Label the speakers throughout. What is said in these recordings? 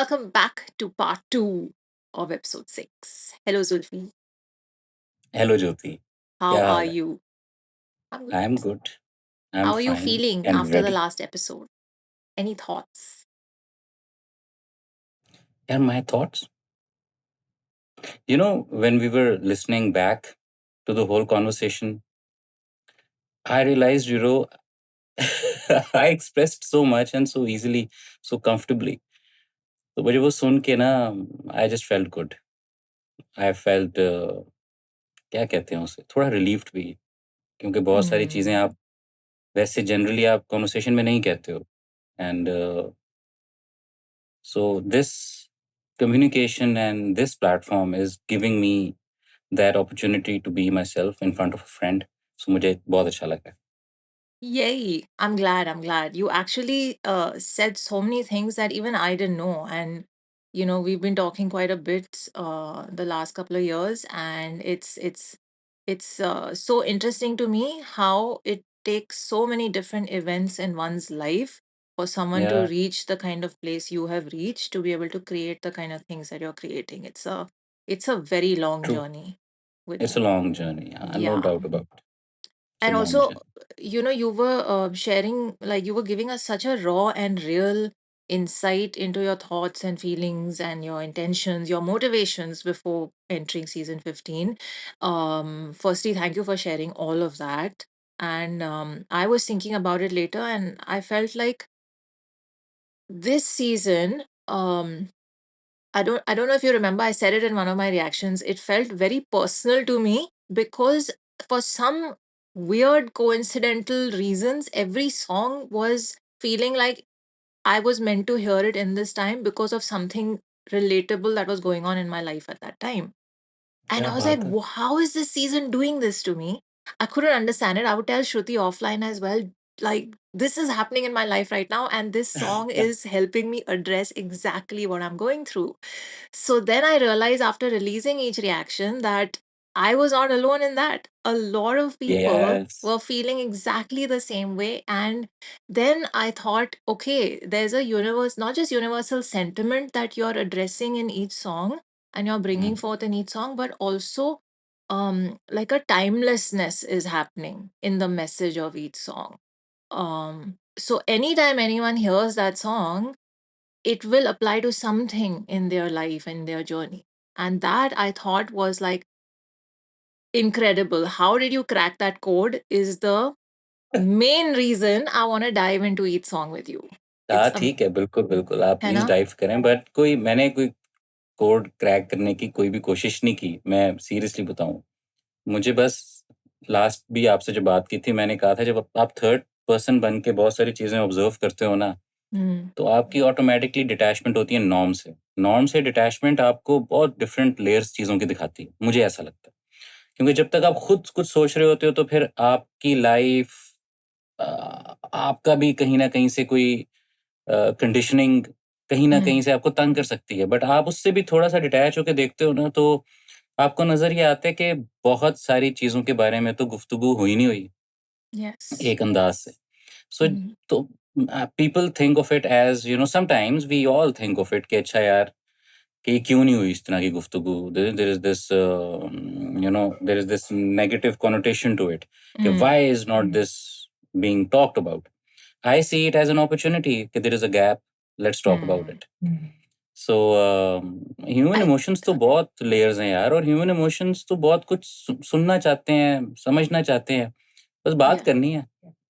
Speaker 1: welcome back to part 2 of episode 6. Hello, Zulfi.
Speaker 2: Hello Jyoti,
Speaker 1: How
Speaker 2: क्या
Speaker 1: are
Speaker 2: हाल है?
Speaker 1: you? I'm good.
Speaker 2: I'm good. I'm
Speaker 1: How are you
Speaker 2: fine
Speaker 1: feeling
Speaker 2: and
Speaker 1: after the
Speaker 2: ready.
Speaker 1: last episode? Any thoughts?
Speaker 2: And my thoughts? When we were listening back to the whole conversation, I realized, I expressed so much and so easily, so comfortably. तो मुझे वो सुन के ना, I just felt good. I felt, क्या कहते हैं उसे, थोड़ा relieved भी, क्योंकि बहुत सारी चीज़ें
Speaker 1: Hmm.
Speaker 2: आप वैसे जनरली आप कॉन्वर्सेशन में नहीं कहते हो. And so this communication and this platform is giving me that opportunity to be myself in front of a friend. So मुझे बहुत अच्छा लगा.
Speaker 1: Yay. I'm glad. I'm glad. You actually said so many things that even I didn't know. And, we've been talking quite a bit the last couple of years, and it's so interesting to me how it takes so many different events in one's life for someone to
Speaker 2: Yeah,
Speaker 1: reach the kind of place you have reached to be able to create the kind of things that you're creating. It's a very long
Speaker 2: true.
Speaker 1: journey with
Speaker 2: It's a
Speaker 1: you.
Speaker 2: long journey. No
Speaker 1: Yeah.
Speaker 2: doubt about it. It's a
Speaker 1: And
Speaker 2: long
Speaker 1: also,
Speaker 2: journey.
Speaker 1: you were sharing, like, you were giving us such a raw and real insight into your thoughts and feelings and your intentions, your motivations before entering season 15. Firstly, thank you for sharing all of that. And I was thinking about it later, and I felt like this season, I don't know if you remember, I said it in one of my reactions. It felt very personal to me because for some weird coincidental reasons, every song was feeling like I was meant to hear it in this time because of something relatable that was going on in my life at that time. And
Speaker 2: क्या
Speaker 1: I was like,
Speaker 2: बात है?
Speaker 1: How is this season doing this to me? I couldn't understand it. I would tell Shruti offline as well, like, this is happening in my life right now, and this song is helping me address exactly what I'm going through. So then I realized after releasing each reaction that I was not alone in that. A lot of people
Speaker 2: Yes.
Speaker 1: were feeling exactly the same way. And then I thought, okay, there's a universe, not just universal sentiment that you're addressing in each song and you're bringing
Speaker 2: Mm.
Speaker 1: forth in each song, but also like a timelessness is happening in the message of each song. So anytime anyone hears that song, it will apply to something in their life and their journey. And that I thought was like incredible. How did you crack that code? Is the main reason I want to dive into each song with you.
Speaker 2: हाँ
Speaker 1: It's
Speaker 2: ठीक है, बिल्कुल बिल्कुल आप
Speaker 1: है
Speaker 2: please
Speaker 1: ना?
Speaker 2: Dive करें, but मैंने कोई कोड क्रैक करने की कोई भी कोशिश नहीं की. मैं सीरियसली बताऊं, मुझे बस लास्ट भी आपसे जो बात की थी, मैंने कहा था जब आप थर्ड पर्सन बन के बहुत सारी चीजें ऑब्जर्व करते हो ना,
Speaker 1: Hmm.
Speaker 2: तो आपकी ऑटोमेटिकली डिटैचमेंट होती है नॉर्म से. नॉर्म से डिटैचमेंट आपको बहुत डिफरेंट लेयर्स चीज़ों की दिखाती है, मुझे ऐसा लगता है. क्योंकि जब तक आप खुद कुछ सोच रहे होते हो, तो फिर आपकी लाइफ, आपका भी कहीं न कहीं से कोई कंडीशनिंग कहीं न कहीं
Speaker 1: Hmm.
Speaker 2: से आपको तंग कर सकती है. बट आप उससे भी थोड़ा-सा डिटैच होके देखते हो ना, तो आपको नज़र ये आता है कि बहुत सारी चीज़ों के बारे में तो गुफ्तगू हुई नहीं हुई,
Speaker 1: Yes.
Speaker 2: एक अंदाज़ से. So
Speaker 1: Hmm.
Speaker 2: तो people think of it as sometimes we all think of it कि अच्छा यार, कि क्यों नहीं हुई इस तरह की गुफ्तगू. There is this there is this negative connotation to it कि
Speaker 1: Hmm.
Speaker 2: Why is not this being talked about. I see it as an opportunity that there is a gap. Let's talk about
Speaker 1: Hmm.
Speaker 2: it. So human
Speaker 1: I
Speaker 2: emotions तो बहुत layers हैं यार, और human emotions तो बहुत कुछ सुनना चाहते हैं, समझना चाहते हैं, बस बात
Speaker 1: yeah.
Speaker 2: करनी है.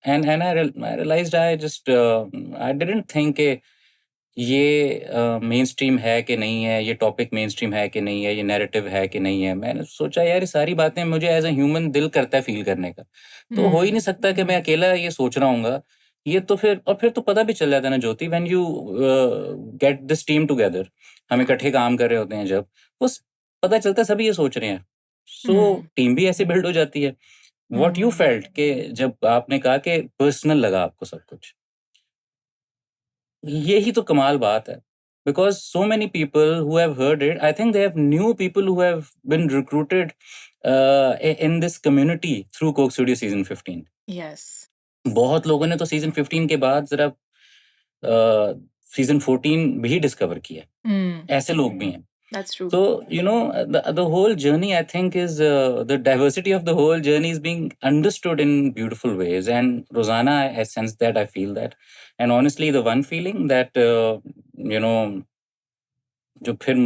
Speaker 2: And I realised, I didn't think कि ये मेन स्ट्रीम है कि नहीं है, ये टॉपिक मेन स्ट्रीम है कि नहीं है, ये नैरेटिव है कि नहीं है. मैंने सोचा यार ये सारी बातें मुझे एज अ ह्यूमन दिल करता है फील करने का. तो हो ही नहीं
Speaker 1: Hmm.
Speaker 2: सकता कि मैं अकेला ये सोच रहा हूँगा. ये तो फिर तो पता भी चल जाता है ना Jyoti, when you get this team together, हम
Speaker 1: Yeah.
Speaker 2: इकट्ठे काम कर रहे होते हैं जब, उस पता चलता है सभी ये सोच रहे हैं. सो
Speaker 1: Hmm.
Speaker 2: टीम भी ऐसे बिल्ड हो जाती है. What you
Speaker 1: Hmm.
Speaker 2: फेल्ट कि जब आपने कहा कि पर्सनल लगा आपको सब कुछ, यही तो कमाल बात है. Because so many people who have heard it, I think they have new people who have been recruited in this community through Coke Studio season 15.
Speaker 1: Yes.
Speaker 2: बहुत लोगों ने तो सीजन 15 के बाद जरा सीजन 14 भी डिस्कवर किया।
Speaker 1: Hmm.
Speaker 2: ऐसे लोग भी हैं।
Speaker 1: That's true.
Speaker 2: So, the whole journey, I think, is the diversity of the whole journey is being understood in beautiful ways. And Rosanna, I sense that, I feel that. And honestly, the one feeling that, you know, जो फिर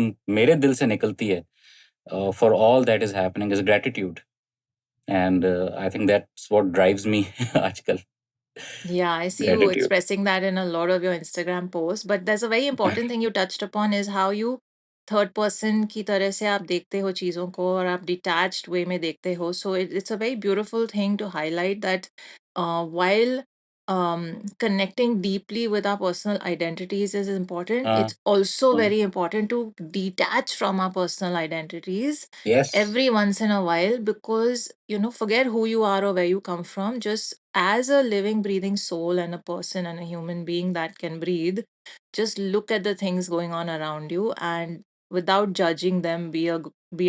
Speaker 2: मेरे दिल से निकलती है for all that is happening is gratitude. And I think that's what drives me आजकल.
Speaker 1: Yeah, I see you
Speaker 2: Gratitude.
Speaker 1: expressing that in a lot of your Instagram posts. But there's a very important thing you touched upon is how you third person की तरह से आप देखते हो चीज़ों को और आप detached way में देखते हो. So it's a very beautiful thing to highlight that while connecting deeply with our personal identities is important,
Speaker 2: Uh,
Speaker 1: it's also
Speaker 2: um,
Speaker 1: very important to detach from our personal identities
Speaker 2: yes.
Speaker 1: every once in a while because forget who you are or where you come from, just as a living breathing soul and a person and a human being that can breathe, just look at the things going on around you and without judging them be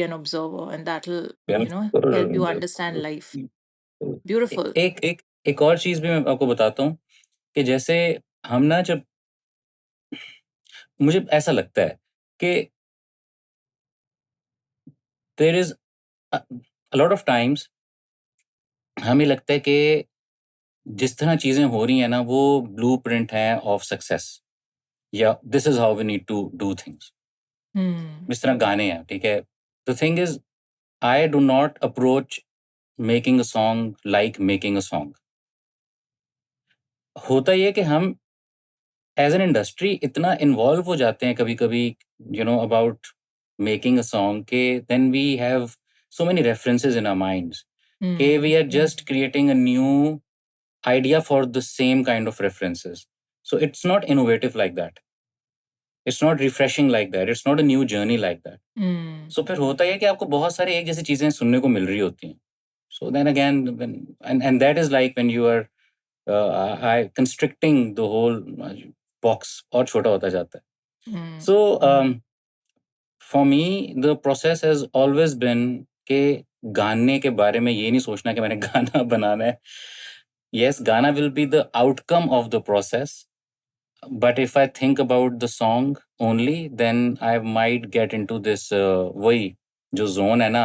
Speaker 1: an observer, and that'll
Speaker 2: बिल्कुल
Speaker 1: help you understand
Speaker 2: बिल्कुल
Speaker 1: life.
Speaker 2: बिल्कुल।
Speaker 1: Beautiful.
Speaker 2: एक एक एक और चीज भी मैं आपको बताता हूँ कि जैसे हम ना जब मुझे ऐसा लगता है कि there is a lot of times हमें लगता है कि जिस तरह चीजें हो रही हैं ना वो ब्लूप्रिंट है ऑफ सक्सेस या this is how we need to do things.
Speaker 1: Hmm.
Speaker 2: जिस तरह गाने हैं, ठीक है, the thing is I do not approach making a song like making a song. होता ये है कि हम एज एन इंडस्ट्री इतना इन्वॉल्व हो जाते हैं कभी कभी अबाउट मेकिंग अ सॉन्ग के then we have so many references in our minds के
Speaker 1: Hmm.
Speaker 2: We are just creating a new idea for the same kind of references. So it's not innovative like that. It's not refreshing like that. It's not a new journey like that.
Speaker 1: Hmm.
Speaker 2: So फिर होता है कि आपको बहुत सारे एक जैसी चीजें सुनने को मिल रही होती हैं. So then again, and that is like when you are I constricting the whole box और छोटा होता जाता है.
Speaker 1: Hmm.
Speaker 2: So for me the process has always been कि गाने के बारे में ये नहीं सोचना कि मैंने गाना बनाना है. Yes, Ghana will be the outcome of the process. But if I think about the song only, then I might get into this वही जो zone है ना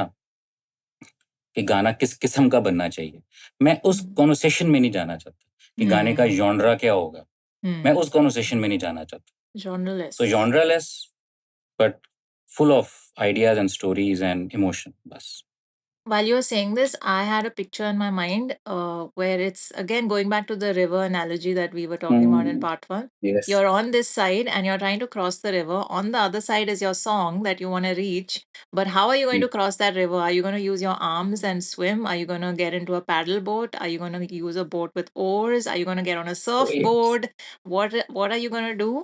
Speaker 2: कि गाना किस किस्म का बनना चाहिए. मैं उस कॉन्वर्सेशन में नहीं जाना चाहता कि गाने का
Speaker 1: Hmm.
Speaker 2: जॉनरा क्या होगा. मैं
Speaker 1: Hmm.
Speaker 2: उस कॉन्वर्सेशन में नहीं जाना चाहता. So
Speaker 1: Journalists.
Speaker 2: genreless, but full of ideas and stories and emotion. बस.
Speaker 1: While you were saying this, I had a picture in my mind where it's again going back to the river analogy that we were talking about in part one.
Speaker 2: Yes.
Speaker 1: You're on this side and you're trying to cross the river. On the other side is your song that you want to reach. But how are you going to cross that river? Are you going to use your arms and swim? Are you going to get into a paddle boat? Are you going to use a boat with oars? Are you going to get on a
Speaker 2: Yes.
Speaker 1: surfboard? What are you going to do?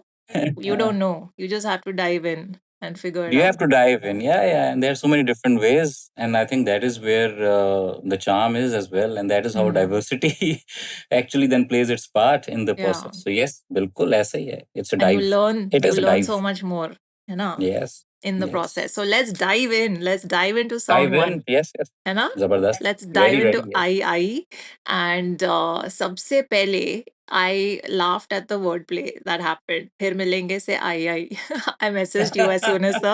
Speaker 1: You don't know. You just have to dive in and figure it
Speaker 2: You have
Speaker 1: out.
Speaker 2: to dive in, yeah, and there are so many different ways, and I think that is where the charm is as well, and that is how
Speaker 1: Hmm.
Speaker 2: diversity actually then plays its part in the
Speaker 1: Yeah.
Speaker 2: process. So yes, बिल्कुल ऐसा ही है. It's a
Speaker 1: And you
Speaker 2: dive.
Speaker 1: learn
Speaker 2: It
Speaker 1: you
Speaker 2: is a
Speaker 1: learn so
Speaker 2: dive.
Speaker 1: much more,
Speaker 2: Yes,
Speaker 1: in the
Speaker 2: yes.
Speaker 1: process. So let's dive into song
Speaker 2: Dive
Speaker 1: one,
Speaker 2: in. Yes, yes.
Speaker 1: है ना?
Speaker 2: Zabardast.
Speaker 1: Let's dive
Speaker 2: Very,
Speaker 1: into
Speaker 2: very. Yes.
Speaker 1: I and सबसे पहले I laughed at the wordplay that happened. फिर मिलेंगे से I I messaged you as soon as the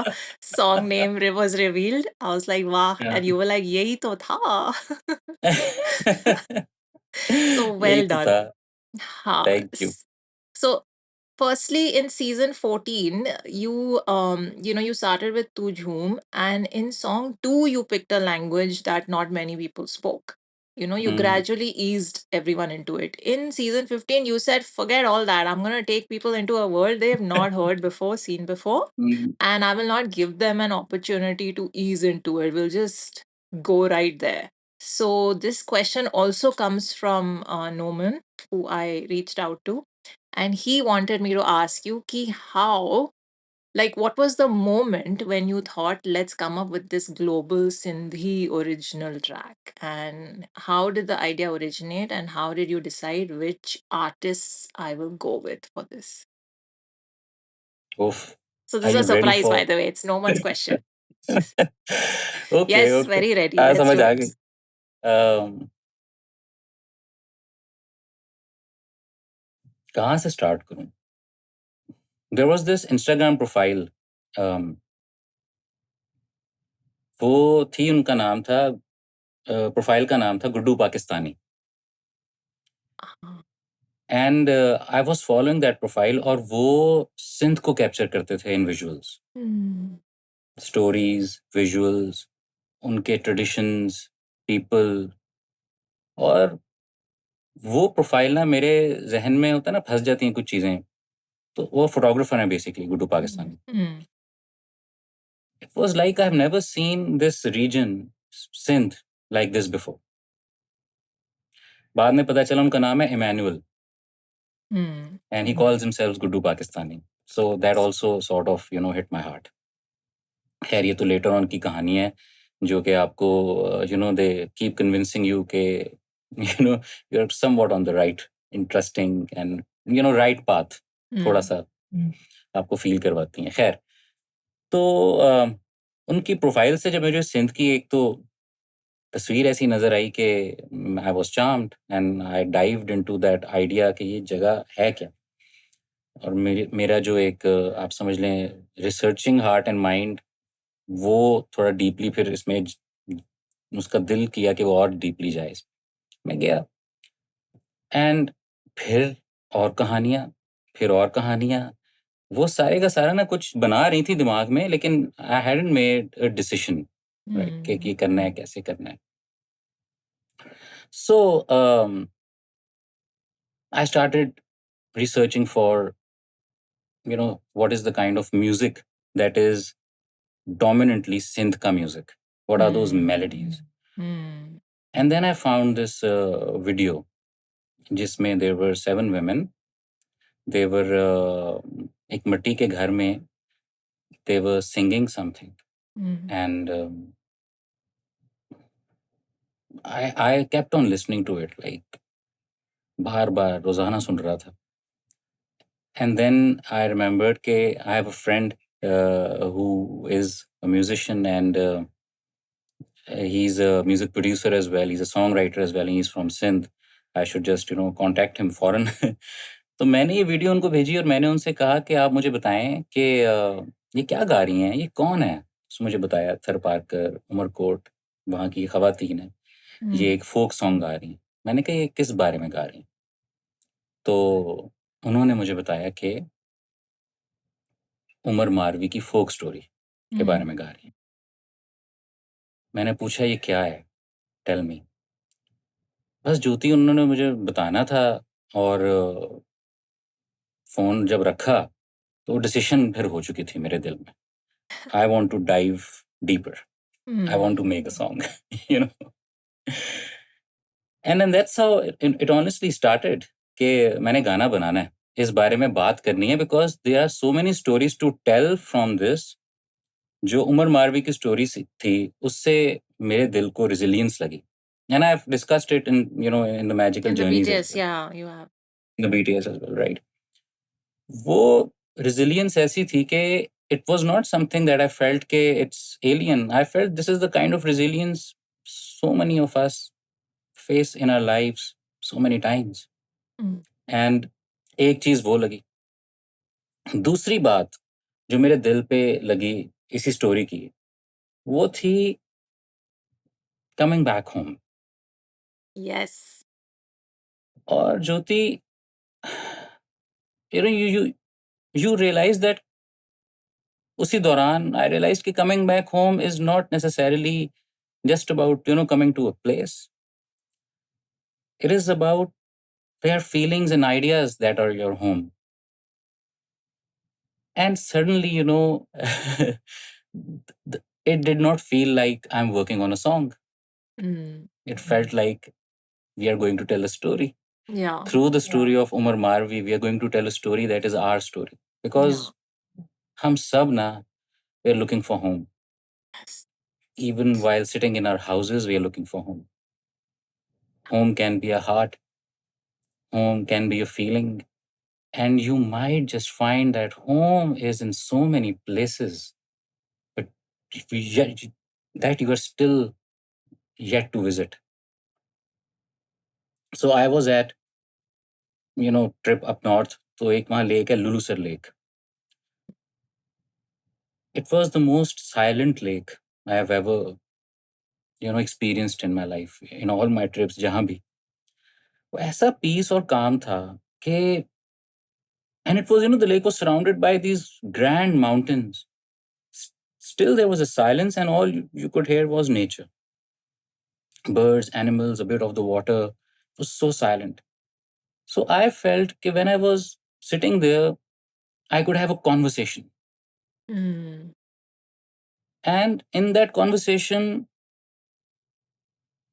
Speaker 1: song name was revealed. I was like वाह,
Speaker 2: Yeah.
Speaker 1: and you were like यही तो था. So
Speaker 2: यही
Speaker 1: well
Speaker 2: तो था.
Speaker 1: done. हाँ.
Speaker 2: Thank you.
Speaker 1: So firstly, in season 14, you started with Tu Jhoom, and in song 2, you picked a language that not many people spoke. You
Speaker 2: Mm.
Speaker 1: gradually eased everyone into it. In season 15, you said, forget all that. I'm going to take people into a world they have not heard before, seen before,
Speaker 2: Mm.
Speaker 1: and I will not give them an opportunity to ease into it. We'll just go right there. So, this question also comes from Noman, who I reached out to, and he wanted me to ask you ki how, like, what was the moment when you thought, let's come up with this global Sindhi original track, and how did the idea originate, and how did you decide which artists I will go with for this?
Speaker 2: Oof.
Speaker 1: So
Speaker 2: Are
Speaker 1: this is a
Speaker 2: you ready
Speaker 1: surprise, by
Speaker 2: for?
Speaker 1: the way. It's no one's question.
Speaker 2: Okay,
Speaker 1: Yes,
Speaker 2: okay.
Speaker 1: very ready.
Speaker 2: हाँ,
Speaker 1: Let's
Speaker 2: समझ
Speaker 1: do
Speaker 2: uh
Speaker 1: it.
Speaker 2: गई. Um, कहाँ से start करूं? There was this Instagram profile. um, वो थी, उनका नाम था, प्रोफाइल का नाम था गुड्डू पाकिस्तानी.
Speaker 1: हाँ.
Speaker 2: And I was following that profile, और वो सिंथ को कैप्चर करते थे इन विजुअल्स,
Speaker 1: Hmm.
Speaker 2: स्टोरीज, विजुअल्स, उनके ट्रेडिशंस, पीपल. और वो प्रोफाइल ना मेरे जहन में होता है ना, फंस जाती हैं कुछ चीज़ें. तो वो फोटोग्राफर है basically, Guddu Pakistani.
Speaker 1: Hmm.
Speaker 2: It was like I have never seen this region, Sindh, like this before. बाद में पता चला उनका नाम है Emmanuel,
Speaker 1: Hmm.
Speaker 2: and he calls himself Guddu Pakistani. So that also sort of, hit my heart. खैर, ये तो लेटर ऑन की कहानी है, जो कि आपको, दे कीप कन्विंसिंग यू के, you are somewhat on the right, interesting and, right path. थोड़ा सा आपको फील करवाती हैं. खैर, तो उनकी प्रोफाइल से जब मुझे सिंध की एक तो तस्वीर ऐसी नज़र आई कि I was charmed, and I dived into that idea कि ये जगह है क्या. और मेरा जो एक, आप समझ लें, रिसर्चिंग हार्ट एंड माइंड, वो थोड़ा डीपली फिर इसमें उसका दिल किया कि वो और डीपली जाए. मैं गया, एंड फिर और कहानियाँ, फिर और कहानियाँ. वो सारे का सारा ना कुछ बना रही थी दिमाग में, लेकिन I hadn't made a decision, right, कि ये करना है, कैसे करना है. So I started researching for, what is the kind of music that is dominantly synth ka music. What are those melodies?
Speaker 1: Hmm.
Speaker 2: And then I found this video, जिसमें there were 7 women. They were एक मिट्टी के घर में, they were singing something,
Speaker 1: Hmm.
Speaker 2: and I kept on listening to it, like बार-बार रोज़ाना सुन रहा था. And then I remembered कि I have a friend who is a musician, and he's a music producer as well. He's a songwriter as well. And he's from Sindh. I should just, contact him फौरन. तो मैंने ये video उनको भेजी, और मैंने उनसे कहा कि आप मुझे बताएं कि ये क्या गा रही हैं, ये कौन है. उसने मुझे बताया, थर पारकर, उमरकोट, वहाँ की खवातीन है, ये एक फोक सॉन्ग गा रही हैं. मैंने कहा, ये किस बारे में गा रही हैं. तो उन्होंने मुझे बताया कि उमर मारवी की फोक स्टोरी के बारे में गा रही हैं. मैंने पूछा, ये क्या है, टेल मी. बस ज्योति, उन्होंने मुझे बताना था, और फ़ोन जब रखा, तो डिसीज़न फिर हो चुकी थी मेरे दिल में. I want to dive deeper. I want to make a song. You know and then that's how it honestly started, कि मैंने गाना बनाना है, इस बारे में बात करनी है, because there are so many stories to tell from this. जो उमर मारवी की स्टोरी थी, उससे मेरे दिल को रेज़िलियंस लगी. And I have discussed it in the magical
Speaker 1: In the
Speaker 2: journeys as
Speaker 1: BTS,
Speaker 2: वेल,
Speaker 1: yeah, you have.
Speaker 2: In the BTS as well, right. वो रेज़िलियंस ऐसी थी कि it was not something that I felt के it's alien. I felt this is the kind of resilience so many of us face in our lives so many times.
Speaker 1: Hmm.
Speaker 2: And एक चीज़ वो लगी. दूसरी बात जो मेरे दिल पे लगी इसी स्टोरी की, वो थी कमिंग बैक होम.
Speaker 1: Yes.
Speaker 2: और ज्योति, यू रियलाइज़ दैट उसी दौरान आई रियलाइज़्ड कि coming back home is not necessarily just about coming to a place. It is about their feelings and ideas that are your home. And suddenly, it did not feel like I'm working on a song.
Speaker 1: Hmm.
Speaker 2: It felt like we are going to tell a story.
Speaker 1: Yeah.
Speaker 2: Through the story of Umar Marvi, we are going to tell a story that is our story. Because hum sab na, we are looking for home.
Speaker 1: Yes.
Speaker 2: Even while sitting in our houses, we are looking for home. Home can be a heart. Home can be a feeling. And you might just find that home is in so many places, but yet, that you are still yet to visit. So I was at, trip up north. तो एक वहाँ lake है, Lulusar lake. It was the most silent lake I have ever experienced in my life, in all my trips जहाँ भी। वो ऐसा piece और काम था कि and it was, the lake was surrounded by these grand mountains. Still, there was a silence, and all you could hear was nature. Birds, animals, a bit of the water. It was so silent. So I felt that when I was sitting there, I could have a conversation.
Speaker 1: Mm.
Speaker 2: And in that conversation,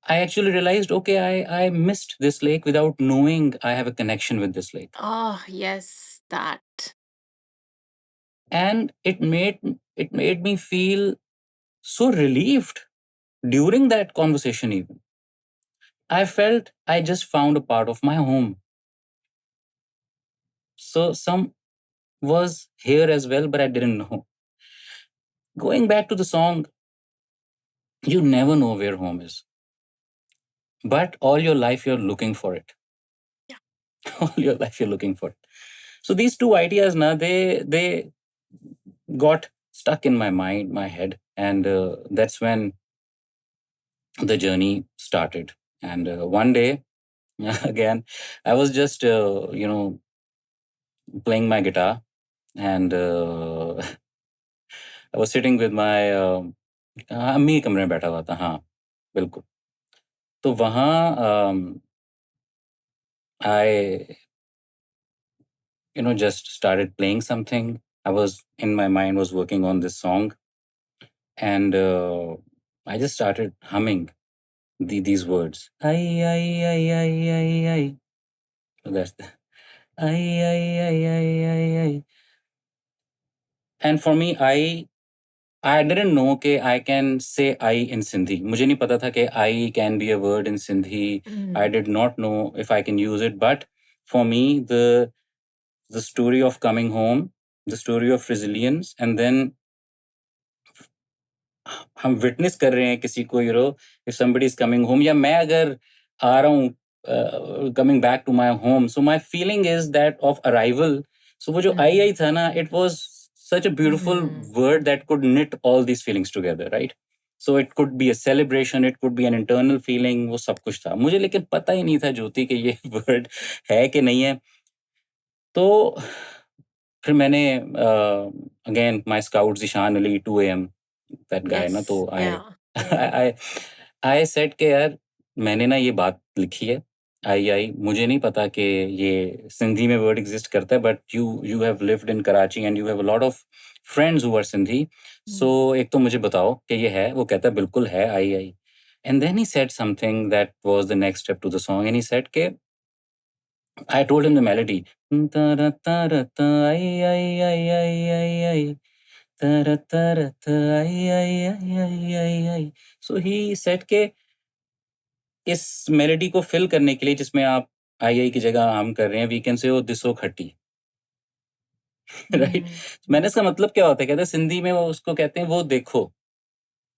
Speaker 2: I actually realized, okay, I missed this lake without knowing I have a connection with this lake.
Speaker 1: Oh, yes, that.
Speaker 2: And it made me feel so relieved during that conversation even. I felt I just found a part of my home. So some was here as well, but I didn't know. Going back to the song, you never know where home is. But all your life you're looking for it.
Speaker 1: Yeah.
Speaker 2: All your life you're looking for it. So these two ideas now they got stuck in my mind, my head, and that's when the journey started. And one day, again, I was just playing my guitar, and I was sitting with my अम्मी के कमरे में बैठा हुआ था, हाँ बिल्कुल। तो वहाँ I just started playing something. I was in my mind was working on this song, and I just started humming these words. Ay. So that's the ay. And for me, I didn't know कि I can say I in Sindhi. मुझे नहीं पता था कि I can be a word in Sindhi. I did not know if I can use it. But for me, the story of coming home, the story of resilience, and then हम witness कर रहे हैं किसी को, if somebody is coming home, या मैं अगर आ रहा हूँ coming back to my home, so my feeling is that of arrival. So वो जो आई था ना, it was such a beautiful word that could knit all these feelings together, right? So it could be a celebration, it could be an internal feeling, वो सब कुछ था मुझे, लेकिन पता ही नहीं था ज्योति कि ये word है कि नहीं है। तो फिर मैंने again my scout Zeeshan Ali 2 AM that guy ना, तो
Speaker 1: Yes,
Speaker 2: I
Speaker 1: yeah.
Speaker 2: I I said कि यार मैंने ना ये बात लिखी है, आई मुझे नहीं पता कि ये सिंधी में वर्ड एग्जिस्ट करता है, but you have lived in Karachi and you have a lot of friends who are Sindhi, so एक तो मुझे बताओ कि ये है। वो कहता है बिल्कुल है, I and then he said something that was the next step to the song, and he said के I told him the melody. Tara tara ta ay ay ay ay ay ay. Tara tara ta ay ay ay ay ay ay. So he said के इस melody को fill करने के लिए जिसमें आप आई की जगह हम कर रहे हैं, वी कैन से ओ दिसो खट्टी। राइट? मैंने इसका मतलब क्या होता है, कहते हैं सिंधी में वो उसको कहते हैं वो देखो,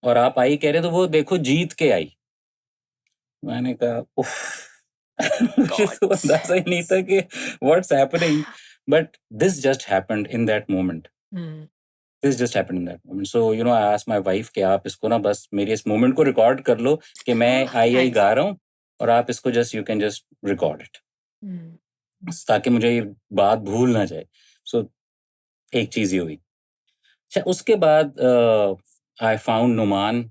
Speaker 2: और आप आई कह रहे हो तो वो देखो जीत के आई। मैंने कहा उफ! मुझे
Speaker 1: God.
Speaker 2: तो अंदाजा ही नहीं था कि what's happening, but this just happened in that moment. This just happened in that moment. So I asked my wife कि आप इसको ना बस मेरे इस मोमेंट को रिकॉर्ड कर लो कि मैं आई
Speaker 1: Nice.
Speaker 2: गा रहा हूँ, और आप इसको just you can just record it, ताकि मुझे ये बात भूल ना जाए। सो एक चीज़ ये हुई। अच्छा, उसके बाद I found Numan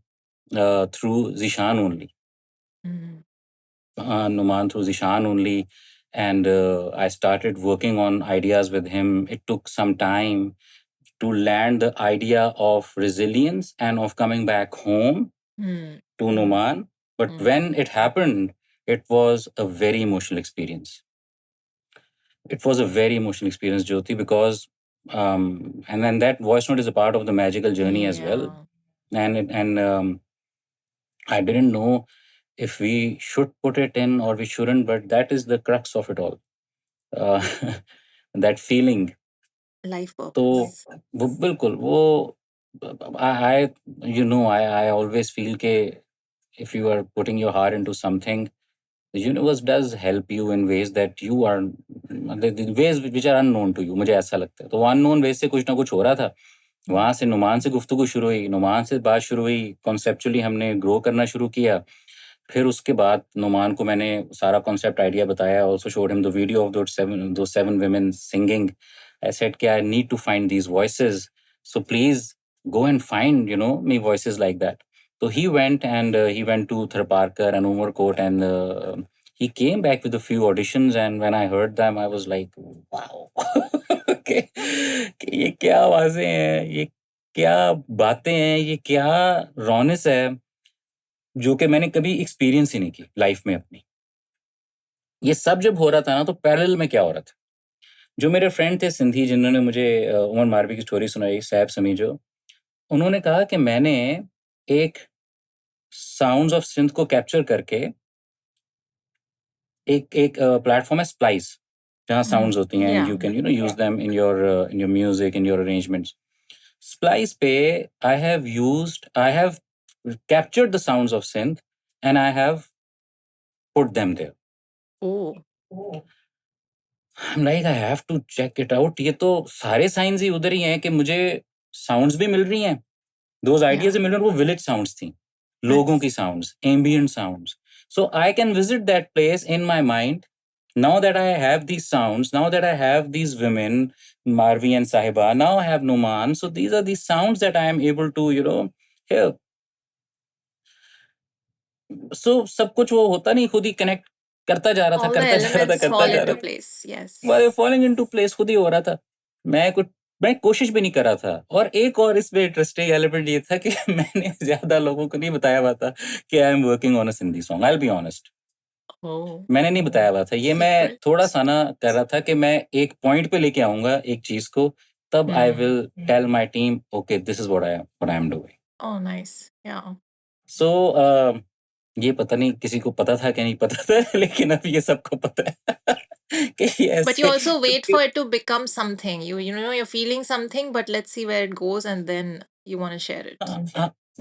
Speaker 2: through Zishan only. Numan through Zishan only, and I started working on ideas with him. It took some time to land the idea of resilience and of coming back home to Numan. But when it happened, it was a very emotional experience. It was a very emotional experience, Jyoti, because and then that voice note is a part of the magical journey as well. And I didn't know if we should put it in or we shouldn't, but that is the crux of it all. Uh, that feeling.
Speaker 1: Life
Speaker 2: तो
Speaker 1: purpose.
Speaker 2: वो बिल्कुल वो I I always feel कि if you are putting your heart into something, the universe does help you in ways that you are the ways which are unknown to you, मुझे ऐसा लगता है। तो वो unknown ways से कुछ ना कुछ हो रहा था, वहाँ से नुमान से गुफ्तगू शुरू हुई, नुमान से बात शुरू हुई, कॉन्सेप्चुअली हमने ग्रो करना शुरू किया। फिर उसके बाद नुमान को मैंने सारा कॉन्सेप्ट आइडिया बताया, also showed him the video of those seven women singing. I said कि I need to find these voices, so please go and find, me voices like that. So he went and he went to Tharparkar and Umarkot, and he came back with a few auditions, and when I heard them, I was like, wow. कि कि ये क्या आवाज़ें हैं, ये क्या बातें हैं, ये क्या रॉनेस है, जो कि मैंने कभी एक्सपीरियंस ही नहीं की लाइफ में अपनी। ये सब जब हो रहा था ना, तो पैरेलल में क्या हो रहा था, जो मेरे फ्रेंड थे सिंधी जिन्होंने मुझे उमर मारवी की स्टोरी सुनाई, सैफ समी जो, उन्होंने कहा कि मैंने एक साउंड्स ऑफ सिंध को कैप्चर करके एक एक प्लेटफॉर्म है स्प्लाइस, जहाँ साउंड्स होती हैं, and
Speaker 1: Yeah.
Speaker 2: You can use them in your music, in your arrangements. Splice पे I have captured the sounds of synth and I have put them there.
Speaker 1: Oh.
Speaker 2: I'm like, I have to check it out. ये तो सारे science ही उधर ही हैं कि मुझे sounds भी मिल रही हैं, दोज आइडियाज
Speaker 1: Yeah.
Speaker 2: भी मिल रहे हैं, वो विलेज साउंड्स थी, लोगों की
Speaker 1: Nice.
Speaker 2: Sounds, ambient sounds. So I can visit that place in my mind now that I have these sounds, now that I have these women, Marvi and Sahiba, now I have Numan. So these are the sounds that I am able to, hear. So सब कुछ वो होता नहीं, खुद ही connect करता जा रहा था,
Speaker 1: All the
Speaker 2: करता जा रहा था,
Speaker 1: elements
Speaker 2: करता
Speaker 1: fall
Speaker 2: जा
Speaker 1: into
Speaker 2: रहा था।
Speaker 1: place. Yes.
Speaker 2: वो फॉलिंग इनटू प्लेस खुद ही हो रहा था। मैं कोशिश भी नहीं कर रहा था। और एक और इसमें इंटरेस्टिंग एलिमेंट ये था कि मैंने ज्यादा लोगों को नहीं बताया हुआ था कि I am working on a Sindhi song. I will be honest,
Speaker 1: Oh.
Speaker 2: मैंने नहीं बताया हुआ था ये। मैं
Speaker 1: Secret.
Speaker 2: थोड़ा सा ना कर रहा था कि मैं एक पॉइंट पे लेके आऊंगा एक चीज को, तब I will tell my team okay this is what I am doing.
Speaker 1: Oh, nice. Yeah.
Speaker 2: So ये पता नहीं किसी को पता था कि नहीं पता था, लेकिन अब ये सबको पता है कि ये
Speaker 1: But you
Speaker 2: ऐसे
Speaker 1: also wait
Speaker 2: क्योंकि
Speaker 1: for it to become something. You know you're feeling something, but let's see where it goes, and then you want to share it.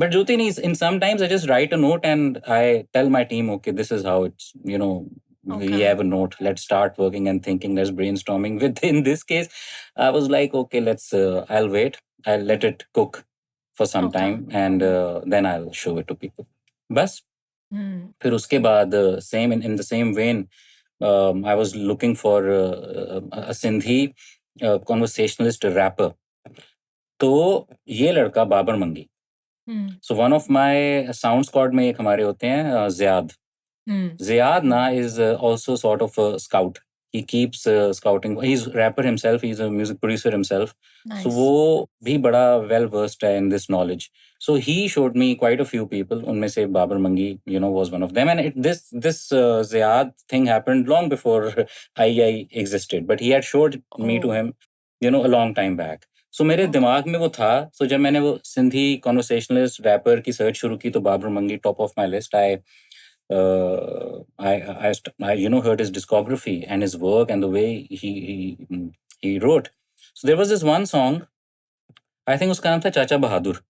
Speaker 2: but Jyoti, in sometimes I just write a note and I tell my team, okay, this is how it's. We
Speaker 1: Okay.
Speaker 2: have a note. Let's start working and thinking. Let's brainstorming. In this case, I was like, okay, let's. I'll wait. I'll let it cook for some
Speaker 1: Okay.
Speaker 2: time, and then I'll show it to people. बस
Speaker 1: Hmm.
Speaker 2: फिर उसके बाद same in the same vein, I was looking for a Sindhi conversationalist rapper. तो ये लड़का Babar Mangi,
Speaker 1: Hmm.
Speaker 2: So one of my sound squad में एक हमारे होते हैं ज़ियाद।
Speaker 1: Hmm.
Speaker 2: ज़ियाद ना is also sort of scout, he keeps scouting, he is rapper himself, he is a music producer himself. So
Speaker 1: Nice.
Speaker 2: वो भी बड़ा वेल वर्स्ड है in this knowledge. So he showed me quite a few people, उनमें से Babar Mangi was one of them, and this Ziyad thing happened long before I existed, but he had showed me to
Speaker 1: Oh.
Speaker 2: Him a long time back. So मेरे
Speaker 1: Okay.
Speaker 2: दिमाग में वो था। सो जब मैंने वो सिंधी कॉन्वर्सेशनलिस्ट रैपर की सर्च शुरू की, तो बाबर मंगी top of my list. I heard his discography and his work and the way he wrote. So there was this one song, I think उसका नाम था चाचा बहादुर.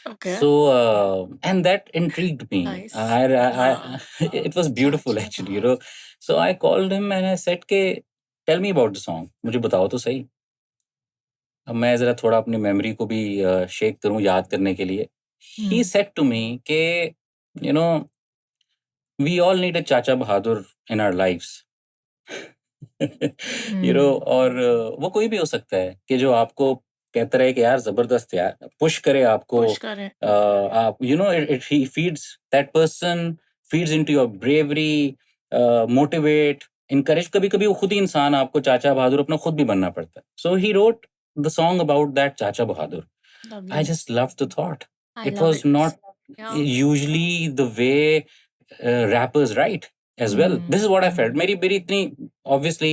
Speaker 1: Okay.
Speaker 2: So and that intrigued me.
Speaker 1: Nice.
Speaker 2: It was beautiful
Speaker 1: Chacha
Speaker 2: actually. So I called him and I said के tell me about the song. मुझे बताओ तो सही। अब मैं ज़रा थोड़ा अपनी मेमोरी को भी शेक करूँ याद करने के लिए। He
Speaker 1: Hmm.
Speaker 2: said to me कि you know we all need a चाचा बहादुर in our lives. और वो कोई भी हो सकता है कि जो आपको कहता रहे कि यार जबरदस्त यार, पुश करे आपको,
Speaker 1: Push kare.
Speaker 2: आप it he feeds that person, feeds into your bravery, motivate, encourage. कभी कभी वो खुद ही इंसान आपको चाचा बहादुर अपना खुद भी बनना पड़ता है। So he wrote the song about that Chacha Bahadur. I
Speaker 1: Lovely.
Speaker 2: just loved the thought.
Speaker 1: I
Speaker 2: It
Speaker 1: love
Speaker 2: was
Speaker 1: it.
Speaker 2: not
Speaker 1: Yeah.
Speaker 2: usually the way rappers write as well. This is what I felt. मेरी इतनी obviously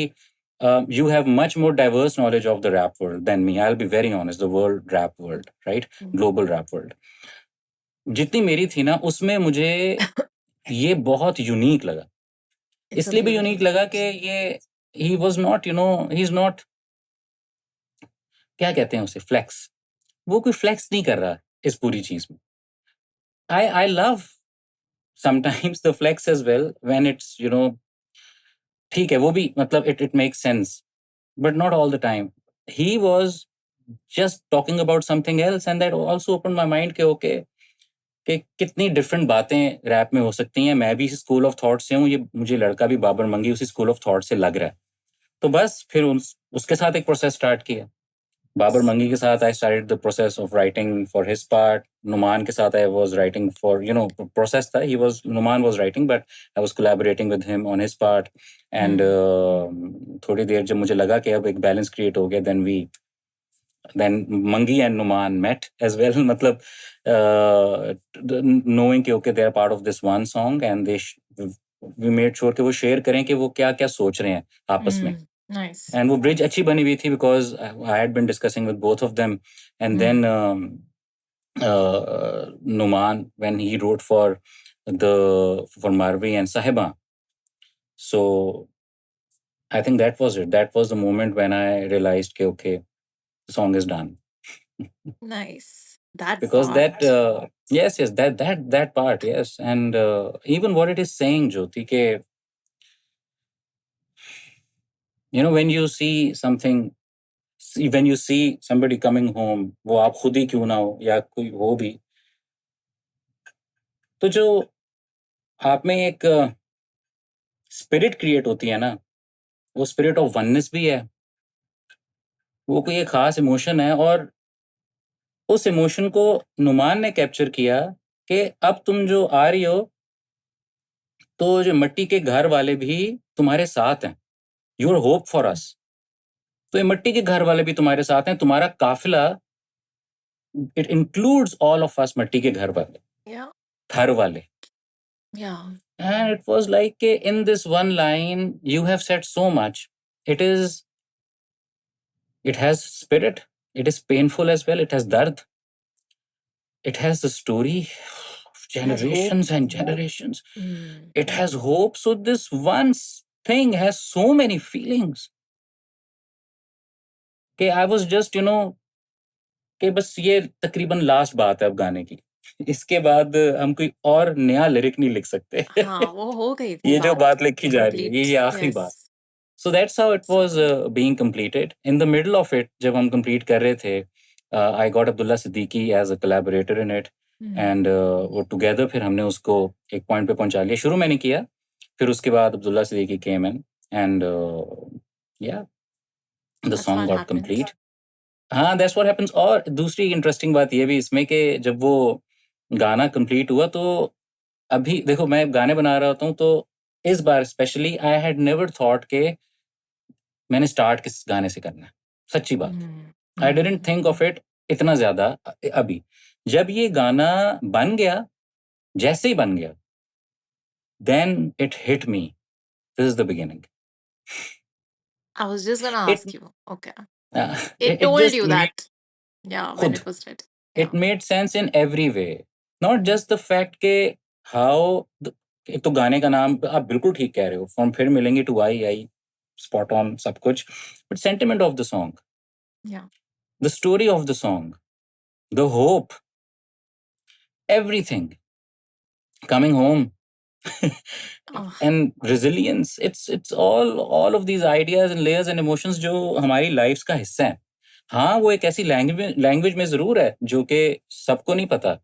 Speaker 2: you have much more diverse knowledge of the rap world than me. I'll be very honest. The world rap world, right? Global rap world. जितनी मेरी थी ना उसमें मुझे ये बहुत यूनिक लगा।
Speaker 1: It's a
Speaker 2: इसलिए भी यूनिक
Speaker 1: beautiful
Speaker 2: लगा
Speaker 1: song.
Speaker 2: कि ये he was not he is not, क्या कहते हैं उसे, फ्लेक्स। वो कोई फ्लेक्स नहीं कर रहा इस पूरी चीज में। I love sometimes the flex as well when it's ठीक है, वो भी मतलब it makes sense, but not all the time. He was just talking about something else, and that also opened my mind कि okay, कि कितनी different बातें rap में हो सकती हैं। मैं भी इसी स्कूल ऑफ थॉट से हूँ, ये मुझे लड़का भी बाबर मंगी उसी स्कूल ऑफ थॉट से लग रहा है। तो बस फिर उसके साथ एक प्रोसेस स्टार्ट किया। बाबर मंगी के साथ I started the process of writing for his part. Numan के साथ I was writing for process था, he was Numan was writing but I was collaborating with him on his part. And थोड़ी देर जब मुझे लगा कि अब एक बैलेंस क्रिएट हो गया, then Mangi and Numan met as well. matlab knowing कि okay they are part of this one song, and we made sure कि वो शेयर करें कि वो क्या क्या सोच रहे हैं आपस में।
Speaker 1: Nice.
Speaker 2: And वो bridge अच्छी बनी हुई थी because I had been discussing with both of them, and then Numan, when he wrote for Marvi and Sahiba, so I think that was it. That was the moment when I realized कि okay, the song is done.
Speaker 1: Nice. That
Speaker 2: Because
Speaker 1: part.
Speaker 2: yes, that part, yes. And even what it is saying, Jyoti, ke when you see when you see somebody coming home, वो आप खुद ही क्यों ना हो या कोई हो भी, तो जो आप में एक स्पिरिट क्रिएट होती है ना, वो स्पिरिट ऑफ वननेस भी है, वो कोई एक खास इमोशन है। और उस इमोशन को नुमान ने कैप्चर किया कि अब तुम जो आ रही हो, तो जो मट्टी के घर वाले भी तुम्हारे साथ हैं, यूर होप फॉर अस। तो ये मट्टी के घर वाले भी तुम्हारे साथ हैं, तुम्हारा काफिला, it includes all of us, मट्टी के घर वाले,
Speaker 1: Yeah.
Speaker 2: घर वाले।
Speaker 1: Yeah.
Speaker 2: And it was like in this one line you have said so much. It has spirit, it is painful as well, it has dard, it has the story of
Speaker 1: It has hope.
Speaker 2: generations and generations. It has hope. So this one thing has so many feelings. Okay, I was just कि बस ये तकरीबन last बात है अब गाने की। इसके बाद हम कोई और नया लिरिक नहीं लिख सकते।
Speaker 1: हाँ, वो हो गई थी
Speaker 2: ये जो
Speaker 1: बात
Speaker 2: बात लिखी जा रही है,
Speaker 1: complete.
Speaker 2: ये आखिरी
Speaker 1: Yes.
Speaker 2: बात। So that's how it was being completed. In the middle of it, जब हम complete कर रहे थे, I got Abdullah Siddiqui as a collaborator in it, and वो together फिर हमने उसको एक point पे पहुंचा लिया। शुरू मैंने किया, फिर उसके बाद Abdullah Siddiqui came in, and yeah, the
Speaker 1: That's
Speaker 2: song
Speaker 1: what
Speaker 2: got
Speaker 1: happened.
Speaker 2: complete. हाँ, दैट्स व्हाट हैपेंस। और दूसरी इंटरेस्टिंग बात ये भी इसमें कि जब वो गाना कंप्लीट हुआ, तो अभी देखो मैं गाने बना रहा होता हूँ, तो इस बार specially I had never thought के मैंने स्टार्ट किस गाने से करना है। सच्ची बात, आई डिडंट थिंक ऑफ इट इतना ज्यादा। अभी जब ये गाना बन गया, जैसे ही बन गया, then it hit me, this is the beginning.
Speaker 1: I was just gonna
Speaker 2: it
Speaker 1: ask you. Okay.
Speaker 2: It
Speaker 1: It told
Speaker 2: just
Speaker 1: you that. Yeah, when
Speaker 2: खुद
Speaker 1: it was ready.
Speaker 2: it
Speaker 1: Yeah.
Speaker 2: made sense in every way, not just the fact के how एक तो गाने का नाम आप बिल्कुल ठीक कह रहे हो, from Phir Milenge to I I, spot on सब कुछ, but sentiment of the song,
Speaker 1: Yeah.
Speaker 2: The story of the song, the hope, everything, coming home,
Speaker 1: Oh,
Speaker 2: and resilience, it's all of these ideas and layers and emotions जो हमारी lives का हिस्सा है। हाँ, वो एक ऐसी लैंग्वेज में जरूर है जो कि सबको नहीं पता,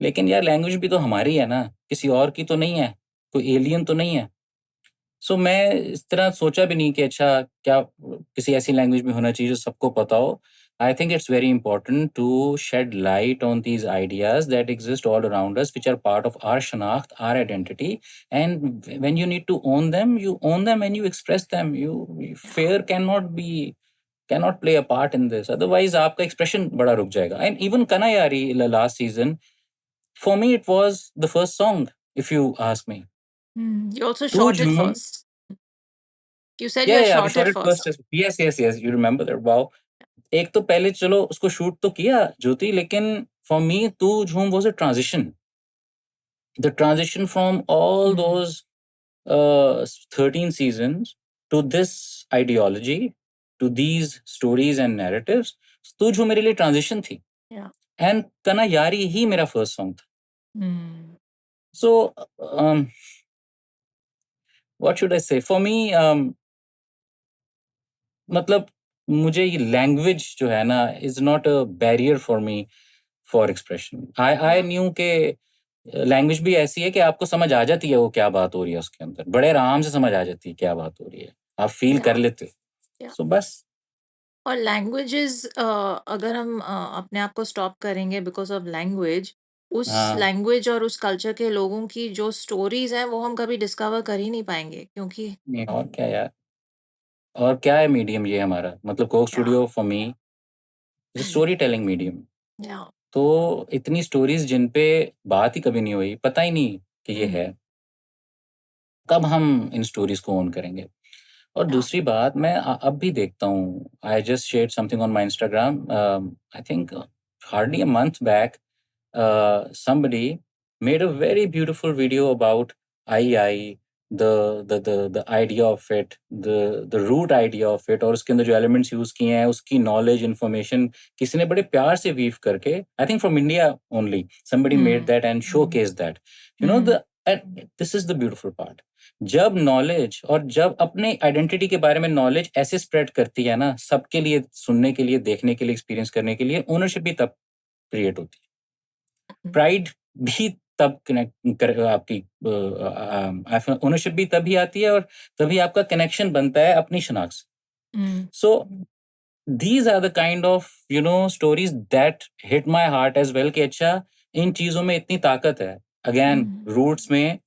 Speaker 2: लेकिन यार लैंग्वेज भी तो हमारी है ना, किसी और की तो नहीं है, कोई एलियन तो नहीं है। सो मैं इस तरह सोचा भी नहीं कि अच्छा क्या किसी ऐसी लैंग्वेज में होना चाहिए जो सबको पता हो। I think it's very important to shed light on these ideas that exist all around us, which are part of our शनाख्त, our identity, and when you need to own them and you express them. You fair cannot play a part in this, otherwise आपका expression बड़ा रुक जाएगा। And even Kana Yari last season, for me it was the first song, if you ask me.
Speaker 1: you also
Speaker 2: तू
Speaker 1: shot it
Speaker 2: झूम,
Speaker 1: first. You said you had
Speaker 2: yeah, we
Speaker 1: shot
Speaker 2: shot
Speaker 1: it
Speaker 2: it first.
Speaker 1: first.
Speaker 2: Yes, you remember that, wow. एक तो पहले चलो उसको shoot तो किया ज्योति, लेकिन फॉर मी तू झूम was a transition, the transition from all those 13 seasons to this ideology, to these stories and narratives. तू झूम मेरे लिए ट्रांजिशन थी,
Speaker 1: Yeah.
Speaker 2: एंड कना यारी ही मेरा फर्स्ट सॉन्ग था। सो what should I say? For me, मतलब मुझे ये लैंग्वेज जो है ना is not a barrier for me for expression. I
Speaker 1: Yeah,
Speaker 2: new के लैंग्वेज भी ऐसी है कि आपको समझ आ जाती है वो क्या बात हो रही है उसके अंदर, बड़े आराम से समझ आ जाती है क्या बात हो रही है, आप फील कर
Speaker 1: yeah,
Speaker 2: लेते हो।
Speaker 1: yeah.
Speaker 2: सो बस।
Speaker 1: और लैंग्वेजेस, अगर हम अपने आप को स्टॉप करेंगे बिकॉज ऑफ लैंग्वेज, उस
Speaker 2: हाँ,
Speaker 1: लैंग्वेज और उस कल्चर के लोगों की जो स्टोरीज हैं वो हम कभी डिस्कवर कर ही नहीं पाएंगे, क्योंकि
Speaker 2: नहीं और क्या यार, और क्या है मीडियम ये हमारा, मतलब कोक
Speaker 1: या
Speaker 2: studio for me is story telling medium.
Speaker 1: या
Speaker 2: तो इतनी स्टोरीज जिन पे बात ही कभी नहीं हुई, पता ही नहीं कि ये है, कब हम इन स्टोरीज को ओन करेंगे। और
Speaker 1: या
Speaker 2: दूसरी बात मैं अब भी देखता हूँ, I just shared something on my Instagram, I think hardly a month back, somebody made a very beautiful video about IEI, the idea of it, the root idea of it, और उसके अंदर जो elements यूज किए हैं, उसकी knowledge information किसी ने बड़े प्यार से weave करके, I think from India only, somebody made that and showcased that, you know, the and this is the beautiful part। जब नॉलेज और जब अपने आइडेंटिटी के बारे में नॉलेज ऐसे स्प्रेड करती है ना, सबके लिए सुनने के लिए, देखने के लिए, एक्सपीरियंस करने के लिए, ओनरशिप भी तब क्रिएट होती है। प्राइड भी तब कनेक्ट कर आपकी ओनरशिप भी तभी आती है, और तभी आपका कनेक्शन बनता है अपनी शनाख्त से। So these are the kind of stories that hit my heart as well, कि अच्छा इन चीजों में इतनी ताकत है, अगेन रूट्स में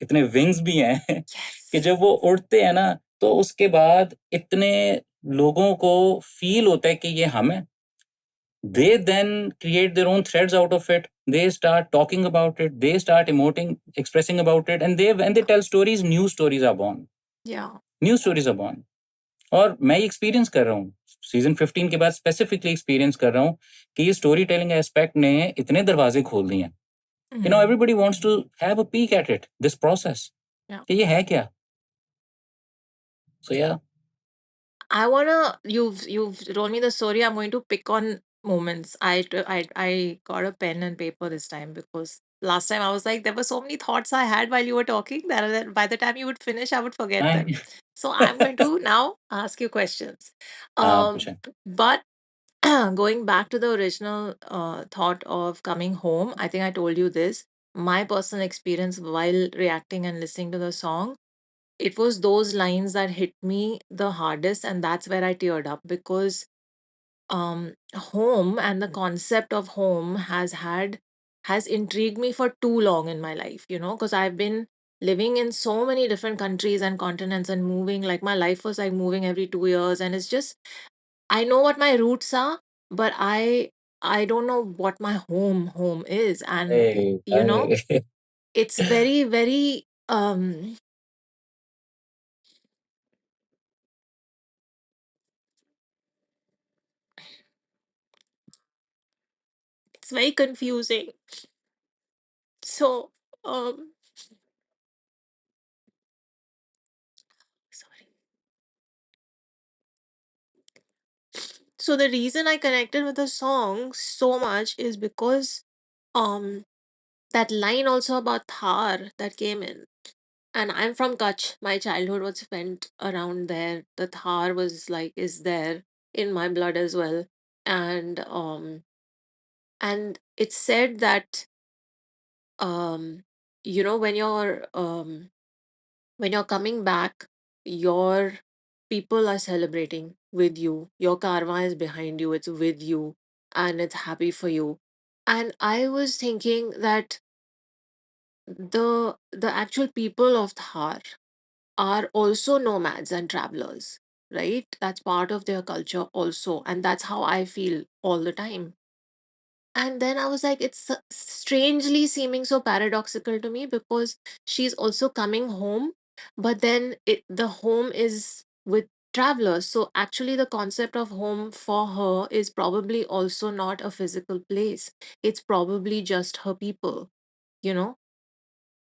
Speaker 2: इतने विंग्स भी हैं कि
Speaker 1: यस
Speaker 2: जब वो उड़ते हैं ना, तो उसके बाद इतने लोगों को फील होता है कि ये हम है। They then create their own threads out of it. They start talking about it. They start emoting, expressing about it, and they when they tell stories, new stories are born.
Speaker 1: या
Speaker 2: New stories are born. और मैं ये experience कर रहा हूँ, season 15 के बाद specifically experience कर रहा हूँ कि ये स्टोरी टेलिंग एस्पेक्ट ने इतने दरवाजे खोल दिए हैं। Everybody wants to have a peek at it, this process,
Speaker 1: या
Speaker 2: कि ये है क्या। सो या
Speaker 1: I wanna. You've told me the story. I'm going to pick on moments. I got a pen and paper this time because last time I was like there were so many thoughts I had while you were talking that by the time you would finish I would forget them. So I'm going to now ask you questions.
Speaker 2: हाँ
Speaker 1: Um,
Speaker 2: पूछें।
Speaker 1: but going back to the original thought of coming home, I think I told you this. My personal experience while reacting and listening to the song, it was those lines that hit me the hardest, and that's where I teared up because home and the concept of home has intrigued me for too long in my life, because I've been living in so many different countries and continents and moving, like my life was like moving every 2 years, and it's just I know what my roots are, but I don't know what my home is. And
Speaker 2: अरे
Speaker 1: it's very, very it's very confusing. So sorry. So the reason I connected with the song so much is because um that line also about Thar that came in. And I'm from Kutch. My childhood was spent around there. The Thar was like is there in my blood as well. And it's said that um you know when you're coming back, your people are celebrating with you. Your karma is behind you, it's with you, and it's happy for you. And I was thinking that the actual people of Thar are also nomads and travelers, right? That's part of their culture also, and that's how I feel all the time. And then I was like, it's strangely seeming so paradoxical to me because she's also coming home, but then the home is with travelers. So actually, the concept of home for her is probably also not a physical place. It's probably just her people, you know?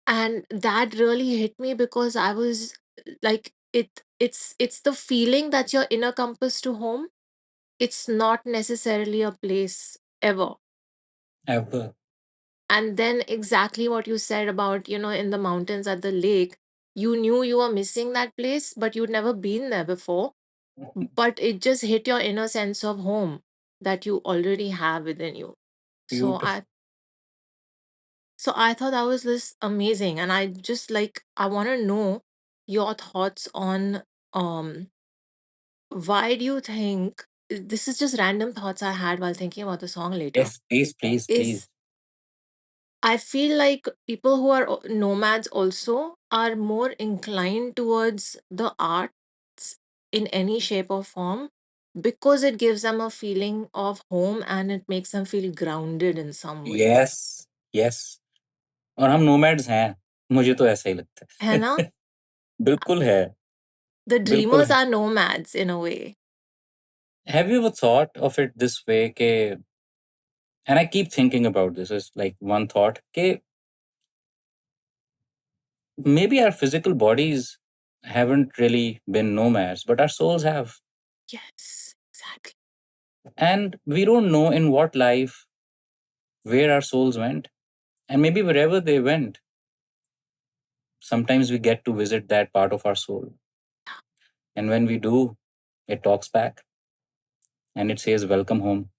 Speaker 1: And that really hit me because I was like, it's the feeling that you're in a compass to home. It's not necessarily a place ever.
Speaker 2: ever।
Speaker 1: And then exactly what you said about, in the mountains at the lake, you knew you were missing that place, but you'd never been there before. but it just hit your inner sense of home that you already have within you. So
Speaker 2: Beautiful.
Speaker 1: I thought that was this amazing, and I just like I want to know your thoughts on um why do you think this is just random thoughts I had while thinking about the song later.
Speaker 2: Yes, please, please, please.
Speaker 1: Is I feel like people who are nomads also are more inclined towards the arts in any shape or form because it gives them a feeling of home and it makes them feel grounded in some way.
Speaker 2: Yes, yes. और हम nomads हैं, मुझे तो ऐसा ही लगता
Speaker 1: है
Speaker 2: है।
Speaker 1: ना?
Speaker 2: बिल्कुल है,
Speaker 1: The
Speaker 2: बिल्कुल
Speaker 1: dreamers
Speaker 2: है।
Speaker 1: are nomads in a way.
Speaker 2: Have you ever thought of it this way कि, and I keep thinking about this as like one thought कि maybe our physical bodies haven't really been nomads, but our souls have.
Speaker 1: Yes, exactly.
Speaker 2: And we don't know in what life where our souls went. And maybe wherever they went, sometimes we get to visit that part of our soul. And when we do, it talks back and it says, "Welcome home."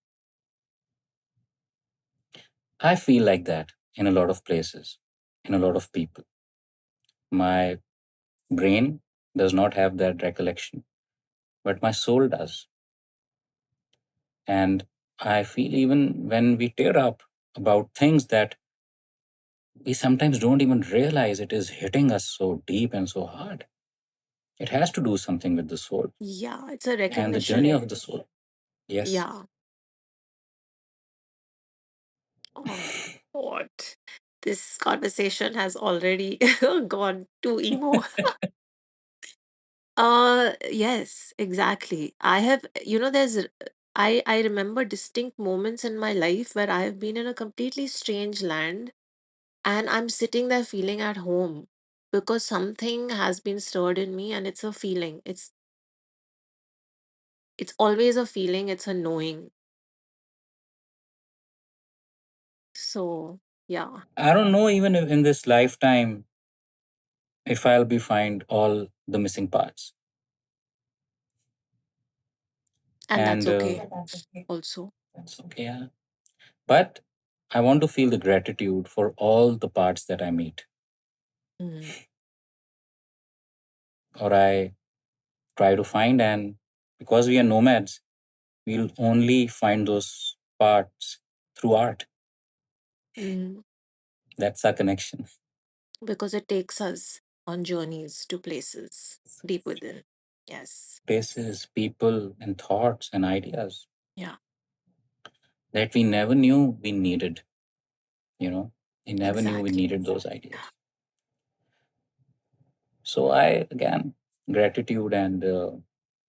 Speaker 2: I feel like that in a lot of places, in a lot of people. My brain does not have that recollection, but my soul does. And I feel even when we tear up about things that we sometimes don't even realize it is hitting us so deep and so hard, it has to do something with the soul
Speaker 1: Yeah, it's a
Speaker 2: and the journey
Speaker 1: recognition.
Speaker 2: of the soul. Yes.
Speaker 1: Yeah. Oh, what? This conversation has already gone too emo. Yes, exactly. I have, I remember distinct moments in my life where I have been in a completely strange land and I'm sitting there feeling at home because something has been stirred in me and it's a feeling. It's always a feeling, it's a knowing. So, yeah,
Speaker 2: I don't know even if in this lifetime if I'll be find all the missing parts.
Speaker 1: and that's
Speaker 2: And
Speaker 1: okay also.
Speaker 2: that's okay. Yeah. But I want to feel the gratitude for all the parts that I meet,
Speaker 1: Mm,
Speaker 2: or I try to find. And because we are nomads, we'll only find those parts through art.
Speaker 1: mm,
Speaker 2: That's our connection.
Speaker 1: because it takes us on journeys to places deep within. Yes.
Speaker 2: Places, people, and thoughts and ideas
Speaker 1: Yeah,
Speaker 2: that we never knew we needed. You know, we never knew we
Speaker 1: exactly.
Speaker 2: needed those ideas. So I again gratitude and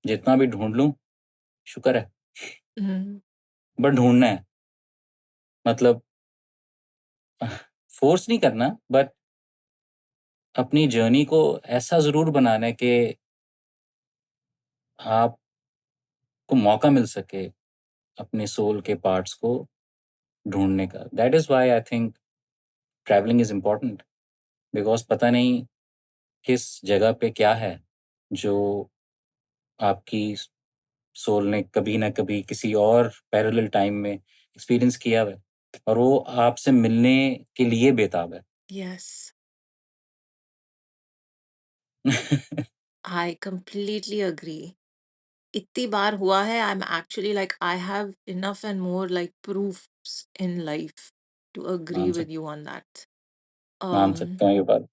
Speaker 2: जितना भी ढूंढ लूं शुक्र है,
Speaker 1: Mm,
Speaker 2: but ढूंढना है मतलब force नहीं करना, बट अपनी जर्नी को ऐसा जरूर बनाना है कि आपको मौका मिल सके अपने सोल के पार्ट्स को ढूंढने का। That is why I think travelling is important, because पता नहीं किस जगह पे क्या है जो आपकी सोल ने कभी ना कभी किसी और पैरेलल टाइम में एक्सपीरियंस किया है और वो आपसे मिलने के लिए बेताब है।
Speaker 1: yes, I completely agree. इतनी बार हुआ है, I'm actually like, I have enough and more like proofs in life to agree
Speaker 2: मान
Speaker 1: with
Speaker 2: सकते
Speaker 1: you on that.
Speaker 2: मान
Speaker 1: Um,
Speaker 2: सकते हैं ये बात।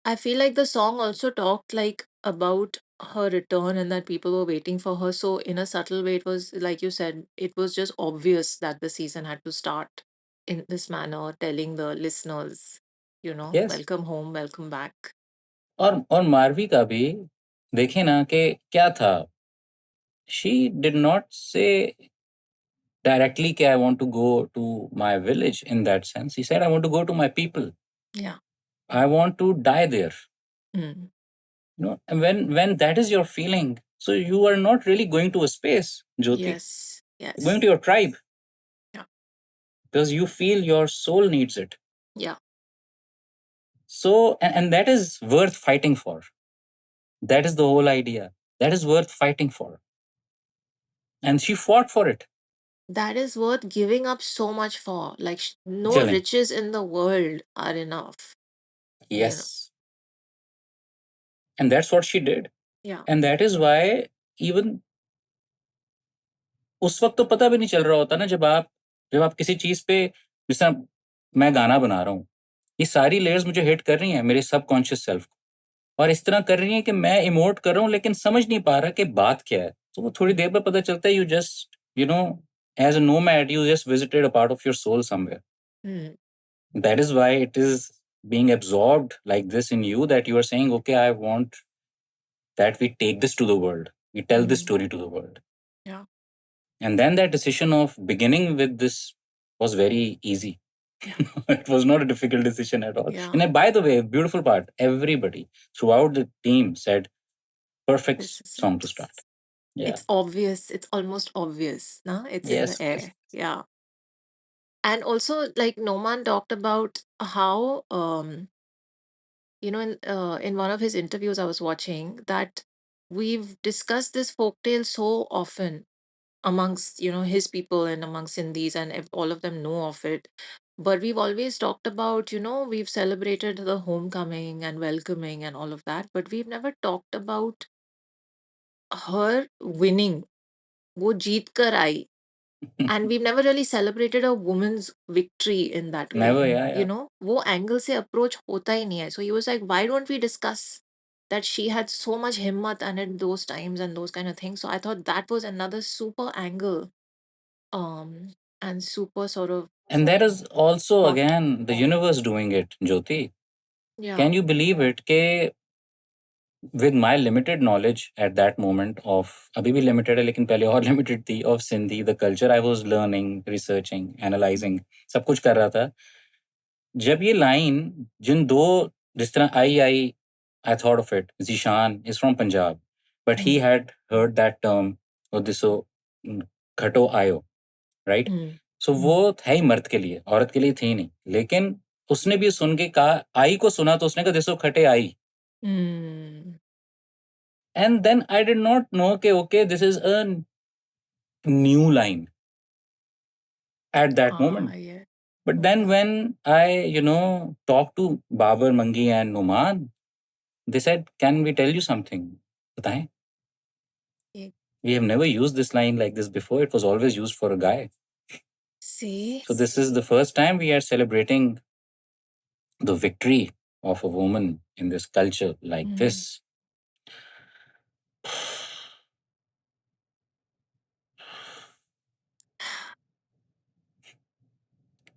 Speaker 1: I feel like the song also talked like about her return and that people were waiting for her. So in a subtle way, it was like you said, it was just obvious that the season had to start in this manner, telling the listeners,
Speaker 2: yes.
Speaker 1: welcome home, welcome back.
Speaker 2: और मारवी का भी देखें ना कि क्या था, she did not से directly कि I want to go to my village in that sense. He said I want to go to my people.
Speaker 1: Yeah.
Speaker 2: I want to die there.
Speaker 1: Mm.
Speaker 2: You know, and when that is your feeling, so you are not really going to a space, Jyoti.
Speaker 1: Yes.
Speaker 2: You're going
Speaker 1: Yes.
Speaker 2: to your tribe
Speaker 1: Yeah.
Speaker 2: because you feel your soul needs it.
Speaker 1: Yeah.
Speaker 2: So and that is worth fighting for. That is the whole idea. that is worth fighting for. And she fought for it.
Speaker 1: That is worth giving up so much for. Like, no
Speaker 2: Chilling.
Speaker 1: riches in the world are enough, you know.
Speaker 2: Yes. And that's what she did.
Speaker 1: Yeah.
Speaker 2: And that is why even उस वक्त तो पता भी नहीं चल रहा होता ना, जब आप किसी चीज पे, जिस तरह मैं गाना बना रहा हूँ, ये सारी लेयर्स मुझे हिट कर रही हैं मेरे सबकॉन्शियस सेल्फ को, और इस तरह कर रही हैं कि मैं इमोट कर रहा हूँ लेकिन समझ नहीं पा रहा कि बात क्या है। तो वो थोड़ी देर में पता चलता है, you just as a nomad you just visited a part of your soul somewhere.
Speaker 1: Mm.
Speaker 2: That is why it is being absorbed like this in you, that you are saying, okay, I want that we take this to the world, we tell this
Speaker 1: Mm.
Speaker 2: story to the world.
Speaker 1: Yeah.
Speaker 2: And then that decision of beginning with this was very easy.
Speaker 1: Yeah.
Speaker 2: It was not a difficult decision at all.
Speaker 1: Yeah.
Speaker 2: And by the way, beautiful part, everybody throughout the team said, perfect
Speaker 1: This is
Speaker 2: song to
Speaker 1: it.
Speaker 2: start. Yeah.
Speaker 1: It's obvious. It's almost obvious. No? It's in the
Speaker 2: Yes.
Speaker 1: air. Yeah. And also, like Noman talked about how, in one of his interviews I was watching, that we've discussed this folktale so often amongst, his people and amongst Sindhis, and if all of them know of it. But we've always talked about, we've celebrated the homecoming and welcoming and all of that, but we've never talked about her winning. वो जीत कर आई. And we've never really celebrated a woman's victory in that way.
Speaker 2: Never, yeah.
Speaker 1: वो angle से approach होता ही नहीं है. So he was like, why don't we discuss that she had so much himmat and at those times and those kind of things. So I thought that was another super angle, um and super sort of
Speaker 2: And that is also
Speaker 1: hot.
Speaker 2: again the universe doing it, Jyoti.
Speaker 1: Yeah.
Speaker 2: Can you believe it? With my limited knowledge at that moment of, अभी भी limited है लेकिन पहले और limited थी, of Sindhi, the culture I was learning, researching, analyzing, सब कुछ कर रहा था. जब ये लाइन जिस तरह आई, I thought of it. Zishan is from Punjab, but he had heard that term, Odiso Khato Ayo, right? So वो है ही मर्द के लिए, औरत के लिए थी नहीं. लेकिन उसने भी सुन के कहा, आई को सुना तो उसने कहा दिसो खटे आई. And then I did not know okay, this is a new line at that moment.
Speaker 1: Yeah.
Speaker 2: But then when I, talked to Babar, Mangi and Numan, they said, can we tell you something? Bataएं?
Speaker 1: Yeah.
Speaker 2: We have never used this line like this before. It was always used for a guy.
Speaker 1: See?
Speaker 2: So this is the first time we are celebrating the victory of a woman in this culture like this.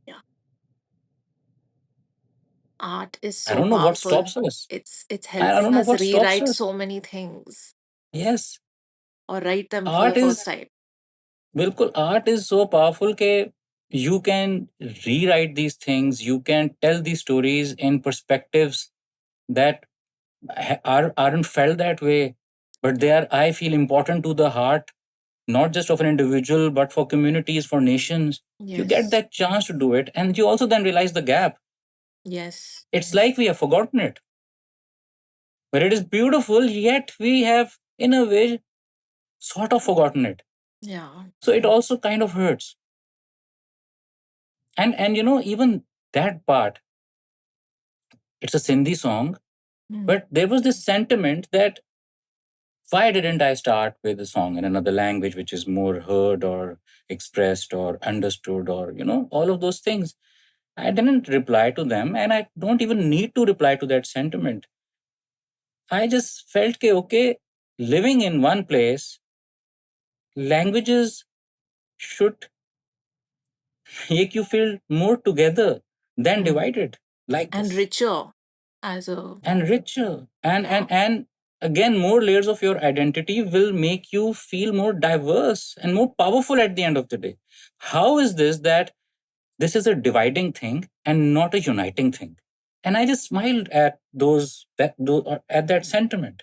Speaker 1: Yeah. Art is
Speaker 2: I
Speaker 1: so
Speaker 2: don't know what
Speaker 1: powerful.
Speaker 2: stops us.
Speaker 1: It's
Speaker 2: I don't
Speaker 1: helping
Speaker 2: know
Speaker 1: us
Speaker 2: what stops
Speaker 1: rewrite
Speaker 2: us.
Speaker 1: so many things
Speaker 2: Yes.
Speaker 1: or write them for the
Speaker 2: Art
Speaker 1: first
Speaker 2: is
Speaker 1: time.
Speaker 2: बिल्कुल, art is so powerful that you can rewrite these things, you can tell these stories in perspectives that aren't felt that way, but they are, I feel, important to the heart, not just of an individual, but for communities, for nations. You get
Speaker 1: Yes.
Speaker 2: that chance to do it, and you also then realize the gap.
Speaker 1: Yes.
Speaker 2: It's like we have forgotten it. But it is beautiful, yet we have, in a way, sort of forgotten it.
Speaker 1: Yeah.
Speaker 2: So it also kind of hurts. And even that part, it's a Sindhi song, but there was this sentiment that why didn't I start with a song in another language which is more heard or expressed or understood, or all of those things. I didn't reply to them, and I don't even need to reply to that sentiment. I just felt okay, living in one place, languages should make you feel more together than divided like
Speaker 1: And
Speaker 2: this.
Speaker 1: richer as a
Speaker 2: And richer, and
Speaker 1: yeah.
Speaker 2: and again, more layers of your identity will make you feel more diverse and more powerful at the end of the day. How is this that this is a dividing thing and not a uniting thing? And I just smiled at at that sentiment,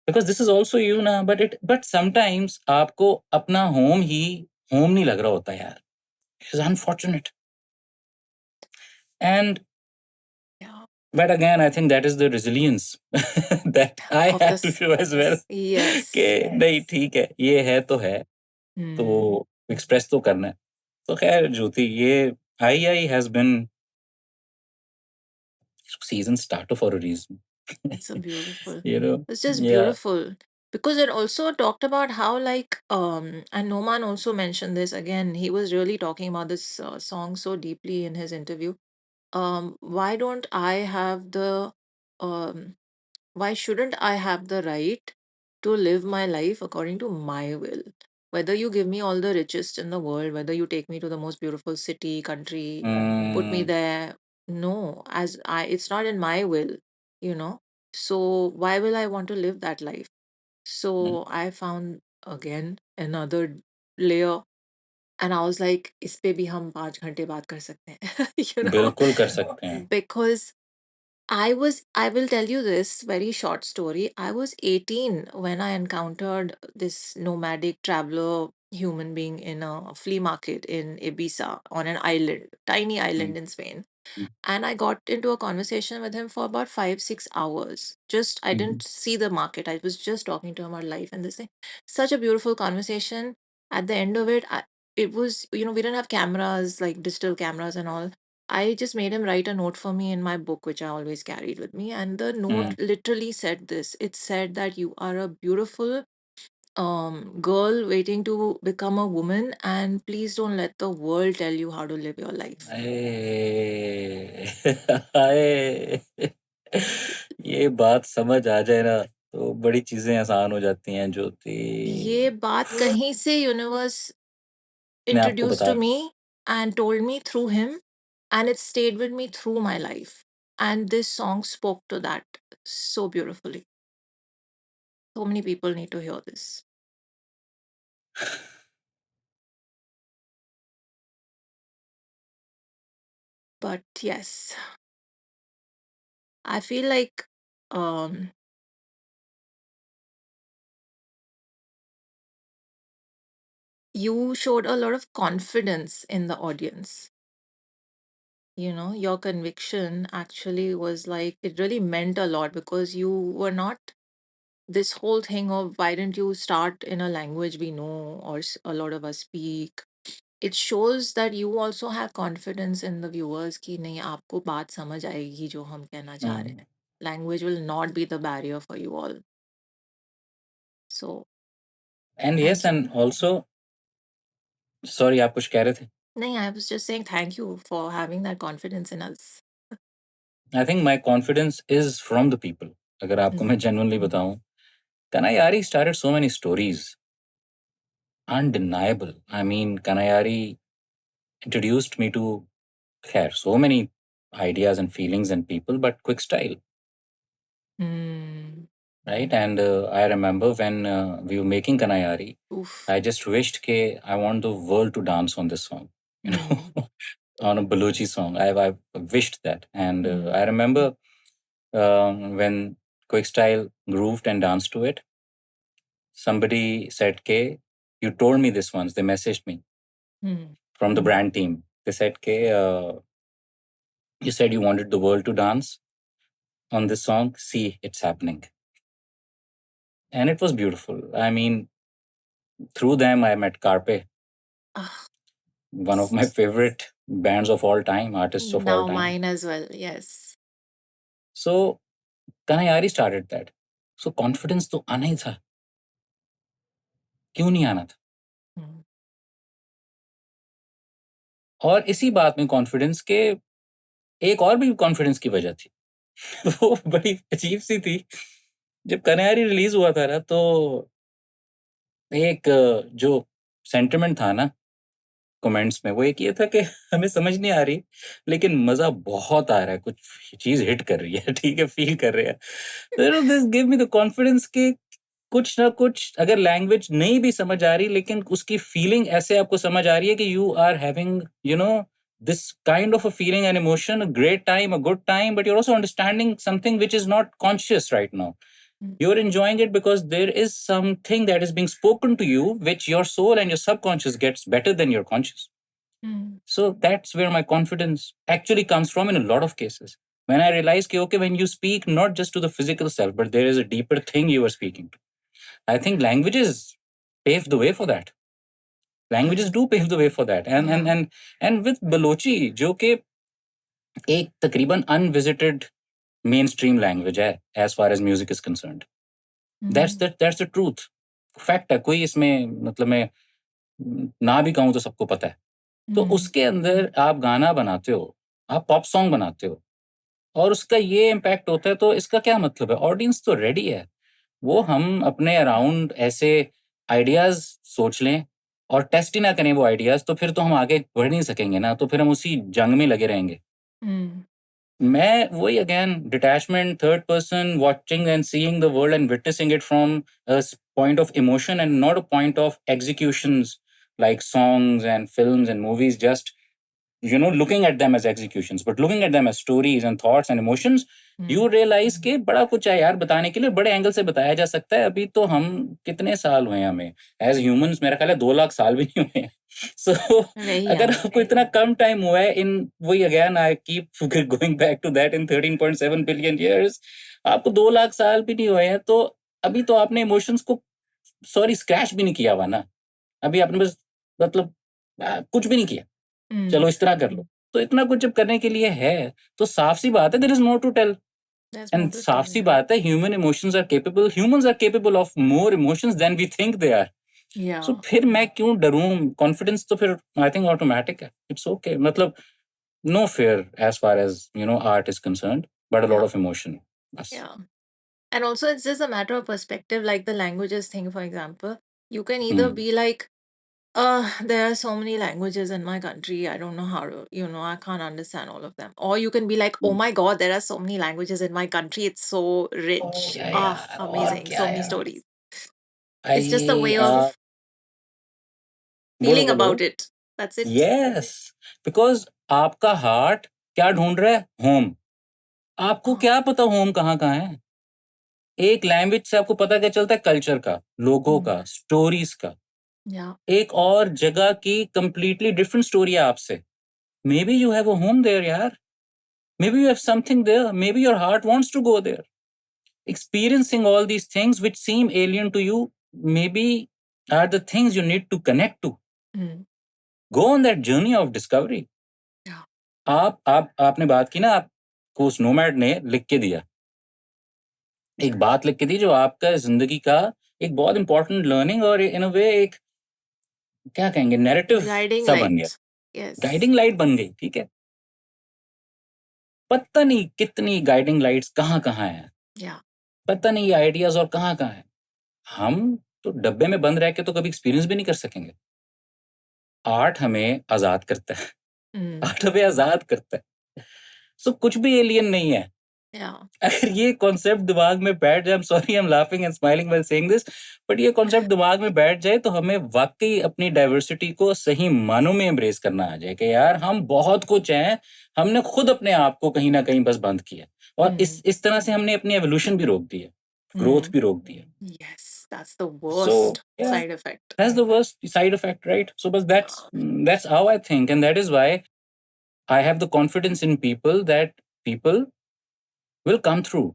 Speaker 2: because this is also you na, but sometimes आपको अपना home ही home नहीं लग रहा होता यार. It's unfortunate. And
Speaker 1: Yeah.
Speaker 2: But again, I think that is the resilience that I
Speaker 1: of
Speaker 2: had to
Speaker 1: this.
Speaker 2: show as well. कि
Speaker 1: Yes.
Speaker 2: नहीं ठीक है, ये है तो है, तो
Speaker 1: Hmm.
Speaker 2: एक्सप्रेस तो करना है. तो खैर ज्योति, ये I has been season starter for a reason.
Speaker 1: It's a beautiful.
Speaker 2: You know,
Speaker 1: It's just
Speaker 2: yeah.
Speaker 1: beautiful because it also talked about how like and Noman also mentioned this again. He was really talking about this song so deeply in his interview. Why don't I have the um why shouldn't I have the right to live my life according to my will? Whether you give me all the richest in the world, whether you take me to the most beautiful city, country, put me
Speaker 2: Mm,
Speaker 1: there, no, as I, it's not in my will, you know. So why will I want to live that life?
Speaker 2: mm,
Speaker 1: So I found again another layer, and I was like, इस पे भी हम 5 घंटे बात कर सकते हैं, you know,
Speaker 2: बिल्कुल कर सकते हैं.
Speaker 1: because I will tell you this very short story. I was 18 when I encountered this nomadic traveler human being in a flea market in Ibiza on an island, tiny
Speaker 2: Mm,
Speaker 1: island in Spain.
Speaker 2: mm,
Speaker 1: And I got into a conversation with him for about 5, 6 hours. Just, I
Speaker 2: mhm,
Speaker 1: didn't see the market. I was just talking to him about life and this thing. Such a beautiful conversation. At the end of it, it was, you know, we didn't have cameras, like digital cameras and all. I just made him write a note for me in my book, which I always carried with me. And the note
Speaker 2: mm.
Speaker 1: literally said this. It said that you are a beautiful girl waiting to become a woman, and please don't let the world tell you how to live your life.
Speaker 2: अये, अये, ये बात समझ आ जाए ना, तो बड़ी चीजें आसान हो जाती हैं ज्योति.
Speaker 1: ये बात कहीं से यूनिवर्स
Speaker 2: मैं आपको
Speaker 1: introduced
Speaker 2: बता.
Speaker 1: to me and told me through him, and it stayed with me through my life. And this song spoke to that so beautifully. So many people need to hear this. But yes, I feel like um, you showed a lot of confidence in the audience. You know, your conviction actually was like, it really meant a lot because you were not this whole thing of why didn't you start in a language we know or a lot of us speak. It shows that you also have confidence in the viewers कि नहीं आपको बात समझ आएगी जो हम कहना चाह रहे
Speaker 2: Mm.
Speaker 1: हैं. Language will not be the barrier for you all. So
Speaker 2: And yes,
Speaker 1: thank you.
Speaker 2: and also, sorry, आप कुछ कह रहे थे.
Speaker 1: नहीं, I was just saying thank you for having that confidence in us.
Speaker 2: I think my confidence is from the people. अगर आपको मैं
Speaker 1: Hmm.
Speaker 2: genuinely बताऊं, Kanayari started so many stories, undeniable. I mean, Kanayari introduced me to so many ideas and feelings and people, but quick style,
Speaker 1: Hmm.
Speaker 2: right? And I remember when we were making Kanayari,
Speaker 1: Oof.
Speaker 2: I just wished ke I want the world to dance on this song, you
Speaker 1: Hmm.
Speaker 2: know, on a Baluchi song. I wished that, and
Speaker 1: Hmm.
Speaker 2: I remember when quick style grooved and danced to it. Somebody said, "K, you told me this once." They messaged me
Speaker 1: Hmm.
Speaker 2: from the brand team. They said, "K, you said you wanted the world to dance on this song. See, it's happening." And it was beautiful. I mean, through them, I met Carpe,
Speaker 1: Ah,
Speaker 2: one of my favorite bands of all time, artists of all
Speaker 1: now
Speaker 2: time.
Speaker 1: mine as well. Yes.
Speaker 2: So, Kanayari started that. So, confidence तो आना ही था. क्यों नहीं आना था?
Speaker 1: Hmm.
Speaker 2: और इसी बात में कॉन्फिडेंस के एक और भी कॉन्फिडेंस की वजह थी. वो बड़ी अजीब सी थी. जब कन्यारी रिलीज हुआ था ना, तो एक जो सेंटिमेंट था ना कमेंट्स में, वो एक ये था कि हमें समझ नहीं आ रही, लेकिन मजा बहुत आ रहा है, कुछ चीज हिट कर रही है. ठीक है, फील कर रहे हैं. तो this give me the confidence कि कुछ ना कुछ, अगर लैंग्वेज नहीं भी समझ आ रही, लेकिन उसकी फीलिंग ऐसे आपको समझ आ रही है कि you are having, you know, this kind of a feeling and emotion, a great time, a good time, but you're also understanding something which is not conscious right now.
Speaker 1: Hmm.
Speaker 2: You're enjoying it because there is something that is being spoken to you, which your soul and your subconscious gets better than your conscious.
Speaker 1: Hmm.
Speaker 2: So that's where my confidence actually comes from in a lot of cases. When I realized कि okay, when you speak not just to the physical self, but there is a deeper thing you are speaking to. I think languages pave the way for that. Languages do pave the way for that. And with Balochi, जो कि एक तकरीबन unvisited mainstream language है as far as music is concerned. That's the truth. Fact है, कोई इसमें मतलब मैं ना भी कहूँ तो सबको पता है. तो उसके अंदर आप गाना बनाते हो, आप पॉप सॉन्ग बनाते हो और उसका ये इम्पैक्ट होता है, तो इसका क्या मतलब है? ऑडियंस तो रेडी है. वो हम अपने अराउंड ऐसे आइडियाज सोच लें और टेस्ट ही ना करें वो आइडियाज, तो फिर तो हम आगे बढ़ नहीं सकेंगे ना, तो फिर हम उसी जंग में लगे रहेंगे. मैं वही again detachment, third person watching and seeing the world and witnessing it from a point of emotion and not a point of executions like songs and films and movies, just looking at them as executions, but looking at them as stories and thoughts and emotions, you realize कि बड़ा कुछ है यार बताने के लिए, बड़े angle से बताया जा सकता है. अभी तो हम कितने साल हुए हैं हमें एज ह्यूमंस, मेरा ख्याल है 2 लाख साल भी नहीं हुए हैं. सो अगर आपको इतना कम टाइम हुआ है इन, वही again I keep going back to that, in 13.7 billion years, आपको 2 लाख साल भी नहीं हुए हैं, तो अभी तो आपने इमोशंस को सॉरी स्क्रैच भी नहीं किया हुआ ना. अभी आपने बस मतलब कुछ भी नहीं किया. चलो इस तरह कर लो. तो इतना कुछ जब करने के लिए है, तो साफ सी बात है there is more to tell. And साफ सी बात है human emotions are capable, humans are capable of more emotions than we think they are. So फिर मैं क्यों डरूं? कॉन्फिडेंस तो फिर आई थिंक ऑटोमेटिक है. It's okay. मतलब no fear as far as art is concerned, but a lot of emotion. Yes.
Speaker 1: Yeah. And also, it's just a matter of perspective, like the languages thing, for example. You can either be like, there are so many languages in my country. I don't know how to, I can't understand all of them. Or you can be like, oh my God, there are so many languages in my country. It's so rich. Amazing. So many stories. It's just a way of feeling about it. That's it.
Speaker 2: Yes, because आपका heart क्या ढूंढ रहा है? Home. आपको क्या पता home कहाँ कहाँ है? एक लैंग्वेज से आपको पता क्या चलता है? कल्चर का, लोगों का, स्टोरीज का. एक और जगह की कंप्लीटली डिफरेंट स्टोरी है आपसे. Maybe you have a home there यार. Maybe you have something there. Maybe your heart wants to go there. Experiencing all these things which seem alien to you maybe are the things you need to connect to. Go on that journey of discovery. आपने बात की ना, आपको उस nomad ने लिख के दिया, एक बात लिख के दी जो आपका जिंदगी का एक बहुत इंपॉर्टेंट लर्निंग और इन अ वे एक क्या कहेंगे नैरेटिव सा बन गया. गाइडिंग लाइट बन गई. ठीक है. पता नहीं कितनी गाइडिंग लाइट्स कहाँ कहाँ है. पता नहीं ये आइडियाज और कहाँ कहाँ है. हम तो डब्बे में बंद रह के तो कभी एक्सपीरियंस भी नहीं कर सकेंगे. आर्ट हमें आजाद करता है. आर्ट हमें आजाद करता है. सो कुछ भी एलियन नहीं है. अगर ये कॉन्सेप्ट दिमाग में बैठ जाए, sorry I am laughing and smiling while saying this, but ये कॉन्सेप्ट दिमाग में बैठ जाए तो हमें वाकई अपनी डाइवर्सिटी को सही मानों में एम्ब्रेस करना आ जाए कि यार हम बहुत कुछ हैं. हमने खुद अपने आप को कहीं ना कहीं बस बंद किया और इस तरह से हमने अपनी एवोल्यूशन भी रोक दी है, ग्रोथ भी रोक दी है.
Speaker 1: Yes, that's the worst side effect.
Speaker 2: That's the worst side effect, right? So, but that's how I think, and that is why I have the confidence in people that people will come through.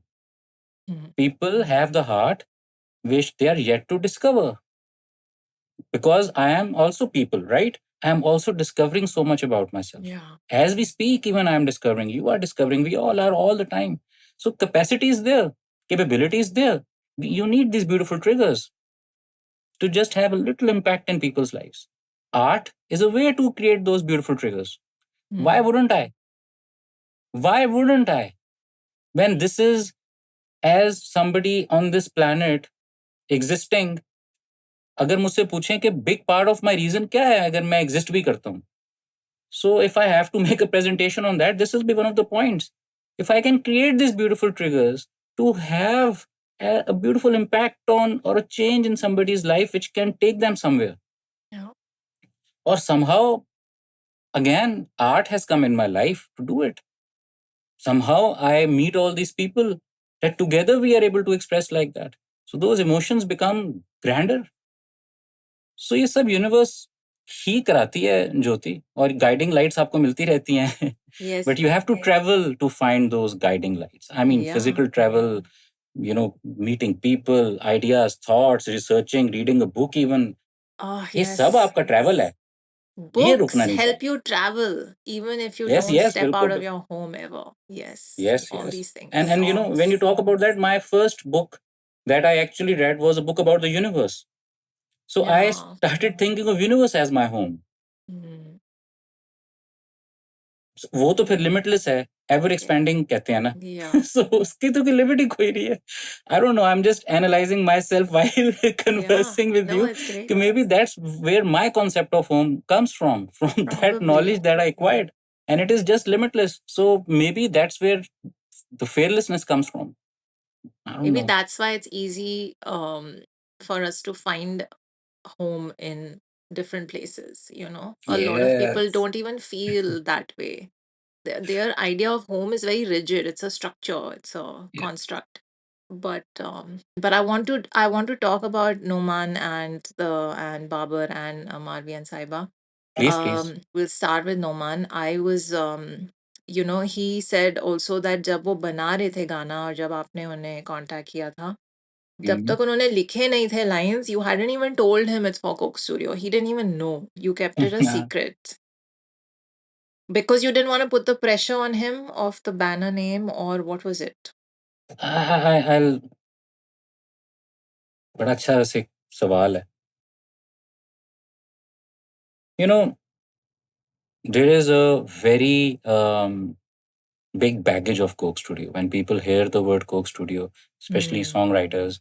Speaker 2: People have the heart which they are yet to discover. Because I am also people, right? I am also discovering so much about myself. As we speak, even I am discovering, you are discovering, we all are all the time. So capacity is there, capability is there. You need these beautiful triggers to just have a little impact in people's lives. Art is a way to create those beautiful triggers. Why wouldn't I? Why wouldn't I? When this is, as somebody on this planet existing, अगर मुझसे पूछें कि big part of my reason क्या है अगर मैं exist भी करता हूँ, so if I have to make a presentation on that, this will be one of the points. If I can create this beautiful triggers to have a beautiful impact on or a change in somebody's life which can take them somewhere. Or somehow, again, art has come in my life to do it. Somehow I meet all these people that together we are able to express like that. So those emotions become grander. So ये सब universe ही कराती है ज्योति, और guiding lights आपको मिलती रहती हैं.
Speaker 1: Yes.
Speaker 2: But you have to travel to find those guiding lights. I mean,
Speaker 1: Yeah.
Speaker 2: physical travel, meeting people, ideas, thoughts, researching, reading a book even.
Speaker 1: Oh,
Speaker 2: ये
Speaker 1: yes.
Speaker 2: सब आपका ट्रैवल है, ये रुकना
Speaker 1: Books
Speaker 2: नहीं
Speaker 1: help
Speaker 2: चाहिए.
Speaker 1: you travel even if you
Speaker 2: Yes,
Speaker 1: don't
Speaker 2: yes,
Speaker 1: step out
Speaker 2: बिल्कुल.
Speaker 1: of your home ever. Yes.
Speaker 2: Yes,
Speaker 1: All
Speaker 2: yes.
Speaker 1: these things.
Speaker 2: And when you talk about that, my first book that I actually read was a book about the universe. So I
Speaker 1: Yeah.
Speaker 2: started thinking of universe as my home.
Speaker 1: Hmm.
Speaker 2: वो तो फिर limitless है, ever expanding कहते हैं ना.
Speaker 1: Yeah.
Speaker 2: सो उसकी तो कोई लिमिट ही कोई नहीं है. I don't know, I am just analysing myself while conversing with
Speaker 1: No,
Speaker 2: you
Speaker 1: it's great.
Speaker 2: कि maybe that's where my concept of home comes from that
Speaker 1: Probably.
Speaker 2: Knowledge that I acquired, and it is just limitless. So maybe that's where the fearlessness comes from. I don't
Speaker 1: Maybe
Speaker 2: know.
Speaker 1: that's why it's easy for us to find home in different places, you know. A lot of people
Speaker 2: Yes.
Speaker 1: don't even feel that way. Their idea of home is very rigid. It's a structure, it's a
Speaker 2: Yeah.
Speaker 1: construct. But I want to talk about Noman and Babar and Marvi and Saiba.
Speaker 2: Please, please.
Speaker 1: We'll start with Noman. I was he said also that जब वो बना रहे थे गाना और जब आपने उन्हें कांटेक्ट किया था, जब तक उन्होंने लिखे नहीं थे lines, you hadn't even told him it's for Coke Studio. He didn't even know. You kept it a
Speaker 2: Yeah.
Speaker 1: secret because you didn't want to put the pressure on him of the banner name, or what was it?
Speaker 2: I'll बड़ा अच्छा वैसे सवाल है. You know, there is a very big baggage of Coke Studio. When people hear the word Coke Studio, especially songwriters,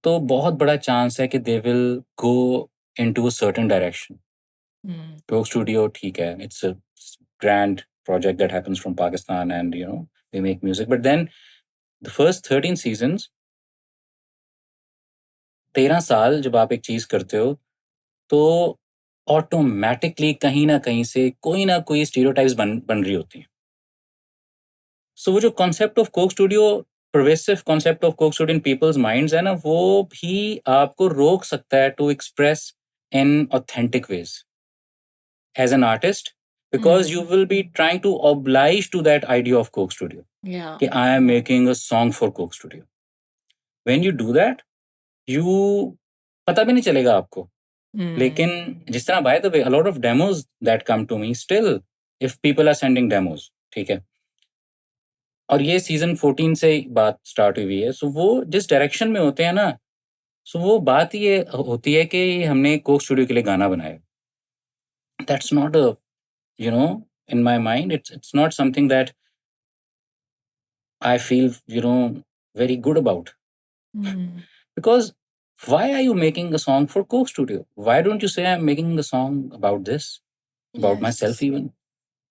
Speaker 2: तो बहुत बड़ा chance है कि they will go into a certain direction. Coke Studio, ठीक है, it's a grand project that happens from Pakistan, and they make music. But then the first 13 seasons, 13 साल जब आप एक चीज करते हो, तो ऑटोमेटिकली कहीं ना कहीं से कोई ना कोई स्टीरियोटाइप्स बन रही होती हैं. सो वो जो concept of Coke Studio, pervasive concept of Coke Studio in people's minds है ना, वो भी आपको रोक सकता है to express in authentic ways as an artist, because you will be trying to oblige to that idea of Coke Studio.
Speaker 1: Yeah.
Speaker 2: कि I am making a song for Coke Studio. When you do that, you पता भी नहीं चलेगा आपको. लेकिन जिस तरह by the way, a lot of demos that come to me still, if people are sending demos, ठीक है, और ये सीजन 14 से बात स्टार्ट हुई है, सो वो जिस डायरेक्शन में होते हैं ना, सो वो बात ये होती है कि हमने कोक स्टूडियो के लिए गाना बनाया. That's not a in my mind, it's not something that I feel very good about. Because why are you making a song for Coke Studio? Why don't you say I'm making a song about this, about myself even,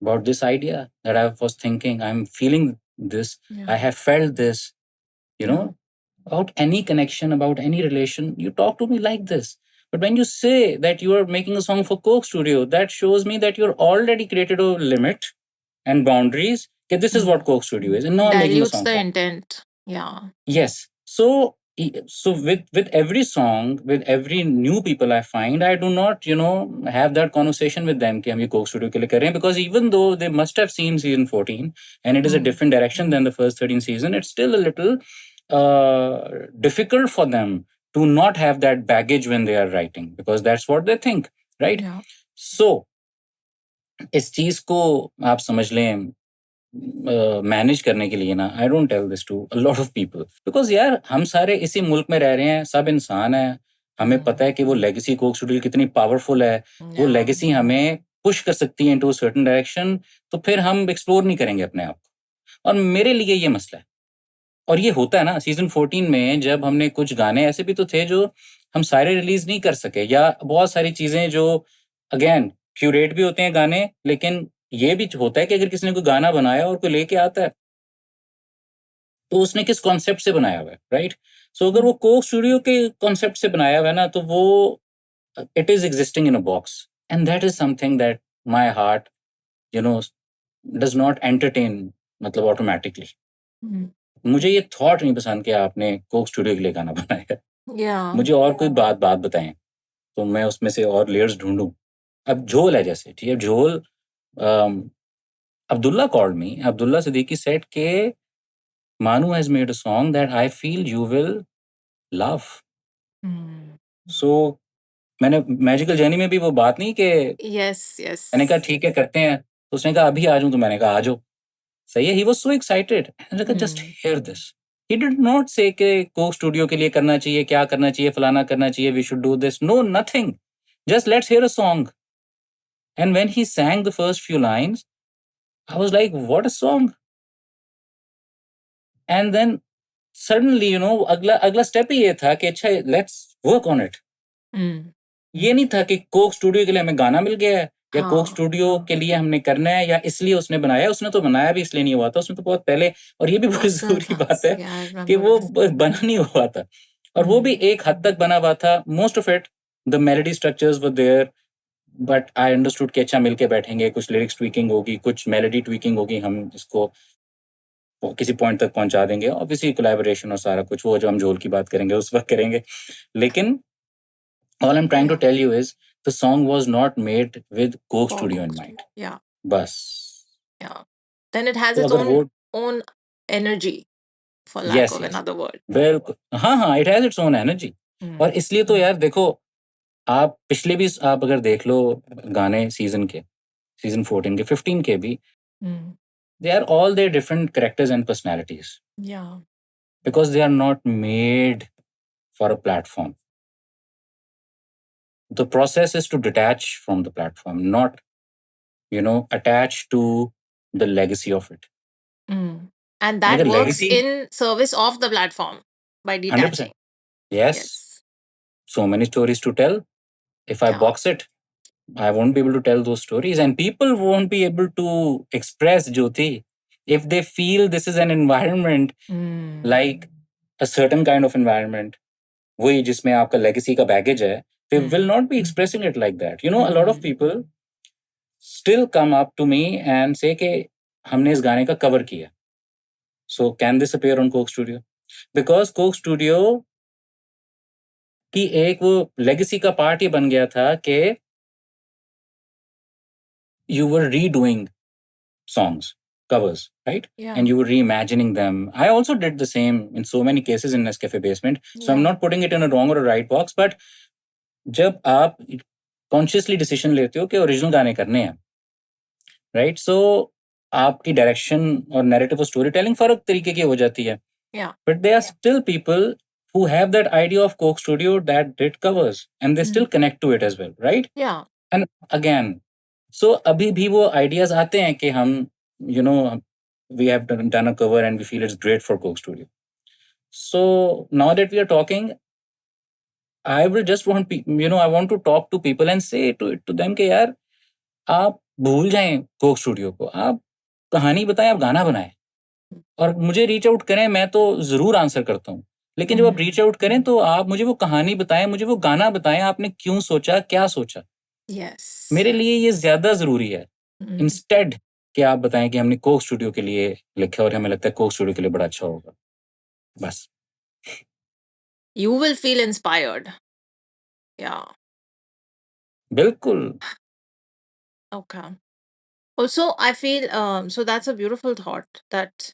Speaker 2: about this idea that I was thinking, I'm feeling this, I have felt this, about any connection, about any relation, you talk to me like this. But when you say that you are making a song for Coke Studio, that shows me that you're already created a limit and boundaries. Okay, this is what Coke Studio is, and now I'm making a
Speaker 1: Dilutes
Speaker 2: song
Speaker 1: the
Speaker 2: for.
Speaker 1: intent. Yeah.
Speaker 2: Yes. So with every song, with every new people I find, I do not have that conversation with them कि हम ये Coke Studio के लिए कर रहे हैं, because even though they must have seen season 14 and it is a different direction than the first 13 season, it's still a little difficult for them to not have that baggage when they are writing, because that's what they think, right?
Speaker 1: Yeah.
Speaker 2: So इस चीज को आप समझ लें, manage करने के लिए ना, I don't tell this to a lot of people, because यार हम सारे इसी मुल्क में रह रहे हैं, सब इंसान है, हमें पता है कि वो लेगेसी कोक स्टूडियो कितनी पावरफुल है, वो लेगेसी हमें पुश कर सकती है इनटू अ सर्टेन डायरेक्शन, तो फिर हम एक्सप्लोर नहीं करेंगे अपने आप को. और मेरे लिए ये मसला है. और ये होता है ना, सीजन 14 में जब हमने कुछ गाने ऐसे भी तो थे जो हम सारे रिलीज नहीं कर सके, या बहुत सारी चीजें जो अगेन क्यूरेट भी होते हैं गाने, लेकिन ये भी होता है कि अगर किसी ने कोई गाना बनाया और कोई लेके आता है, तो उसने किस कॉन्सेप्ट से बनाया हुआ है, राइट? सो अगर वो कोक स्टूडियो के कॉन्सेप्ट से बनाया हुआ है ना, तो वो it is existing in a box, and that is something that my heart you know does not entertain, मतलब ऑटोमेटिकली. मुझे ये थॉट नहीं पसंद कि आपने कोक स्टूडियो के लिए गाना बनाया है.
Speaker 1: Yeah.
Speaker 2: मुझे और कोई बात बताएं तो मैं उसमें से और लेयर्स ढूंढूं. अब झोल है जैसे, ठीक है, झोल Abdullah called me. Abdullah Siddiqui said ke Manu has made a song that I feel you will love. So मैंने मैजिकल जर्नी में भी वो बात नहीं कि
Speaker 1: Yes,
Speaker 2: मैंने कहा
Speaker 1: yes.
Speaker 2: ठीक है करते हैं, तो उसने कहा अभी आ जाऊं, तो मैंने कहा आ जाओ, सही है। ही वाज सो एक्साइटेड, मैंने कहा just here this. He did not से कि कोक स्टूडियो के लिए करना चाहिए, क्या करना चाहिए, फलाना करना चाहिए, we should do this, no nothing, just let's hear a song. And when he sang the first few lines, I was like, what a song. And then suddenly, you know, अगला अगला स्टेप ही ये था कि अच्छा let's work on it. ये नहीं था कि कोक स्टूडियो के लिए हमें गाना मिल गया है, या कोक स्टूडियो के लिए हमने करना है, या इसलिए उसने बनाया। उसने तो बनाया भी इसलिए नहीं हुआ था, उसने तो बहुत पहले, और ये भी बड़ी जरूरी बात है
Speaker 1: Yeah, I
Speaker 2: कि
Speaker 1: remember
Speaker 2: वो
Speaker 1: this.
Speaker 2: बना नहीं हुआ था, और वो भी एक हद तक बना हुआ था। Most of it, the melody structures were there, but I understood कि अच्छा मिलके बैठेंगे, कुछ लिरिक्स ट्वीकिंग होगी, कुछ मेलोडी ट्वीकिंग होगी, हम इसको किसी पॉइंट तक पहुंचा देंगे। ऑब्वियसली कोलैबोरेशन और सारा कुछ वो जो हम झोल की बात करेंगे उस वक्त करेंगे, लेकिन all I'm trying to tell you is the song was not made with Coke
Speaker 1: For
Speaker 2: Studio in
Speaker 1: Coke
Speaker 2: mind.
Speaker 1: Studio. Yeah,
Speaker 2: बस।
Speaker 1: yeah. Then it has
Speaker 2: तो
Speaker 1: its
Speaker 2: अगर वो
Speaker 1: own energy, for lack
Speaker 2: yes
Speaker 1: of
Speaker 2: yes
Speaker 1: another word.
Speaker 2: बिल्कुल, हाँ हाँ, it has its own energy. और इसलिए तो यार देखो, आप पिछले भी आप अगर देख लो गाने सीजन के, सीजन 14 के, 15 के भी, they are all their different characters and personalities,
Speaker 1: Yeah.
Speaker 2: because they are not made for a platform. The process is to detach from the platform, not, you know, attach to the legacy of it.
Speaker 1: And that
Speaker 2: अगर
Speaker 1: works
Speaker 2: legacy
Speaker 1: in service of the platform by
Speaker 2: 100%,
Speaker 1: detaching.
Speaker 2: yes,
Speaker 1: Yes.
Speaker 2: so many stories to tell. If I
Speaker 1: Yeah.
Speaker 2: box it, I won't be able to tell those stories, and people won't be able to express Jyoti if they feel this is an environment like a certain kind of environment, वही जिसमें आपका legacy का baggage है, they will not be expressing it like that. You know, a lot of people still come up to me and say कि हमने इस गाने का cover किया, so can this appear on Coke Studio? Because Coke Studio की एक वो legacy का part ही बन गया था कि you were redoing songs, covers, right?
Speaker 1: Yeah.
Speaker 2: And you were reimagining them. I also did the same in so many cases in Nescafe Basement. So I'm
Speaker 1: Yeah.
Speaker 2: not putting it in a wrong or a right box, but जब आप consciously decision लेते हो कि original गाने करने हैं, right? So आपकी direction और narrative और storytelling फर्क तरीके की हो जाती है.
Speaker 1: Yeah.
Speaker 2: But there are still people who have that idea of Coke Studio that did covers, and they still connect to it as well, right?
Speaker 1: Yeah.
Speaker 2: And again, so अभी भी वो ideas आते हैं कि हम, you know, we have done a cover and we feel it's great for Coke Studio. So now that we are talking, I will just want, you know, I want to talk to people and say to them कि यार आप भूल जाएं Coke Studio को, आप कहानी बताएं, आप गाना बनाएं, और मुझे रीच आउट करें, मैं तो जरूर आंसर करता हूँ। लेकिन जब आप रीच आउट करें तो आप मुझे वो कहानी बताएं, मुझे वो गाना बताएं, आपने क्यों सोचा, क्या सोचा।
Speaker 1: Yes.
Speaker 2: मेरे लिए ये ज्यादा जरूरी है, इंस्टेड कि आप बताएं कि हमने कोक स्टूडियो के लिए लिखा और हमें लगता है कोक स्टूडियो के लिए बड़ा अच्छा होगा, बस।
Speaker 1: You will feel inspired. Yeah.
Speaker 2: बिल्कुल।
Speaker 1: Okay. Also, I feel so that's a beautiful thought that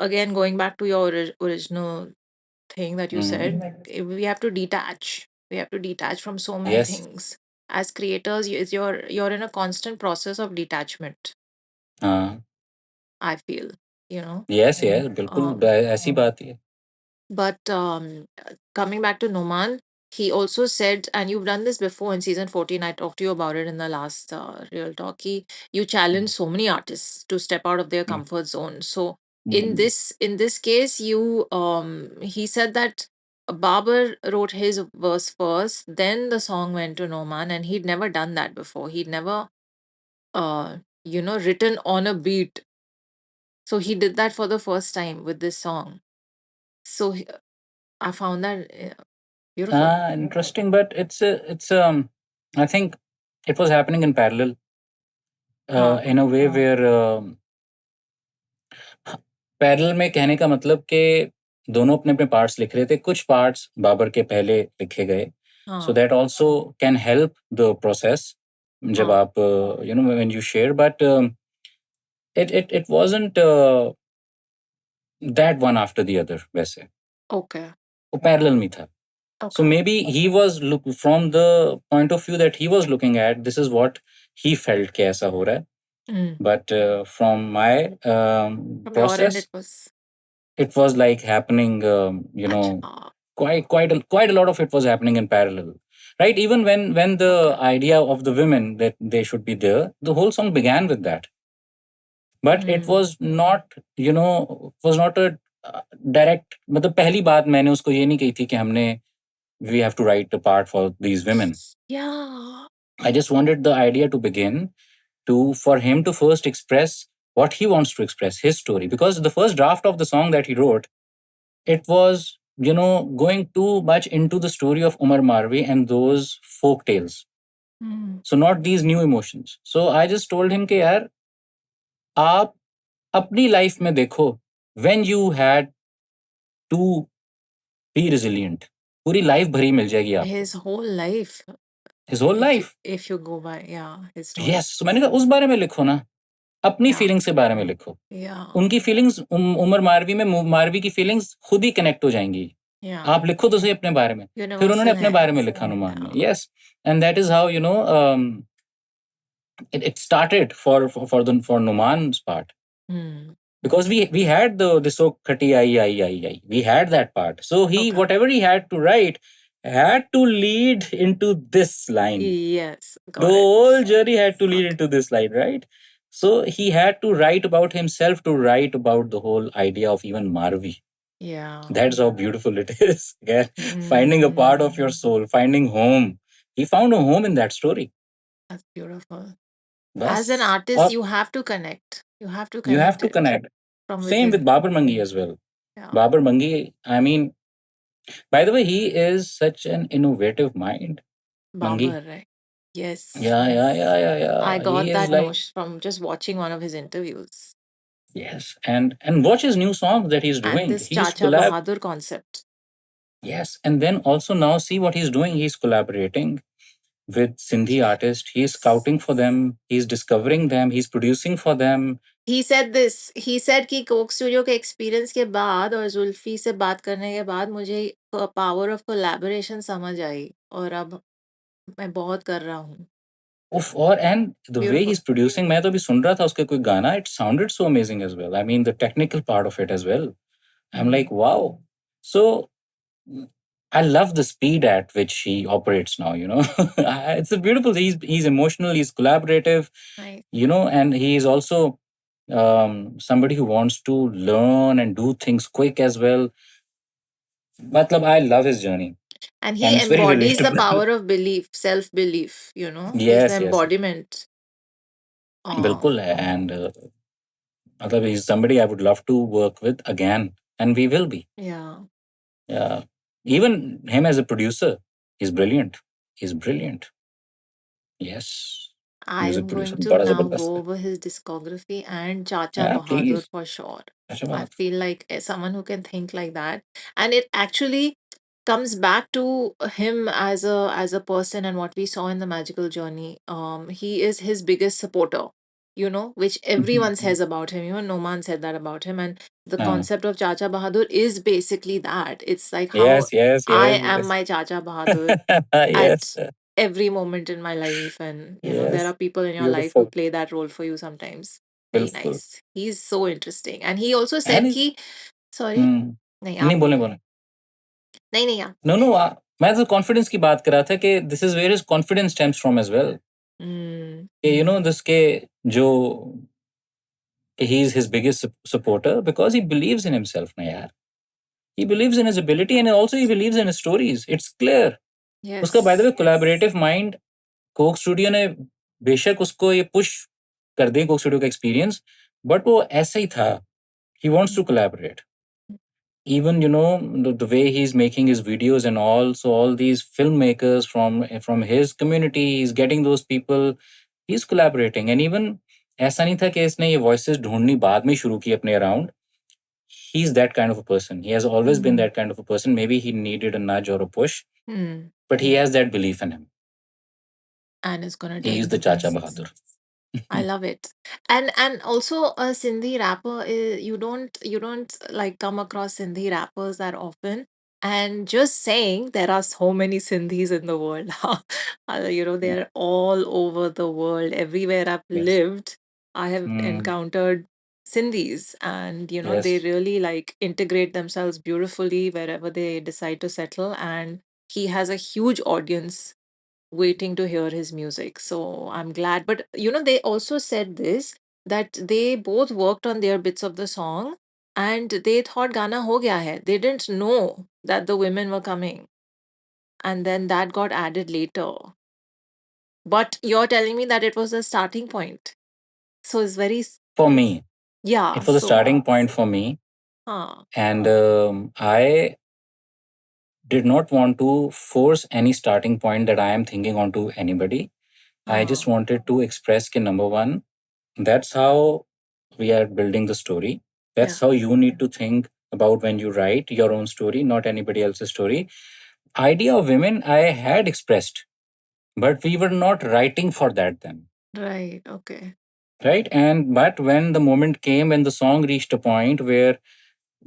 Speaker 1: again going back to your original thing that you said, we have to detach. We have to detach from so many
Speaker 2: yes,
Speaker 1: things. As creators, you're in a constant process of detachment.
Speaker 2: हाँ,
Speaker 1: I feel, you know.
Speaker 2: Yes yes, बिल्कुल ऐसी बात ही है।
Speaker 1: But coming back to Noman, he also said, and you've done this before in season 14. I talked to you about it in the last Real Talk. You challenge so many artists to step out of their comfort zone. So in this case, he said that Babar wrote his verse first, then the song went to Noman, and he'd never done that before. He'd never written on a beat. So he did that for the first time with this song. So I found that beautiful.
Speaker 2: Interesting, but it's I think it was happening in parallel, in a way where parallel में कहने का मतलब कि दोनों अपने-अपने parts लिख रहे थे, कुछ पार्ट्स बाबर के पहले लिखे गए, so that also can help the process जब आप, you know, when you share, but it wasn't that one after the other वैसे,
Speaker 1: Okay.
Speaker 2: वो parallel में था. So
Speaker 1: Okay.
Speaker 2: maybe he was from the point of view that he was looking at, this is what he felt कि ऐसा हो रहा है. But from my
Speaker 1: From your end,
Speaker 2: process,
Speaker 1: it was.
Speaker 2: it was like happening,
Speaker 1: Acha.
Speaker 2: quite a lot of it was happening in parallel, right? Even when the
Speaker 1: Okay.
Speaker 2: idea of the women that they should be there, the whole song began with that. But it was not, was not a direct, मतलब पहली बात मैंने उसको ये नहीं कही थी कि हमने we have to write a part for these women.
Speaker 1: Yeah.
Speaker 2: I just wanted the idea to begin for him to first express what he wants to express, his story, because the first draft of the song that he wrote, it was, going too much into the story of Umar Marvi and those folk tales. So not these new emotions. So I just told him कि यार आप अपनी life में देखो, when you had to be resilient, पूरी life भरी मिल जाएगी आपको.
Speaker 1: His whole life.
Speaker 2: His whole life.
Speaker 1: If you go by, yeah, his story.
Speaker 2: Yes. So मैंने कहा उस बारे में लिखो ना, अपनी
Speaker 1: Yeah.
Speaker 2: फीलिंग्स के बारे में लिखो.
Speaker 1: Yeah.
Speaker 2: उनकी फीलिंग्स, उमर मारवी में मारवी की फीलिंग्स खुद ही कनेक्ट हो जाएंगी.
Speaker 1: Yeah.
Speaker 2: आप लिखो तो सही अपने बारे में. फिर उन्होंने
Speaker 1: Universal
Speaker 2: अपने
Speaker 1: है.
Speaker 2: बारे में लिखा नुमान में. Yes. And that is how, it started for Numan's part. Because we had the so khati ai. We had that part. So he, whatever he had to write, had to lead into this line.
Speaker 1: Yes.
Speaker 2: The whole journey had to lead into this line, right? So he had to write about himself, to write about the whole idea of even Marvi.
Speaker 1: Yeah.
Speaker 2: That's how beautiful it is. Yeah. Finding a part of your soul, finding home. He found a home in that story.
Speaker 1: That's beautiful.
Speaker 2: Bas.
Speaker 1: As an artist, you have to connect. You have to connect.
Speaker 2: You have to connect.
Speaker 1: From
Speaker 2: Same with Babar Mangi as well.
Speaker 1: Yeah.
Speaker 2: Babar Mangi, I mean, by the way, he is such an innovative mind. Mangi.
Speaker 1: Babar, right? Yes.
Speaker 2: Yeah.
Speaker 1: I got
Speaker 2: He is
Speaker 1: that
Speaker 2: like,
Speaker 1: notion from just watching one of his interviews.
Speaker 2: yes, and watch his new songs that he's doing.
Speaker 1: And this
Speaker 2: He's
Speaker 1: Chacha Bahadur concept.
Speaker 2: Yes, and then also now see what he's doing. He's collaborating with Sindhi artists. He's scouting for them. He's discovering them. He's producing for them.
Speaker 1: He said this. He said कि Coke studio के experience के बाद और जुल्फी से बात करने के बाद मुझे पावर ऑफ कोलैबोरेशन समझ आई और अब मैं बहुत कर रहा हूँ.
Speaker 2: Oof, and the way he's producing, मैं तो अभी सुन रहा था उसके कोई गाना, it sounded so amazing as well. I mean, the technical part of it as well. I'm like, wow. So I love the speed at which he operates now, It's a beautiful, he's emotional, he's collaborative,
Speaker 1: Right.
Speaker 2: And he is also somebody who wants to learn and do things quick as well. Matlab, I love his journey.
Speaker 1: And he embodies the power of belief, self-belief, He's
Speaker 2: Yes,
Speaker 1: the
Speaker 2: yes.
Speaker 1: embodiment.
Speaker 2: बिल्कुल है. And matlab, he's somebody I would love to work with again, and we will be. Yeah. Even him as a producer, he's brilliant. Yes.
Speaker 1: I am going to now go over his discography and Chacha Bahadur for sure. I feel like someone who can think like that, and it actually comes back to him as a person and what we saw in the Magical Journey. He is his biggest supporter, which everyone says about him. Even Noman said that about him, and the concept of Chacha Bahadur is basically that. It's like how I am my Chacha Bahadur at every moment in my life, and there are people in your life who play that role for you sometimes. Very nice. He's so interesting, and he also said कि sorry नहीं आप
Speaker 2: बोले
Speaker 1: नहीं आप
Speaker 2: No, मैं तो confidence की बात कर रहा था कि this is where his confidence stems from as well. This के जो he is his biggest supporter because he believes in himself na yaar. He believes in his ability and also he believes in his stories. It's clear.
Speaker 1: Yes.
Speaker 2: उसका by the way collaborative mind Coke studio ने बेशक उसको ये push कर दे Coke studio का experience, but वो ऐसा ही था. He wants to collaborate. Even the way he's making his videos and all, so all these filmmakers from his community, he's getting those people, he's collaborating. And even ऐसा नहीं था कि इसने ये voices ढूंढनी बाद में शुरू की अपने around. He's that kind of a person. He has always been that kind of a person. Maybe he needed a nudge or a push, but he has that belief in him.
Speaker 1: And is gonna
Speaker 2: He is the Chacha Bahadur.
Speaker 1: I love it. And also a Sindhi rapper is, you don't like come across Sindhi rappers that often. And just saying there are so many Sindhis in the world. They're all over the world. Everywhere I've
Speaker 2: Yes.
Speaker 1: lived, I have
Speaker 2: Mm,
Speaker 1: encountered Sindhis, and they
Speaker 2: yes.
Speaker 1: really like integrate themselves beautifully wherever they decide to settle. And he has a huge audience waiting to hear his music. So I'm glad. But they also said this, that they both worked on their bits of the song and they thought Gana ho gaya hai. They didn't know that the women were coming. And then that got added later. But you're telling me that it was a starting point. So it's very,
Speaker 2: For me,
Speaker 1: yeah.
Speaker 2: it was a
Speaker 1: So,
Speaker 2: starting point for me.
Speaker 1: huh,
Speaker 2: And I did not want to force any starting point that I am thinking onto anybody. I just
Speaker 1: huh,
Speaker 2: wanted to express ki number one, that's how we are building the story.
Speaker 1: yeah,
Speaker 2: That's how you need to think about when you write your own story, not anybody else's story. Idea of women I had expressed, but we were not writing for that then.
Speaker 1: right, okay.
Speaker 2: Right? And but when the moment came, when the song reached a point where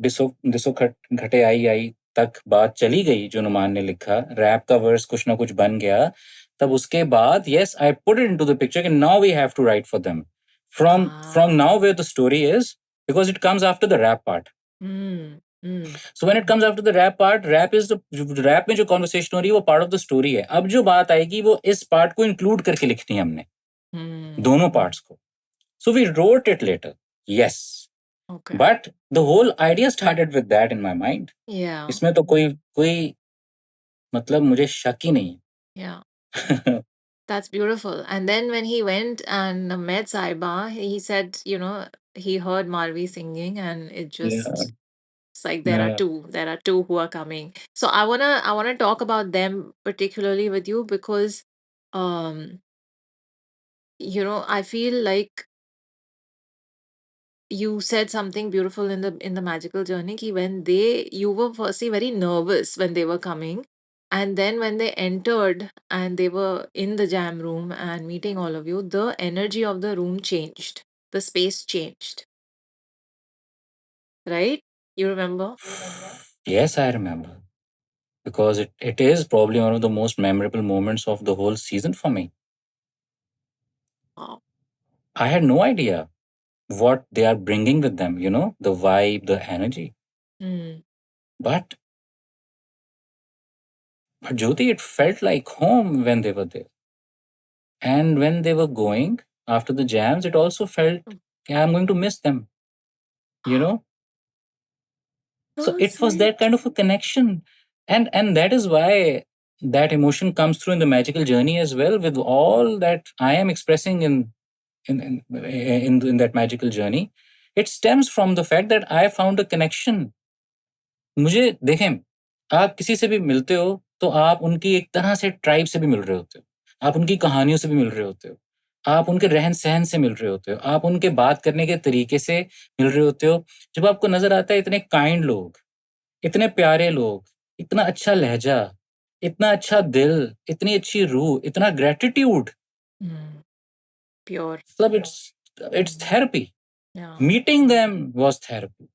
Speaker 2: दिसो दिसो घटे आई आई तक बात चली गई, जो नुमान ने लिखा, rap का verse कुछ ना कुछ बन गया, तब उसके बाद yes I put it into the picture कि now we have to write for them from
Speaker 1: Ah,
Speaker 2: now where the story is, because it comes after the rap part.
Speaker 1: mm.
Speaker 2: So when it comes after the rap part, rap is the rap में जो conversation हो रही है वो part of the story है. अब जो बात आएगी वो इस पार्ट को इंक्लूड करके लिखनी है हमने, दोनों
Speaker 1: Hmm.
Speaker 2: पार्ट्स को. So we wrote it later, yes,
Speaker 1: Okay.
Speaker 2: But the whole idea started with that in my mind.
Speaker 1: Yeah,
Speaker 2: इसमें तो कोई कोई मतलब मुझे शक ही नहीं
Speaker 1: yeah.
Speaker 2: है.
Speaker 1: That's beautiful. And then when he went and met Saiba, he said, he heard Marvi singing, and
Speaker 2: Yeah,
Speaker 1: it's like
Speaker 2: yeah.
Speaker 1: there are two who are coming. So I wanna talk about them particularly with you because, um, I feel like you said something beautiful in the magical journey ki when you were firstly very nervous when they were coming, and then when they entered and they were in the jam room and meeting all of you, the energy of the room changed, the space changed, right? You remember?
Speaker 2: Yes, I remember. Because it is probably one of the most memorable moments of the whole season for me.
Speaker 1: Wow.
Speaker 2: I had no idea what they are bringing with them, the vibe, the energy.
Speaker 1: Mm.
Speaker 2: But, but Jyoti, it felt like home when they were there. And when they were going after the jams, it also felt, yeah, I'm going to miss them, you know? So
Speaker 1: So
Speaker 2: it was that
Speaker 1: sweet.
Speaker 2: kind of a connection. And that is why that emotion comes through in the magical journey as well, with all that I am expressing in that magical journey. It stems from the fact that I found a connection. मुझे देखें, आप किसी से भी मिलते हो तो आप उनकी एक तरह से ट्राइब से भी मिल रहे होते हो, आप उनकी कहानियों से भी मिल रहे होते हो, आप उनके रहन सहन से मिल रहे होते हो, आप उनके बात करने के तरीके से मिल रहे होते हो. जब आपको नजर आता है इतने काइंड लोग, इतने प्यारे लोग, इतना अच्छा लहजा, इतना अच्छा दिल, इतनी अच्छी रूह, इतना ग्रेटिट्यूड,
Speaker 1: Mm. Pure.
Speaker 2: मतलब it's therapy.
Speaker 1: Yeah.
Speaker 2: Meeting them was therapy.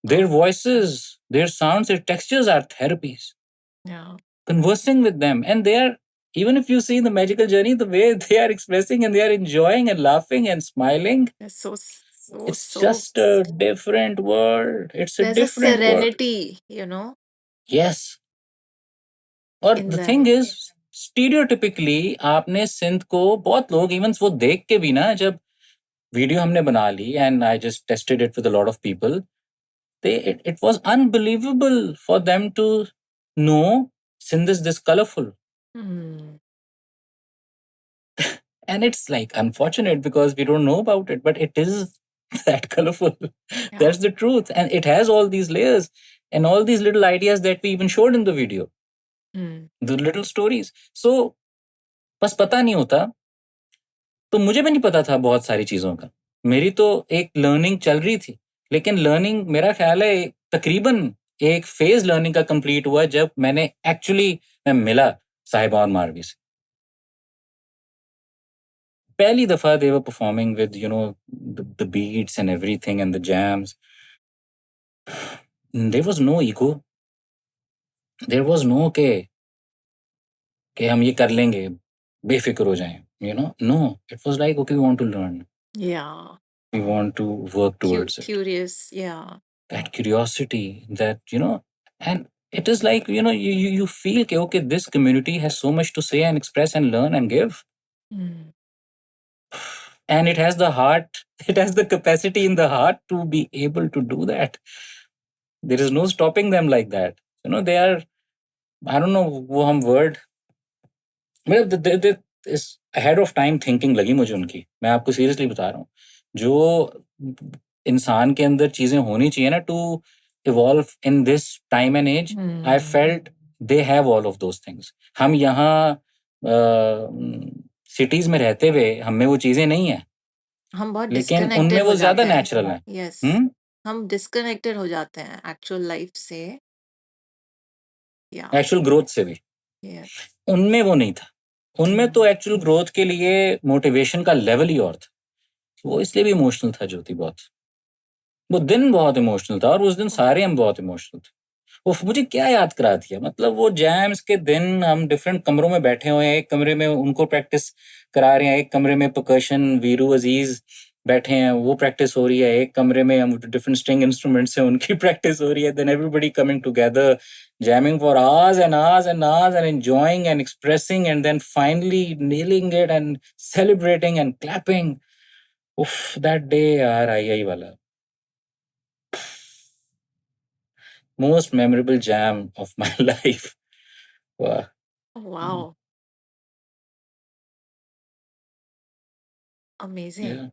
Speaker 2: Their
Speaker 1: Oh,
Speaker 2: voices, their sounds, their textures are therapies.
Speaker 1: yeah.
Speaker 2: Conversing with them, and they are, even if you see the magical journey, the way they are expressing and they are enjoying and laughing and smiling,
Speaker 1: It's so
Speaker 2: it's
Speaker 1: so
Speaker 2: just a different world. It's a
Speaker 1: there's a
Speaker 2: different world.
Speaker 1: serenity,
Speaker 2: Yes. और
Speaker 1: in
Speaker 2: the thing
Speaker 1: them.
Speaker 2: Is, stereotypically आपने सिंध को बहुत लोग even वो देख के भी ना, जब वीडियो हमने बना ली and I just tested it with a lot of people, they it was unbelievable for them to know Sindh is this colorful.
Speaker 1: Hmm.
Speaker 2: And it's like unfortunate because we don't know about it, but it is that colorful.
Speaker 1: Yeah.
Speaker 2: That's the truth. And it has all these layers and all these little ideas that we even showed in the video,
Speaker 1: Hmm.
Speaker 2: the little stories. So बस पता नहीं होता, तो मुझे भी नहीं पता था बहुत सारी चीज़ों का. मेरी तो एक लर्निंग चल रही थी, लेकिन लर्निंग मेरा ख्याल है तकरीबन एक फेज़ लर्निंग का कंप्लीट हुआ जब मैंने एक्चुअली मैं मिला साहिबा और मारवी से. पहली दफा they were performing with, you know, the beats and everything and the jams. There was no ego. There was no कि हम ये कर लेंगे, बेफिक्र हो जाएं. You know, no. It was like, okay, we want to learn.
Speaker 1: Yeah.
Speaker 2: We want to work towards it.
Speaker 1: Curious. Yeah.
Speaker 2: That curiosity, that, you know, and it is like, you know, you feel कि, okay, this community has so much to say and express and learn and give.
Speaker 1: Mm.
Speaker 2: And it has the heart, it has the capacity in the heart to be able to do that. There is no stopping them like that. You know, they are, I don't know वो हम word, मतलब इस ahead of time thinking लगी मुझे उनकी. मैं आपको seriously बता रहा हूँ. जो इंसान के अंदर चीजें होनी चाहिए ना to evolve in this time and age, I felt they have all of those things. हम यहाँ cities में रहते हुए हम में वो चीजें नहीं है,
Speaker 1: हम बहुत
Speaker 2: लेकिन उनमें
Speaker 1: डिस्कनेक्टेड हो
Speaker 2: वो ज्यादा
Speaker 1: जाते हैं.
Speaker 2: नेचुरल है.
Speaker 1: यस,
Speaker 2: हम्म
Speaker 1: हम डिस्कनेक्टेड हो जाते हैं एक्चुअल लाइफ से. या
Speaker 2: एक्चुअल ग्रोथ से भी. उनमें वो नहीं था. उनमें तो एक्चुअल ग्रोथ के लिए मोटिवेशन का लेवल ही और था. वो इसलिए भी इमोशनल था ज्योति बहुत. वो दिन बहुत इमोशनल था और उस दिन सारे हम बहुत इमोशनल थे. वो मुझे क्या याद करा दिया, मतलब वो जैम्स के दिन हम डिफरेंट कमरों में बैठे हुए हैं. एक कमरे में उनको प्रैक्टिस करा रहे हैं, एक कमरे में परकशन वीरू अजीज बैठे हैं, वो प्रैक्टिस हो रही है. एक कमरे में हम डिफरेंट स्ट्रिंग इंस्ट्रूमेंट्स हैं, उनकी प्रैक्टिस हो रही है. Then everybody coming together, jamming for hours and hours and hours and enjoying and expressing and then finally nailing it and celebrating and clapping. Oof, that day yaar, आई वाला most memorable jam of my life. Wow.
Speaker 1: Wow. Amazing.
Speaker 2: Yeah.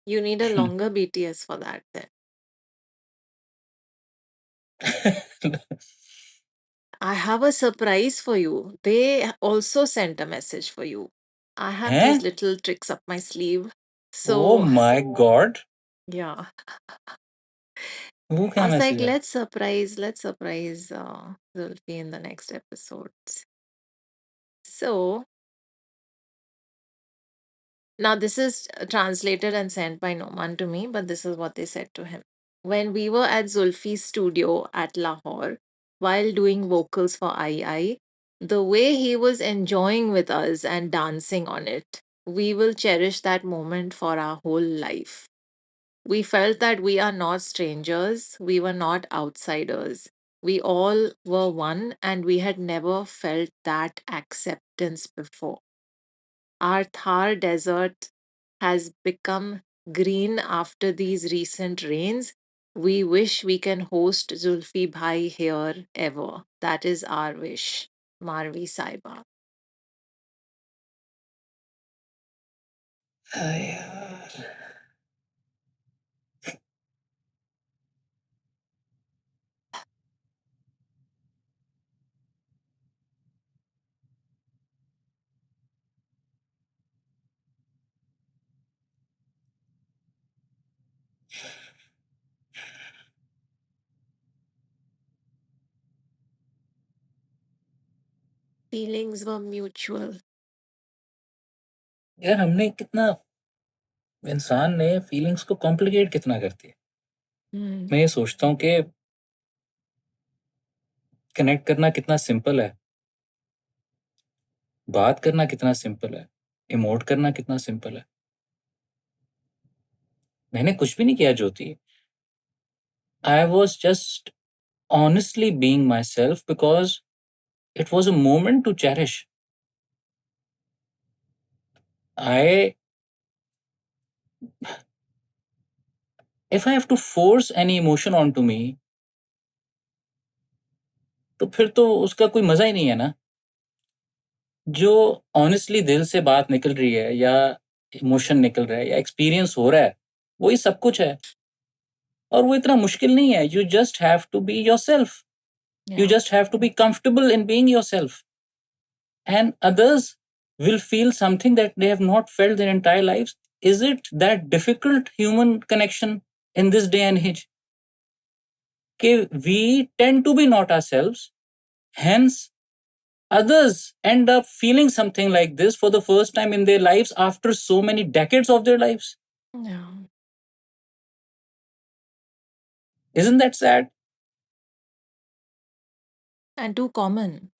Speaker 1: You need a longer BTS for that then. I have a surprise for you. They also sent a message for you. I have
Speaker 2: हैं?
Speaker 1: these little tricks up my sleeve.
Speaker 2: Oh
Speaker 1: So,
Speaker 2: my God.
Speaker 1: yeah.
Speaker 2: वो
Speaker 1: I
Speaker 2: क्या
Speaker 1: was like,
Speaker 2: message है?
Speaker 1: let's surprise Zulfi in the next episodes. So, now this is translated and sent by Noman to me, but this is what they said to him. When we were at Zulfi's studio at Lahore, while doing vocals for I, the way he was enjoying with us and dancing on it, we will cherish that moment for our whole life. We felt that we are not strangers, we were not outsiders. We all were one, and we had never felt that acceptance before. Our Thar desert has become green after these recent rains. We wish we can host Zulfi Bhai here ever. That is our wish. Marvi Saiba. Feelings were mutual.
Speaker 2: यार हमने कितना, इंसान ने feelings को complicate कितना करती है. मैं ये सोचता हूँ कि कनेक्ट करना कितना सिंपल है, बात करना कितना सिंपल है, इमोट करना कितना सिंपल है. मैंने कुछ भी नहीं किया Jyoti. I was just honestly being myself because it was a moment to cherish. I If I have to force any emotion onto me, तो फिर तो उसका कोई मजा ही नहीं है ना. जो ऑनेस्टली दिल से बात निकल रही है या इमोशन निकल रहा है या एक्सपीरियंस हो रहा है, वही सब कुछ है. और वो इतना मुश्किल नहीं है. You just have to be yourself. You
Speaker 1: Yeah.
Speaker 2: Just have to be comfortable in being yourself. And others will feel something that they have not felt their entire lives. Is it that difficult human connection in this day and age? Okay, we tend to be not ourselves. Hence, Others end up feeling something like this for the first time in their lives after so many decades of their lives.
Speaker 1: Yeah.
Speaker 2: Isn't that sad?
Speaker 1: And too common.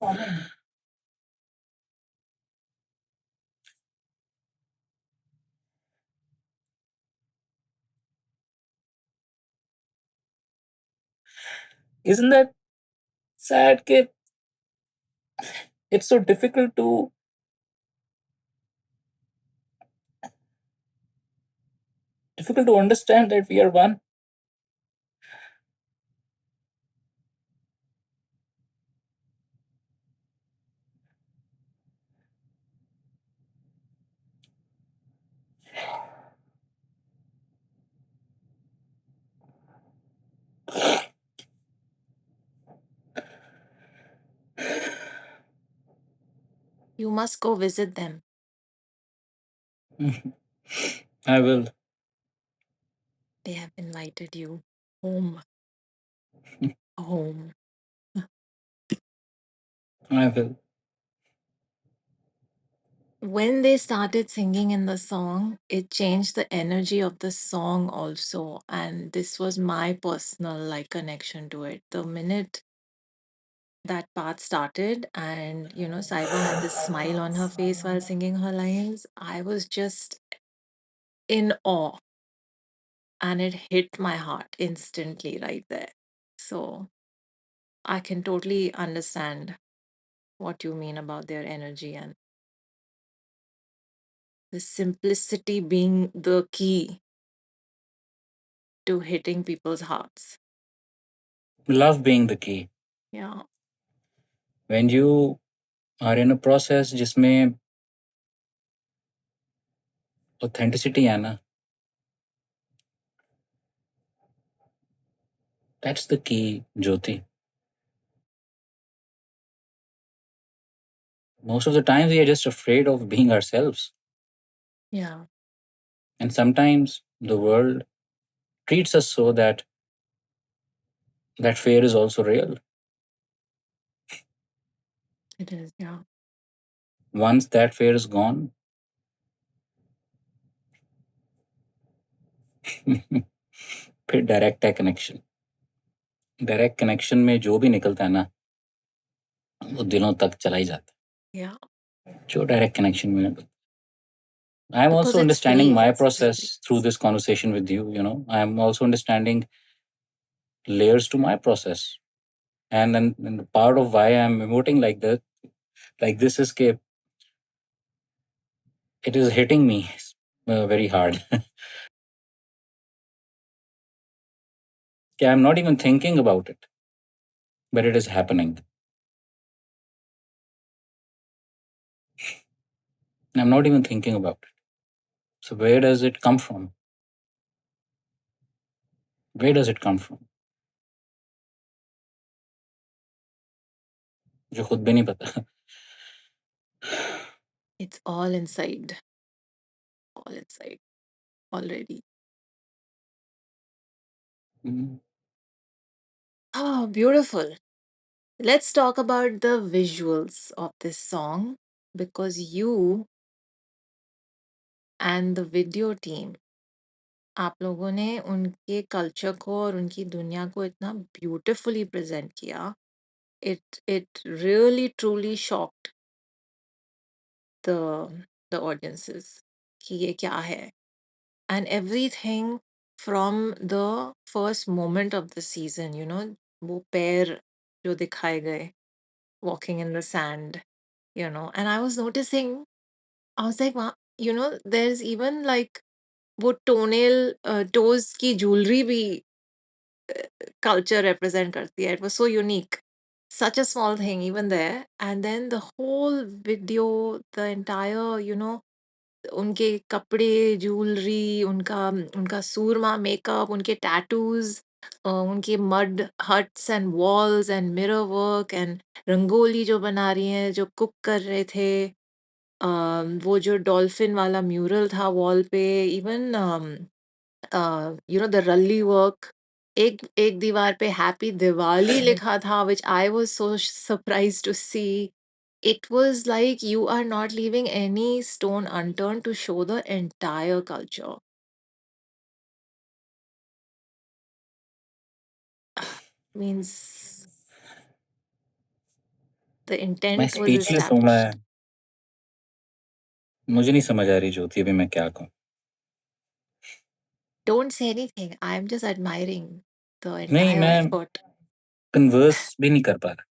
Speaker 2: Isn't that sad? Ke it's so difficult to understand that we are one.
Speaker 1: You must go visit them.
Speaker 2: I will.
Speaker 1: They have invited you home. Home.
Speaker 2: I will.
Speaker 1: When they started singing in the song, it changed the energy of the song also. And this was my personal like connection to it. The minute that part started and Saiba had this smile on her face while singing her lines, I was just in awe and it hit my heart instantly right there. So I can totally understand what you mean about their energy and the simplicity being the key to hitting people's hearts.
Speaker 2: Love being the key.
Speaker 1: Yeah,
Speaker 2: When you are in a process जिसमें authenticity है ना, that's the key, Jyoti. Most of the time we are just afraid of being ourselves.
Speaker 1: yeah,
Speaker 2: And sometimes the world treats us so that that fear is also real.
Speaker 1: it is. Yeah,
Speaker 2: Once that fear is gone, फिर direct है connection. Direct connection में जो भी निकलता है ना, वो दिलों तक चला ही जाता
Speaker 1: yeah,
Speaker 2: है. जो डायरेक्ट कनेक्शन में निकलता. I'm
Speaker 1: because
Speaker 2: also
Speaker 1: it's
Speaker 2: understanding
Speaker 1: free.
Speaker 2: my process through this conversation with you. I'm also understanding layers to my process. And part of why I'm emoting like this is that it is hitting me very hard. I'm not even thinking about it, but it is happening. I'm not even thinking about it. So where does it come from? Where does it come from? मुझे खुद भी नहीं पता.
Speaker 1: It's all inside already.
Speaker 2: Mm.
Speaker 1: Oh, beautiful. Let's talk about the visuals of this song because you and the video team, आप लोगों ने उनके culture को और उनकी दुनिया को इतना ब्यूटीफुली प्रेजेंट किया. It really truly shocked the the audiences कि ये क्या है. And everything from the first moment of the season, वो पैर जो दिखाए गए walking in the sand, and I was noticing, I was like, wow, there's even like वो toenail toes की jewelry भी culture represent करती है. It was so unique. Such a small thing even there. And then the whole video, the entire, उनके कपड़े, jewellery, उनका उनका सूरमा makeup, उनके टैटूज़, उनके mud huts and walls and mirror work and rangoli जो बना रही हैं, जो कुक कर रहे थे, वो जो डॉल्फिन वाला म्यूरल था वॉल पे, इवन द रल्ली वर्क. एक एक दीवार पे हैप्पी दिवाली लिखा था, which I was so surprised to see. It was like you are not leaving any stone unturned to show the entire culture. Means the
Speaker 2: मैं
Speaker 1: intent was
Speaker 2: स्पीचलेस हूँ मैं।
Speaker 1: established.
Speaker 2: मुझे नहीं समझ आ रही ज्योति अभी मैं क्या कहूँ।
Speaker 1: Don't say anything. I'm just admiring the
Speaker 2: नहीं,
Speaker 1: entire
Speaker 2: मैं
Speaker 1: effort.
Speaker 2: कन्वर्स भी नहीं कर पा रहा।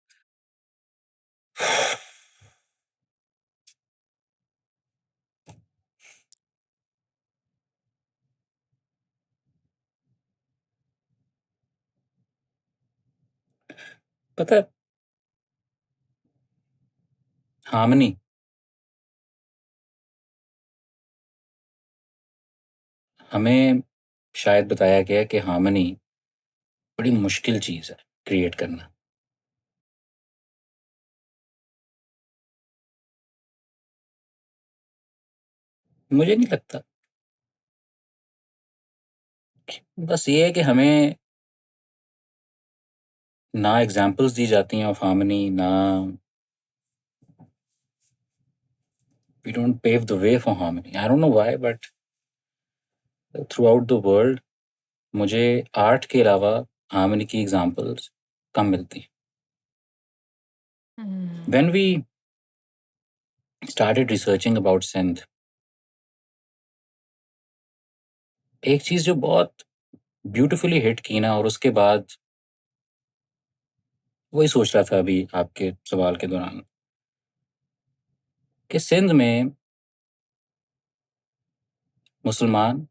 Speaker 2: पता है, हार्मनी हमें शायद बताया गया कि हार्मनी बड़ी मुश्किल चीज़ है क्रिएट करना। मुझे नहीं लगता। बस ये है कि हमें ना एग्ज़ाम्पल्स दी जाती हैं ऑफ हार्मनी, ना we don't pave the way for harmony. I don't know why but throughout the world मुझे आर्ट के अलावा हार्मनी की एग्ज़ाम्पल्स कम मिलती हैं।
Speaker 1: Hmm.
Speaker 2: When we started researching about Sindh, एक चीज़ जो बहुत ब्यूटीफुली हिट की ना, और उसके बाद वही सोच रहा था अभी आपके सवाल के दौरान कि सिंध में मुसलमान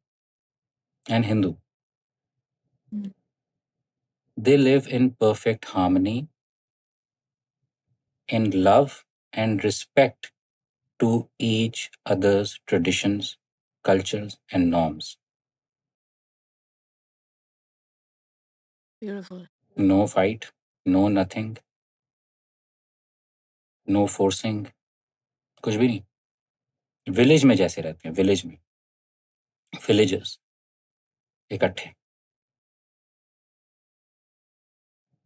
Speaker 2: and Hindu,
Speaker 1: Hmm.
Speaker 2: they live in perfect harmony, in love and respect to each other's traditions, cultures, and norms.
Speaker 1: Beautiful.
Speaker 2: No fight, no nothing, no forcing, कुछ भी नहीं। विलेज में जैसे रहते हैं, विलेज में विलेजर्स इकट्ठे।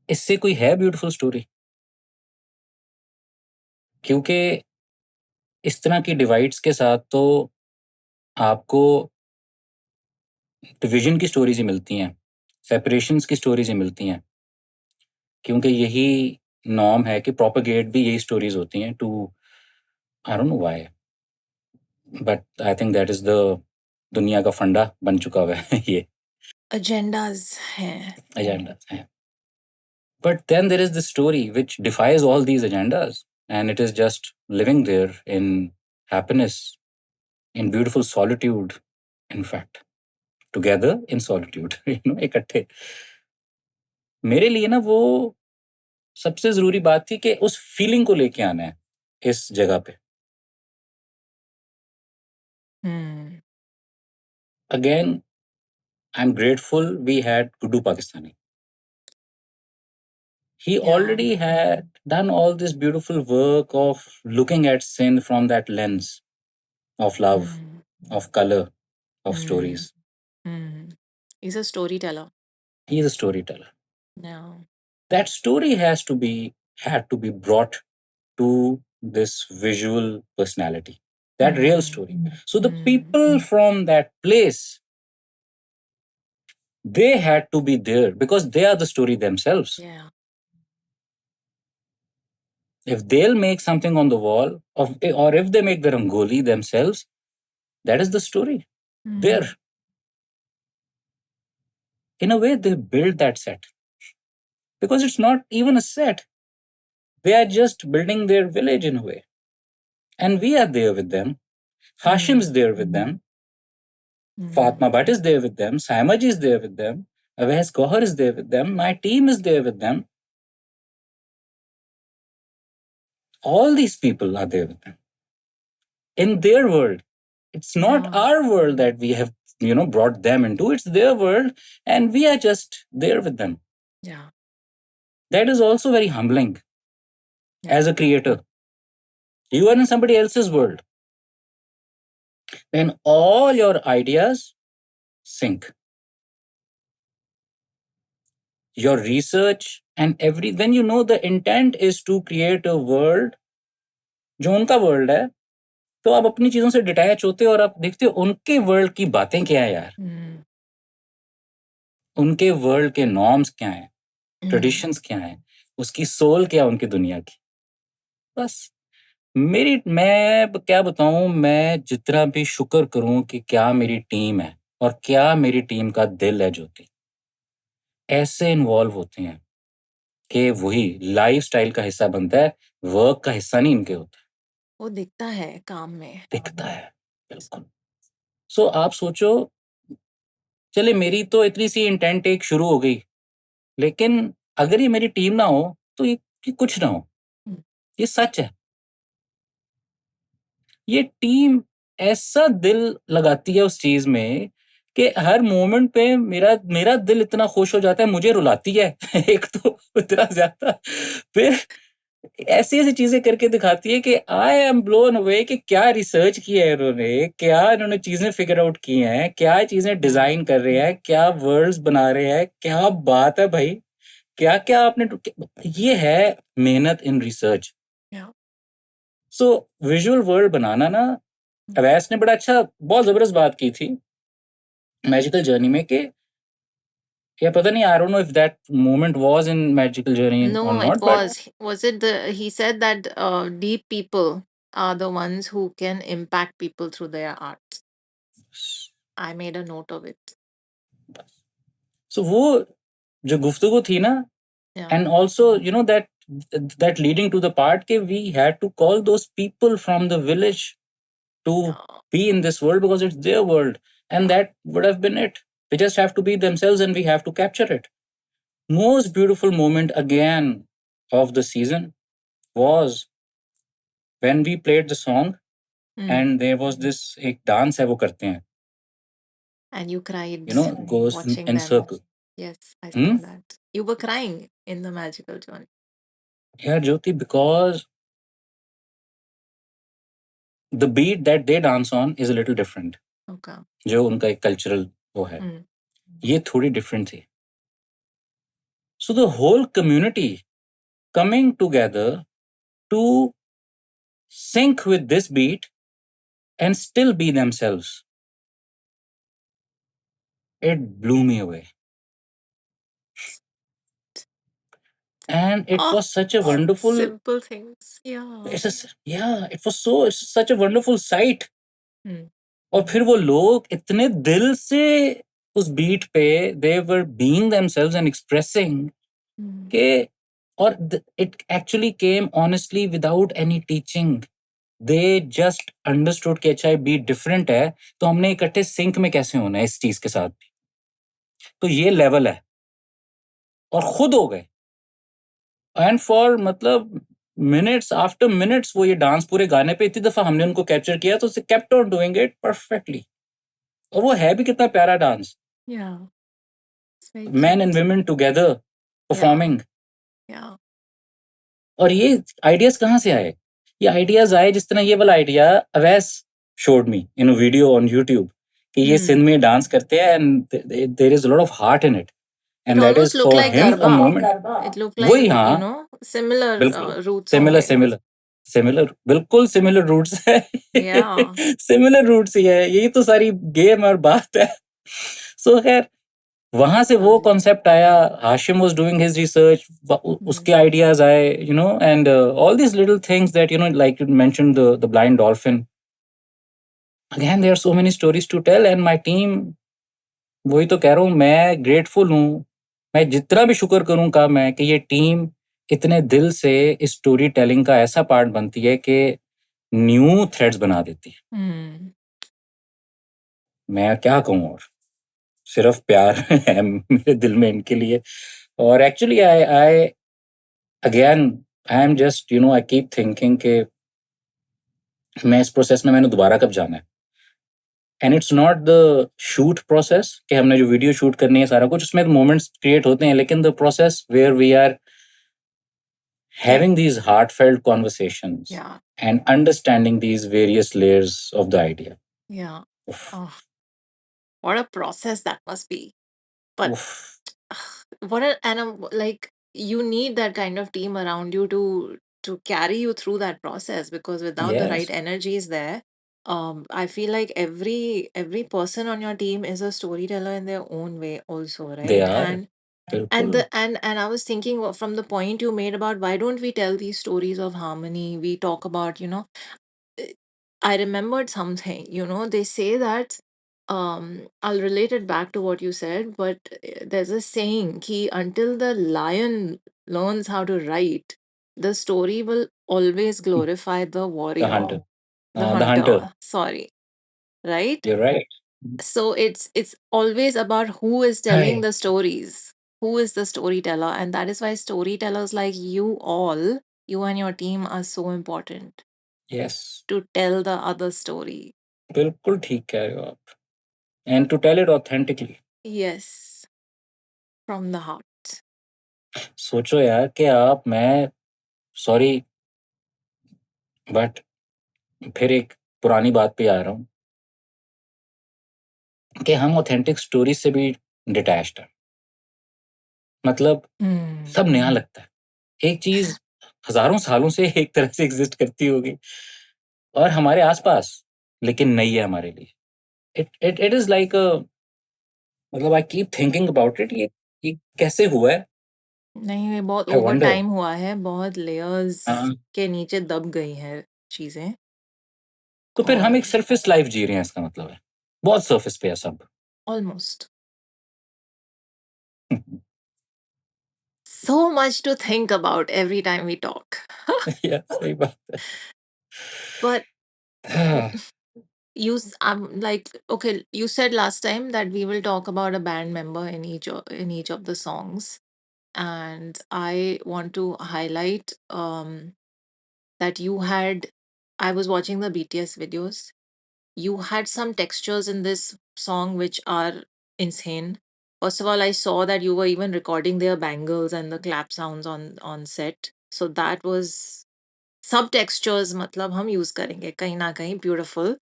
Speaker 2: इससे कोई है ब्यूटीफुल स्टोरी? क्योंकि इस तरह की डिवाइड्स के साथ तो आपको डिवीजन की स्टोरीज ही मिलती हैं, सेपरेशंस की स्टोरीज ही मिलती हैं, क्योंकि यही नॉर्म है कि प्रोपेगेट भी यही स्टोरीज होती हैं too, I don't know why, but I think that is the दुनिया का फंडा बन चुका हुआ है ये
Speaker 1: Agendas हैं.
Speaker 2: एजेंडा है। But then there is this story which defies all these agendas and it is just living there in happiness, in beautiful solitude, in fact together in solitude, इकट्ठे। मेरे लिए ना वो सबसे जरूरी बात थी कि उस फीलिंग को लेके आना है इस जगह पे।
Speaker 1: Hmm.
Speaker 2: Again I am grateful we had Guddu Pakistani. He
Speaker 1: Yeah.
Speaker 2: already had done all this beautiful work of looking at sin from that lens of love,
Speaker 1: Hmm.
Speaker 2: of color, of
Speaker 1: Hmm.
Speaker 2: stories.
Speaker 1: Hmm. He's a storyteller.
Speaker 2: He is a storyteller.
Speaker 1: Yeah.
Speaker 2: That story had to be brought to this visual personality, that real
Speaker 1: Hmm.
Speaker 2: story. So the
Speaker 1: Hmm.
Speaker 2: people from that place, they had to be there because they are the story themselves.
Speaker 1: Yeah.
Speaker 2: If they'll make something on the wall, or if they make the rangoli themselves, that is the story.
Speaker 1: Hmm.
Speaker 2: There, in a way, they build that set because it's not even a set. They are just building their village in a way. And we are there with them. Hashim is there with them.
Speaker 1: Hmm.
Speaker 2: Fatma Bhatt is there with them. Saimaji is there with them. Awais Gohar is there with them. My team is there with them. All these people are there with them. In their world. It's not
Speaker 1: Yeah.
Speaker 2: our world that we have, brought them into. It's their world. And we are just there with them.
Speaker 1: Yeah.
Speaker 2: That is also very humbling
Speaker 1: Yeah.
Speaker 2: as a creator. You are in somebody else's world. Then all your ideas sync. Your research and when you know the intent is to create a world जो उनका world है, तो आप अपनी चीजों से detach होते हो और आप देखते हो उनके वर्ल्ड की बातें क्या है यार, उनके वर्ल्ड के नॉर्म्स क्या हैं, ट्रेडिशंस क्या हैं, उसकी सोल क्या है उनकी दुनिया की। बस मैं क्या बताऊं, मैं जितना भी शुक्र करूं कि क्या मेरी टीम है और क्या मेरी टीम का दिल है, ज्योति ऐसे इन्वॉल्व होते हैं कि वही लाइफस्टाइल का हिस्सा बनता है, वर्क का हिस्सा नहीं इनके होता।
Speaker 1: वो दिखता है काम में।
Speaker 2: दिखता है, बिल्कुल। सो आप सोचो, चले मेरी तो इतनी सी इंटेंट एक शुरू हो गई, लेकिन अगर ये मेरी टीम ना हो तो ये कुछ ना हो। ये सच है। ये टीम ऐसा दिल लगाती है उस चीज में कि हर मोमेंट पे मेरा मेरा दिल इतना खुश हो जाता है, मुझे रुलाती है एक तो इतना ज्यादा, फिर ऐसी ऐसी चीजें करके दिखाती है कि आई एम ब्लोन अवे कि क्या रिसर्च किया है इन्होंने, क्या इन्होंने चीजें फिगर आउट की हैं, क्या चीजें डिजाइन कर रहे हैं, क्या वर्ड्स बना रहे हैं, क्या बात है भाई, क्या क्या आपने, ये है मेहनत in research. So visual world बनाना ना, अवैस ने बड़ा अच्छा, बहुत जबरदस्त बात की थी मैजिकल जर्नी में कि, या पता नहीं, आई don't know if that moment was in magical journey
Speaker 1: No,
Speaker 2: और
Speaker 1: it
Speaker 2: not, but
Speaker 1: was it the he said that deep people are the ones who can impact people through their art. I made a note of it.
Speaker 2: सो वो जो गुफ्तगू थी ना,
Speaker 1: Yeah.
Speaker 2: and also that leading to the part ke we had to call those people from the village to
Speaker 1: Yeah.
Speaker 2: be in this world because it's their world, and
Speaker 1: Yeah.
Speaker 2: that would have been it. They just have to be themselves and we have to capture it. Most beautiful moment again of the season was when we played the song and there was this ek dance hai wo karte hain,
Speaker 1: And you cried
Speaker 2: goes
Speaker 1: watching
Speaker 2: in
Speaker 1: them.
Speaker 2: circle.
Speaker 1: Yes, I saw
Speaker 2: Hmm?
Speaker 1: that. You were crying in the magical journey.
Speaker 2: Yeah, Jyoti, because the beat that they dance on is a little different.
Speaker 1: Okay.
Speaker 2: जो उनका एक cultural वो है, ये थोड़ी different थी। So the whole community coming together to sync with this beat and still be themselves, it blew me away, and it
Speaker 1: Oh,
Speaker 2: was such a wonderful,
Speaker 1: simple things. Yeah.
Speaker 2: it's such a wonderful sight. और फिर वो लोग इतने दिल से उस beat पे they were being themselves and expressing के, और it actually came honestly without any teaching. They just understood कि अच्छा ये बीट डिफरेंट है, तो हमने इकट्ठे सिंक में कैसे होना है इस चीज के साथ भी, तो ये लेवल है, और खुद हो गए। एंड फॉर मतलब मिनट्स आफ्टर मिनट्स वो ये डांस पूरे गाने पे इतनी दफा हमने उनको कैप्चर किया, तो kept on doing it perfectly. और वो है भी कितना प्यारा dance,
Speaker 1: Yeah. It's very
Speaker 2: man and
Speaker 1: cute.
Speaker 2: Women together performing.
Speaker 1: Yeah.
Speaker 2: और ये आइडियाज कहाँ से आए? ये आइडियाज आए जिस तरह ये वाला idea Awais showed me in a video on YouTube कि ये सिंध में डांस करते हैं and there is a lot of heart in it,
Speaker 1: It
Speaker 2: and that
Speaker 1: almost
Speaker 2: is
Speaker 1: looked
Speaker 2: for
Speaker 1: like
Speaker 2: him a
Speaker 1: Garba.
Speaker 2: Moment.
Speaker 1: It looked
Speaker 2: वही,
Speaker 1: like,
Speaker 2: हाँ,
Speaker 1: similar
Speaker 2: बिल्कुल
Speaker 1: roots
Speaker 2: similar
Speaker 1: होंगे.
Speaker 2: Similar similar, बिल्कुल सिमिलर रूट्स है।
Speaker 1: Yeah.
Speaker 2: Similar roots ही है, यही तो सारी गेम और बात है। सो खैर, वहां से वो कॉन्सेप्ट आया, Hashim was doing his research, उसके आइडियाज आए, and all this little things that like you mentioned the blind dolphin. Again there are so many stories to tell and my team, वही तो कह रहा हूँ, मैं ग्रेटफुल हूँ, मैं जितना भी शुक्र करूँ काम है कि ये टीम इतने दिल से इस स्टोरी टेलिंग का ऐसा पार्ट बनती है कि न्यू थ्रेड्स बना देती है। मैं क्या कहूँ, और सिर्फ प्यार है मेरे दिल में इनके लिए। और actually I I again I am just I keep thinking कि मैं इस प्रोसेस में मैंने दोबारा कब जाना है। And it's not the shoot process कि हमने जो वीडियो शूट करनी है सारा कुछ, उसमें मोमेंट्स क्रिएट होते हैं, लेकिन the process where we are having these heartfelt conversations and understanding these various layers of the idea.
Speaker 1: Yeah.
Speaker 2: Oof.
Speaker 1: Oh, what a process that must be. But
Speaker 2: Oof.
Speaker 1: what a, and like you need that kind of team around you to to carry you through that process, because without the right
Speaker 2: Yes,
Speaker 1: energies there, I feel like every person on your team is a storyteller in their own way also,
Speaker 2: they
Speaker 1: right?
Speaker 2: are.
Speaker 1: And
Speaker 2: बिल्कुल.
Speaker 1: the and I was thinking from the point you made about why don't we tell these stories of harmony? We talk about, uh, I remembered something, they say that, I'll relate it back to what you said, but there's a saying ki until the lion learns how to write, the story will always glorify the
Speaker 2: The
Speaker 1: warrior,
Speaker 2: hunter.
Speaker 1: the
Speaker 2: The hunter.
Speaker 1: hunter, sorry, right?
Speaker 2: You're right.
Speaker 1: So it's always about who is telling
Speaker 2: Hi.
Speaker 1: the stories, who is the storyteller, and that is why storytellers like you and your team are so important
Speaker 2: Yes.
Speaker 1: to tell the other story.
Speaker 2: बिल्कुल ठीक कह रहे हो आप. And to tell it authentically.
Speaker 1: Yes, from the heart.
Speaker 2: सोचो यार कि आप मैं सॉरी बट फिर एक पुरानी बात पे आ रहा हूँ कि हम ऑथेंटिक स्टोरी से भी डिटैच्ड हैं. मतलब सब नया लगता है. एक चीज हजारों सालों से एक तरह से एग्जिस्ट करती होगी और हमारे आसपास, लेकिन नई है हमारे लिए. इट इज लाइक मतलब I keep thinking about it. ये कैसे हुआ है?
Speaker 1: नहीं, ये बहुत
Speaker 2: आई
Speaker 1: ओवर
Speaker 2: वंडर.
Speaker 1: टाइम हुआ है, बहुत लेयर्स के नीचे दब गई हैं चीजें।
Speaker 2: तो फिर हम
Speaker 1: और
Speaker 2: एक सरफेस लाइफ जी रहे हैं, इसका मतलब है बहुत सरफेस पे है सब.
Speaker 1: Almost so much to think about every time we talk.
Speaker 2: या सही बात
Speaker 1: But
Speaker 2: है.
Speaker 1: I'm like, okay, you said last time that we will talk about a band member in each of the songs, and I want to highlight that I was watching the BTS videos. You had some textures in this song which are insane. First of all, I saw that you were even recording their bangles and the clap sounds on set. So that was सब textures मतलब हम use करेंगे कहीं ना कहीं beautiful.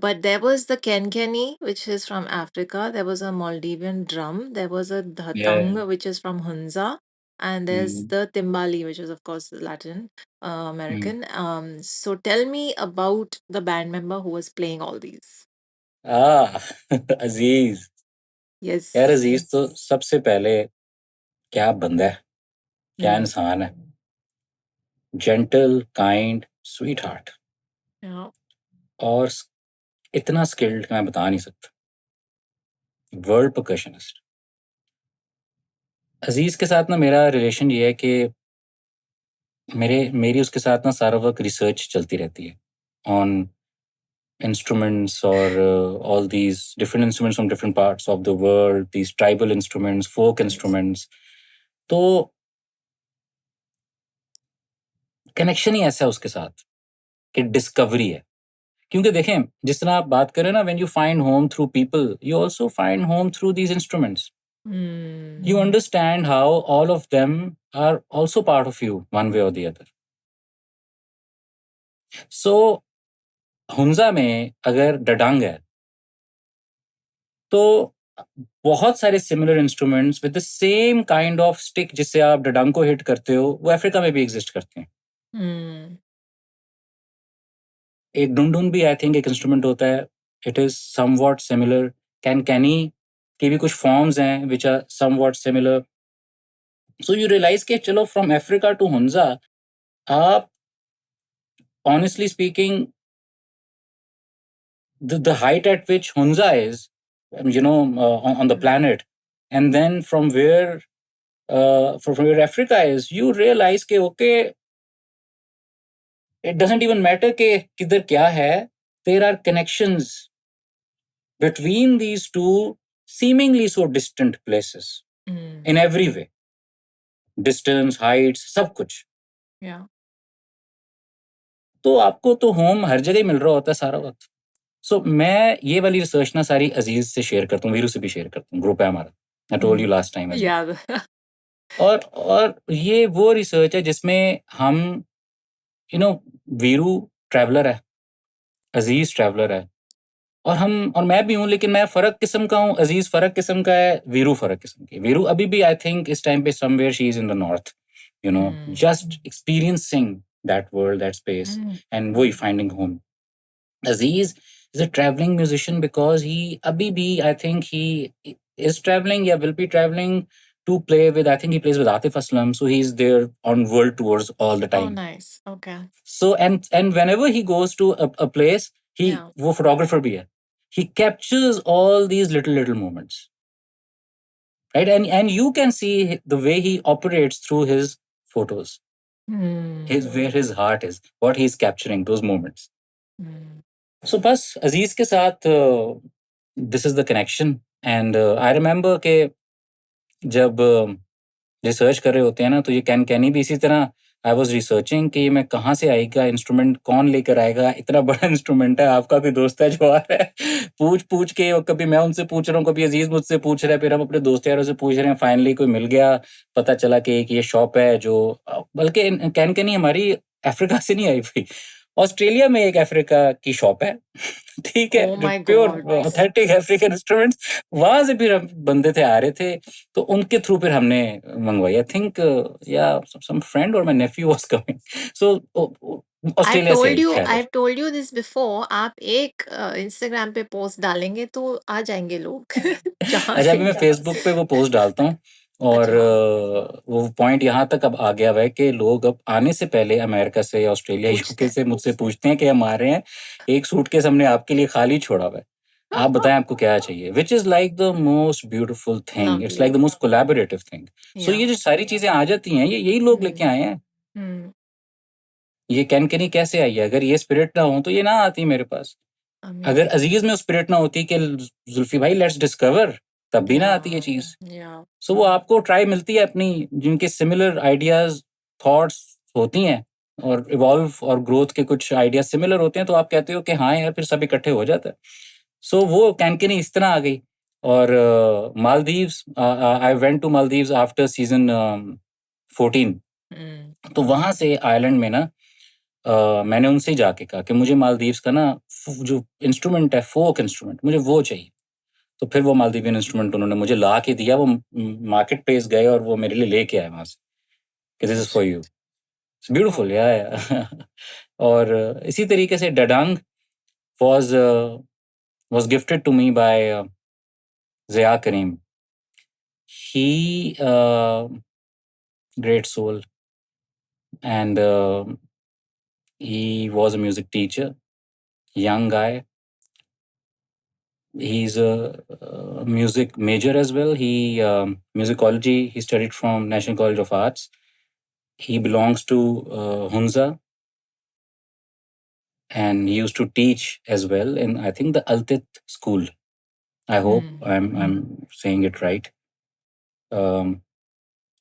Speaker 1: But there was the kenkeni, which is from Africa. There was a Maldivian drum. There was a dhatang,
Speaker 2: Yeah.
Speaker 1: which is from Hunza. And there's
Speaker 2: Mm.
Speaker 1: the timbali, which is of course Latin
Speaker 2: Mm.
Speaker 1: American. So tell me about the band member who was playing all these.
Speaker 2: अजीज. यार
Speaker 1: Yes.
Speaker 2: अजीज तो सबसे पहले क्या बंदा है, क्या
Speaker 1: Hmm.
Speaker 2: इंसान है. Gentle, kind, sweet heart
Speaker 1: Yeah.
Speaker 2: और इतना स्किल्ड मैं बता नहीं सकता. World percussionist. अजीज के साथ ना मेरा रिलेशन ये है कि मेरी उसके साथ ना सारा वक्त रिसर्च चलती रहती है on instruments or all these different instruments from different parts of the world, these tribal instruments, folk
Speaker 1: Yes.
Speaker 2: instruments. तो कनेक्शन ही ऐसा है उसके साथ कि डिस्कवरी है. क्योंकि देखें, जिस तरह आप बात करें ना, when you find home through people, you also find home through these instruments.
Speaker 1: Hmm.
Speaker 2: You understand how all of them are also part of you one way or the other. So Hunza में अगर डडांग है तो बहुत सारे similar instruments with the same kind of stick जिससे आप डडांग को hit करते हो, वो अफ्रीका में भी एग्जिस्ट करते हैं.
Speaker 1: Hmm.
Speaker 2: एक डुनडुन भी आई थिंक एक इंस्ट्रूमेंट होता है. It is somewhat similar. कैनी के भी कुछ फॉर्म्स हैं which are somewhat similar. So you realize कि चलो फ्रॉम अफ्रीका टू हुंजा, आप honestly speaking the height at which Hunza is, on the planet, and then from where Africa is, you realize कि okay, it doesn't even matter कि किधर क्या है. There are connections between these two seemingly so distant places
Speaker 1: Hmm.
Speaker 2: in every way. Distance, heights, सब कुछ.
Speaker 1: Yeah.
Speaker 2: तो आपको तो होम हर जगह मिल रहा होता है सारा वक्त. सो मैं ये वाली रिसर्च ना सारी अजीज से शेयर करता हूँ, वीरू से भी शेयर करता हूँ. ग्रुप है हमारा. I told you last time as well.
Speaker 1: Yeah.
Speaker 2: और ये वो रिसर्च है जिसमें हम वीरू ट्रैवलर है, अजीज ट्रैवलर है, और मैं भी हूँ, लेकिन मैं फर्क किस्म का हूँ. अजीज फर्क किस्म का है, वीरू फर्क किस्म की. वीरू अभी भी आई थिंक इस टाइम पे somewhere she is in the north. just experiencing that world, that space, and वही finding home. Aziz is a traveling musician because he abhi bhi, I think he is traveling, yeah, will be traveling to play with, I think he plays with Atif Aslam, so he's there on world tours all the
Speaker 1: Oh,
Speaker 2: time.
Speaker 1: nice. Okay.
Speaker 2: So and whenever he goes to a place, he वो photographer bhi hai. He captures all these little moments, right? And you can see the way he operates through his photos, his where his heart is, what he's capturing, those moments. So बस अजीज के साथ this is the connection and I remember के जब research कर रहे होते हैं ना, तो ये कैनी भी इसी तरह आई वॉज रिसर्चिंग कि ये मैं कहाँ से आएगा इंस्ट्रूमेंट, कौन लेकर आएगा, इतना बड़ा इंस्ट्रूमेंट है, आपका भी दोस्त है जो आ रहा है पूछ पूछ के, और कभी मैं उनसे पूछ रहा हूँ, कभी अजीज मुझसे पूछ रहा है, फिर हम अपने दोस्त यारों से पूछ रहे हैं, फाइनली कोई मिल गया, पता चला कि एक ये शॉप है जो बल्कि कैनी हमारी अफ्रीका से नहीं आई भाई, ऑस्ट्रेलिया में एक अफ्रीका की शॉप है ठीक है,
Speaker 1: Oh
Speaker 2: जो
Speaker 1: my
Speaker 2: pure
Speaker 1: God.
Speaker 2: Authentic African instruments, वहां से फिर हम बंदे थे आ रहे थे, तो उनके थ्रू फिर हमने मंगवाई, आई थिंक या सम फ्रेंड और my Neiphiu was coming, so Australia से आई, खैर
Speaker 1: I've told you this before. आप एक इंस्टाग्राम पे पोस्ट डालेंगे तो आ जाएंगे लोग जहाँ
Speaker 2: अच्छा,
Speaker 1: से
Speaker 2: अभी मैं फेसबुक पे वो पोस्ट डालता हूँ, और
Speaker 1: अच्छा
Speaker 2: वो पॉइंट यहाँ तक अब आ गया हुआ है कि लोग अब आने से पहले अमेरिका से, ऑस्ट्रेलिया,
Speaker 1: पूछते
Speaker 2: यूके
Speaker 1: हैं
Speaker 2: से मुझसे पूछते हैं कि हम आ रहे हैं, एक सूटकेस हमने आपके लिए खाली छोड़ा हुआ है, आप बताएं आपको क्या चाहिए, which is like the most beautiful thing, it's like the
Speaker 1: lovely.
Speaker 2: Most collaborative thing. So ये
Speaker 1: Yeah.
Speaker 2: जो सारी चीजें आ जाती हैं, ये यही लोग लेके आए हैं।
Speaker 1: Hmm.
Speaker 2: ये कैनकनी कैसे आई है? अगर ये स्पिरिट ना हो तो ये ना आती मेरे पास। अगर
Speaker 1: Amazing.
Speaker 2: अजीज में स्पिरिट ना होती कि जुल्फी भाई लेट्स डिस्कवर, तब भी ना आती ये चीज।
Speaker 1: Yeah.
Speaker 2: सो वो आपको ट्राई मिलती है अपनी, जिनके सिमिलर आइडियाज, थॉट्स होती हैं, और इवॉल्व और ग्रोथ के कुछ आइडियाज सिमिलर होते हैं, तो आप कहते हो कि हाँ यार, फिर सब इकट्ठे हो जाता है। सो वो कैनकनी इस तरह आ गई। और Maldives, I went to Maldives after season 14।
Speaker 1: Hmm.
Speaker 2: तो वहां से आइलैंड में ना, मैंने उनसे ही जाके कहा कि मुझे मालदीव्स का ना जो इंस्ट्रूमेंट है, फोक इंस्ट्रूमेंट, मुझे वो चाहिए। तो फिर वो मालदीवियन इंस्ट्रूमेंट उन्होंने मुझे ला के दिया, वो मार्केट प्लेस गए और वो मेरे लिए लेके आए वहां से कि this is for you, it's beautiful या और इसी तरीके से Dadang was was gifted to me by Zia Karim. He great soul, and he was a music teacher, young guy. He's a music major as well. He musicology. He studied from National College of Arts. He belongs to Hunza, and he used to teach as well in, I think, the Altit school. I hope I'm saying it right. Um,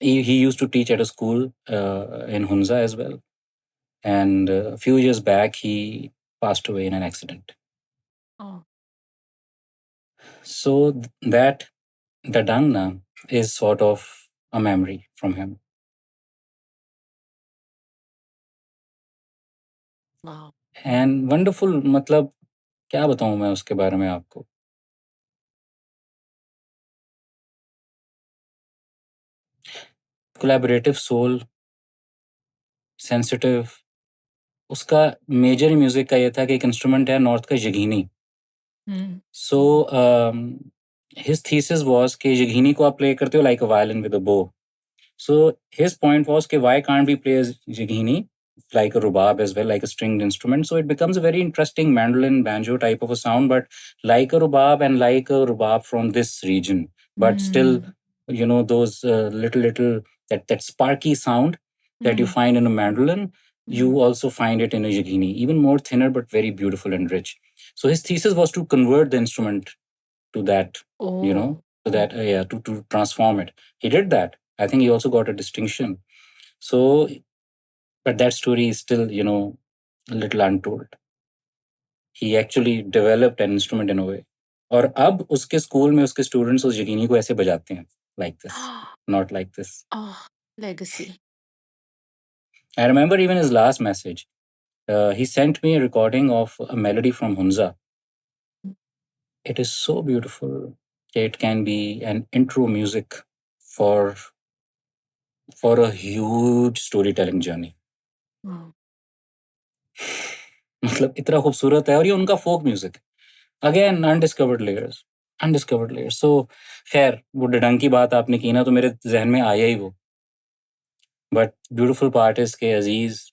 Speaker 2: he used to teach at a school in Hunza as well. And a few years back, he passed away in an accident.
Speaker 1: Oh,
Speaker 2: So that the Dangna is sort of a memory from him.
Speaker 1: wow.
Speaker 2: And wonderful, मतलब क्या बताऊं मैं उसके बारे में आपको। Collaborative soul, sensitive. उसका major music का ये था कि एक इंस्ट्रूमेंट है नॉर्थ का यगीनी।
Speaker 1: Hmm.
Speaker 2: So his thesis was कि यगीनी को आप प्ले करते हो like a violin with a bow. So his point was कि why can't we play a jigini like a rubab as well, like a stringed instrument? So it becomes a very interesting mandolin banjo type of a sound, but like a rubab and like a rubab from this region, but still, those little that sparky sound that you find in a mandolin, you also find it in a jigini, even more thinner but very beautiful and rich. So his thesis was to convert the instrument to that,
Speaker 1: Oh,
Speaker 2: so that yeah, to transform it. He did that. I think he also got a distinction. So, but that story is still, a little untold. He actually developed an instrument in a way. और अब उसके school में उसके students उस यकीनी को ऐसे बजाते हैं, like this, not like this.
Speaker 1: oh, legacy.
Speaker 2: I remember even his last message. He sent me a recording of a melody from Hunza. It is so beautiful. It can be an intro music for for a huge storytelling journey.
Speaker 1: Wow.
Speaker 2: मतलब इतना खूबसूरत है, और ये उनका folk music, again undiscovered layers. So खैर, वो डडंग की बात आपने की ना, तो मेरे जहन में आया ही वो। बट ब्यूटीफुल पार्ट इज के अजीज,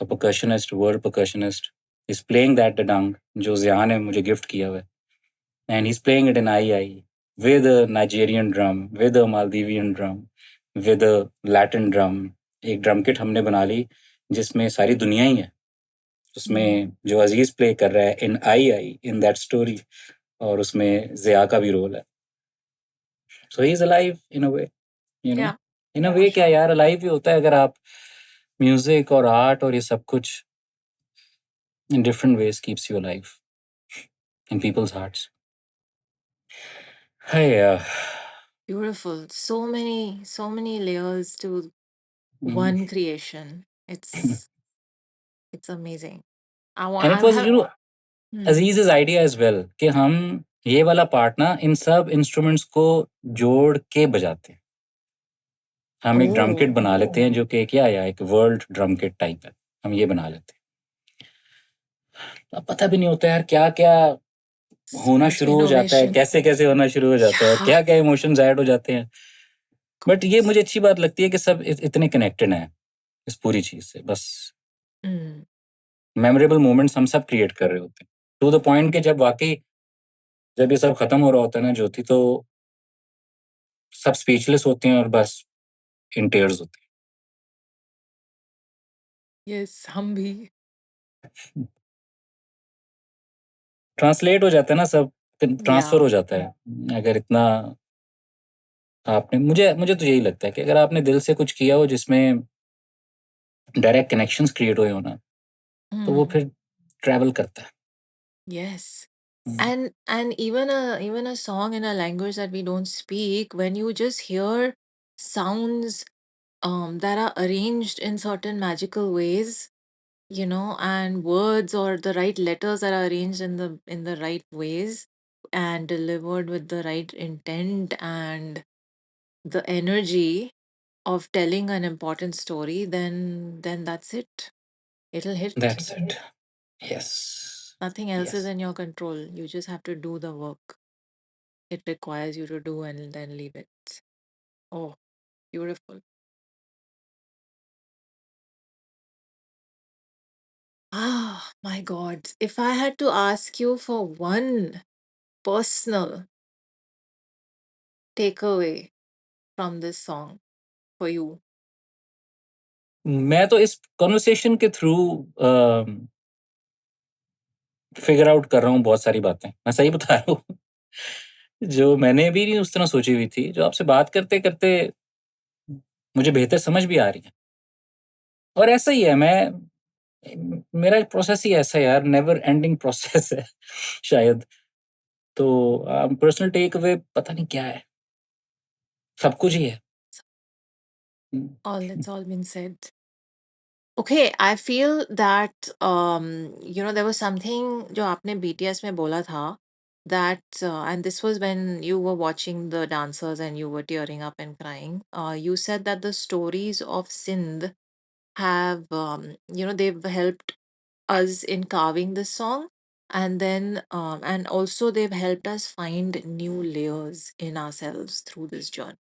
Speaker 2: a percussionist, world percussionist, is playing that डडंग जो ज़िया ने मुझे गिफ्ट किया हुआ है, and he's playing it in II with a Nigerian drum, with a Maldivian drum, with a Latin drum। एक ड्रम किट हमने बना ली जिसमें सारी दुनिया ही है, उसमें जो अजीज प्ले कर रहा है इन इन दैट स्टोरी, और उसमें ज़िया का भी रोल है। So he is alive in a way, you know.
Speaker 1: Yeah,
Speaker 2: in a
Speaker 1: for
Speaker 2: way क्या
Speaker 1: sure.
Speaker 2: यार, अलाइव ही होता है अगर आप म्यूजिक और आर्ट और ये सब कुछ in different ways keeps you alive in people's hearts. Hey,
Speaker 1: Beautiful. So many layers to
Speaker 2: mm.
Speaker 1: one creation. It's amazing. I want.
Speaker 2: And it
Speaker 1: I'm
Speaker 2: was,
Speaker 1: have. Hmm.
Speaker 2: Aziz's idea as well कि हम ये वाला part ना इन सब instruments को जोड़ के बजाते हैं। हम एक ड्रम किट
Speaker 1: Oh,
Speaker 2: बना लेते हैं जो कि क्या या एक वर्ल्ड ड्रम किट टाइप है, हम ये बना लेते हैं। अब पता भी नहीं होता यार क्या क्या
Speaker 1: so
Speaker 2: होना
Speaker 1: much
Speaker 2: शुरू हो जाता है,
Speaker 1: innovation.
Speaker 2: कैसे कैसे होना शुरू हो जाता है, और
Speaker 1: Yeah,
Speaker 2: क्या क्या इमोशंस ऐड हो जाते हैं। बट ये मुझे अच्छी बात लगती है कि सब इतने कनेक्टेड हैं इस पूरी चीज से। बस
Speaker 1: mm,
Speaker 2: मेमोरेबल मोमेंट्स हम सब क्रिएट कर रहे होते हैं, टू द पॉइंट कि जब वाकई जब ये सब खत्म हो रहा होता है ना ज्योति, तो सब स्पीचलेस होते हैं और बस इन टेयर्स होते
Speaker 1: yes, हम भी.
Speaker 2: हैं। ट्रांसलेट हो जाता है ना सब, ट्रांसफर
Speaker 1: Yeah.
Speaker 2: हो जाता है अगर इतना आपने, मुझे मुझे तो यही लगता है कि अगर आपने दिल से कुछ किया हो जिसमें डायरेक्ट कनेक्शंस क्रिएट हुए हो ना, तो वो
Speaker 1: Mm,
Speaker 2: फिर ट्रैवल करता है।
Speaker 1: yes.
Speaker 2: Hmm,
Speaker 1: And even a song in a language that we don't speak, when you just hear sounds that are arranged in certain magical ways, and words or the right letters that are arranged in the right ways and delivered with the right intent and the energy of telling an important story, then that's it. It'll hit.
Speaker 2: That's it. Yes,
Speaker 1: Nothing else is
Speaker 2: yes.
Speaker 1: in your control. You just have to do the work it requires you to do and then leave it. Oh, beautiful. Ah, my God. If I had to ask you for one personal takeaway from this song for you.
Speaker 2: मैं तो इस conversation के through figure out कर रहा हूँ बहुत सारी बातें, मैं सही बता रहा हूँ। जो मैंने भी नहीं उस तरह सोची हुई थी, जो आपसे बात करते करते मुझे बेहतर समझ भी आ रही है। और ऐसा ही है, मेरा प्रोसेस ही ऐसा है यार, नेवर एंडिंग प्रोसेस है शायद। तो पर्सनल टेक अवे पता नहीं क्या है, सब कुछ ही है। हम्म,
Speaker 1: All it's all been said. Okay, I feel that there was something जो आपने BTS में बोला था that and this was when you were watching the dancers and you were tearing up and crying. You said that the stories of Sindh have they've helped us in carving this song, and also they've helped us find new layers in ourselves through this journey,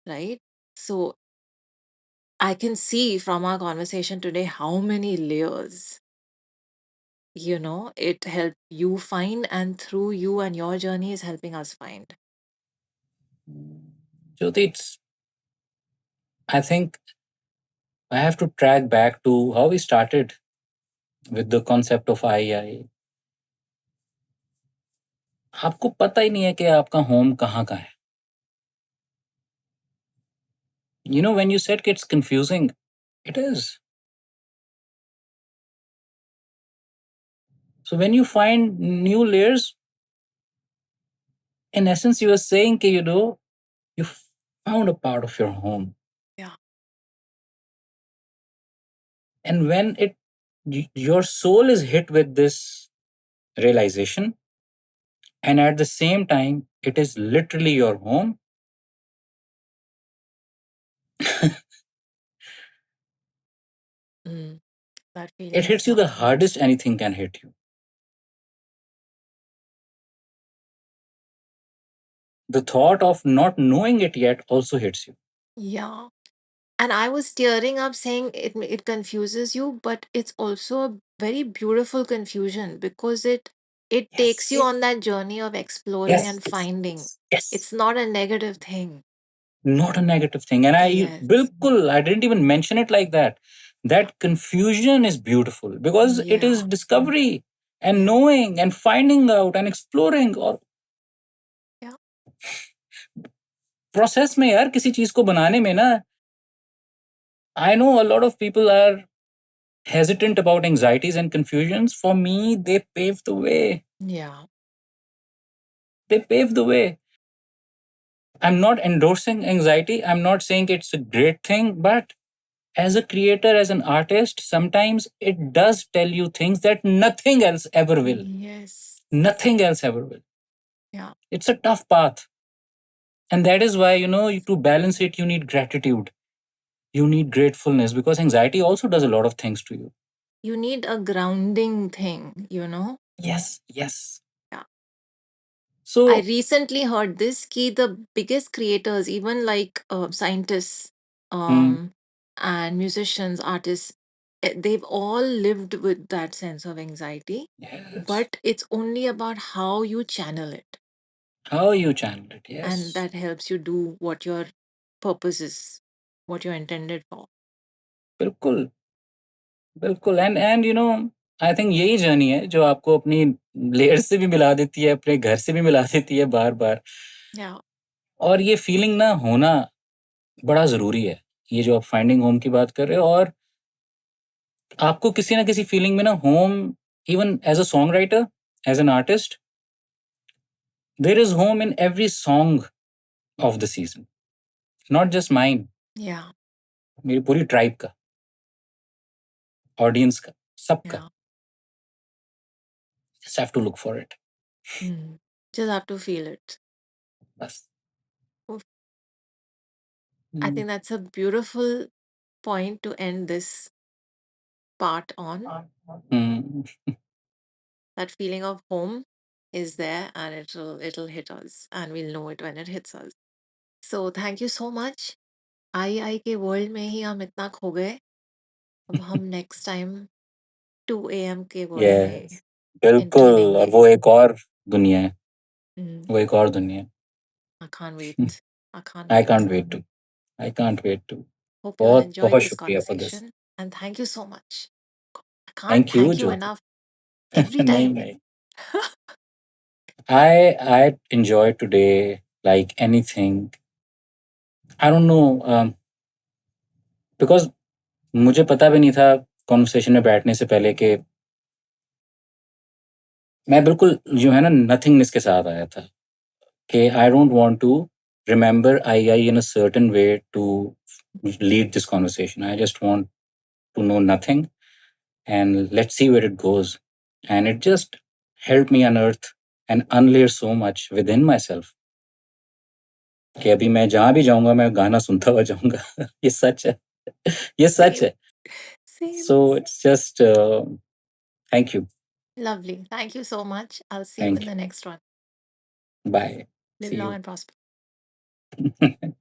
Speaker 1: right? So I can see from our conversation today how many layers it helped you find, and through you and your journey is helping us find.
Speaker 2: Jyoti, I think I have to track back to how we started with the concept of आई। आपको पता ही नहीं है कि आपका home कहाँ का है। When you said it's confusing, it is. So when you find new layers, in essence, you are saying कि you found a part of your home.
Speaker 1: Yeah.
Speaker 2: And when your soul is hit with this realization, and at the same time, it is literally your home,
Speaker 1: Mm, that
Speaker 2: It
Speaker 1: feeling is
Speaker 2: hits you the
Speaker 1: something.
Speaker 2: hardest anything can hit you. The thought of not knowing it yet also hits you.
Speaker 1: Yeah. And I was tearing up saying it confuses you, but it's also a very beautiful confusion because it takes
Speaker 2: Yes.
Speaker 1: you on that journey of exploring
Speaker 2: Yes.
Speaker 1: and finding.
Speaker 2: Yes.
Speaker 1: It's not a negative thing.
Speaker 2: Not a negative thing. And
Speaker 1: Yes.
Speaker 2: I didn't even mention it like that. That confusion is beautiful because it is
Speaker 1: Yeah.
Speaker 2: discovery and
Speaker 1: Yeah.
Speaker 2: knowing and finding out and exploring और
Speaker 1: Yeah.
Speaker 2: Process में यार किसी चीज को बनाने में ना I know a lot of people are hesitant about anxieties and confusions. For me, they pave the way.
Speaker 1: Yeah.
Speaker 2: They pave the way. I'm not endorsing anxiety. I'm not saying it's a great thing, but as a creator, as an artist, sometimes it does tell you things that nothing else ever will.
Speaker 1: Yes.
Speaker 2: Nothing else ever will.
Speaker 1: Yeah.
Speaker 2: It's a tough path. And that is why, to balance it, you need gratitude. You need gratefulness because anxiety also does a lot of things to you.
Speaker 1: You need a grounding thing.
Speaker 2: Yes, yes.
Speaker 1: Yeah. I
Speaker 2: So,
Speaker 1: recently heard this key the biggest creators, even like scientists,
Speaker 2: mm,
Speaker 1: um, and musicians, artists, they've all lived with that sense of anxiety,
Speaker 2: yes.
Speaker 1: but it's only about how you channel it,
Speaker 2: How you channel it,
Speaker 1: and
Speaker 2: yes.
Speaker 1: that helps you do what your purpose is, what you're intended for.
Speaker 2: बिल्कुल, बिल्कुल and I think यही journey है जो आपको अपनी layer से भी मिला देती है, अपने घर से भी मिला देती है बार-बार
Speaker 1: Yeah.
Speaker 2: और ये फीलिंग ना होना बड़ा ज़रूरी है। ये जो आप फाइंडिंग होम की बात कर रहे हो और आपको किसी न किसी फीलिंग में ना home even as a songwriter, as an artist, there is home in every song of the season, not just mine,
Speaker 1: Yeah.
Speaker 2: मेरी पूरी ट्राइब का, ऑडियंस का, सबका।
Speaker 1: Yeah.
Speaker 2: Just have to look for it
Speaker 1: Mm. Just have to feel it.
Speaker 2: बस।
Speaker 1: Oof. I
Speaker 2: हुँ,
Speaker 1: think that's a beautiful point to end this part on.
Speaker 2: Hmm,
Speaker 1: That feeling of home is there, and it'll hit us, and we'll know it when it hits us. So thank you so much. आई के world में ही हम इतना खो गए, अब हम next time 2 AM के world में
Speaker 2: यस,
Speaker 1: एंटर
Speaker 2: बिल्कुल और
Speaker 1: लेंगे.
Speaker 2: वो एक और दुनिया है,
Speaker 1: Mm,
Speaker 2: वो एक और दुनिया है।
Speaker 1: I can't wait. I can't
Speaker 2: I
Speaker 1: wait.
Speaker 2: Can't wait to, I can't wait to.
Speaker 1: Hope you all enjoyed
Speaker 2: बहुत-बहुत
Speaker 1: this
Speaker 2: शुक्रिया for this.
Speaker 1: conversation, and thank you so much. I can't
Speaker 2: thank you
Speaker 1: thank you
Speaker 2: Jyoti.
Speaker 1: enough every
Speaker 2: नहीं,
Speaker 1: time.
Speaker 2: नहीं। I enjoyed today like anything. I don't know because मुझे पता भी नहीं था conversation में बैठने से पहले कि मैं बिल्कुल जो है ना नथिंगनेस के साथ आया था कि I don't want to remember I in a certain way to lead this conversation. I just want to know nothing and let's see where it goes. And it just helped me unearth and unlayer so much within myself कि अभी मैं जहाँ भी जाऊँगा मैं गाना सुनता हुआ जाऊँगा। ये सच है। ये सच
Speaker 1: Same,
Speaker 2: है।
Speaker 1: same.
Speaker 2: So it's just thank you.
Speaker 1: Lovely. Thank you so much. I'll see you in
Speaker 2: Thank
Speaker 1: the
Speaker 2: you.
Speaker 1: next one.
Speaker 2: Bye.
Speaker 1: Live
Speaker 2: See
Speaker 1: long
Speaker 2: you.
Speaker 1: and prosper.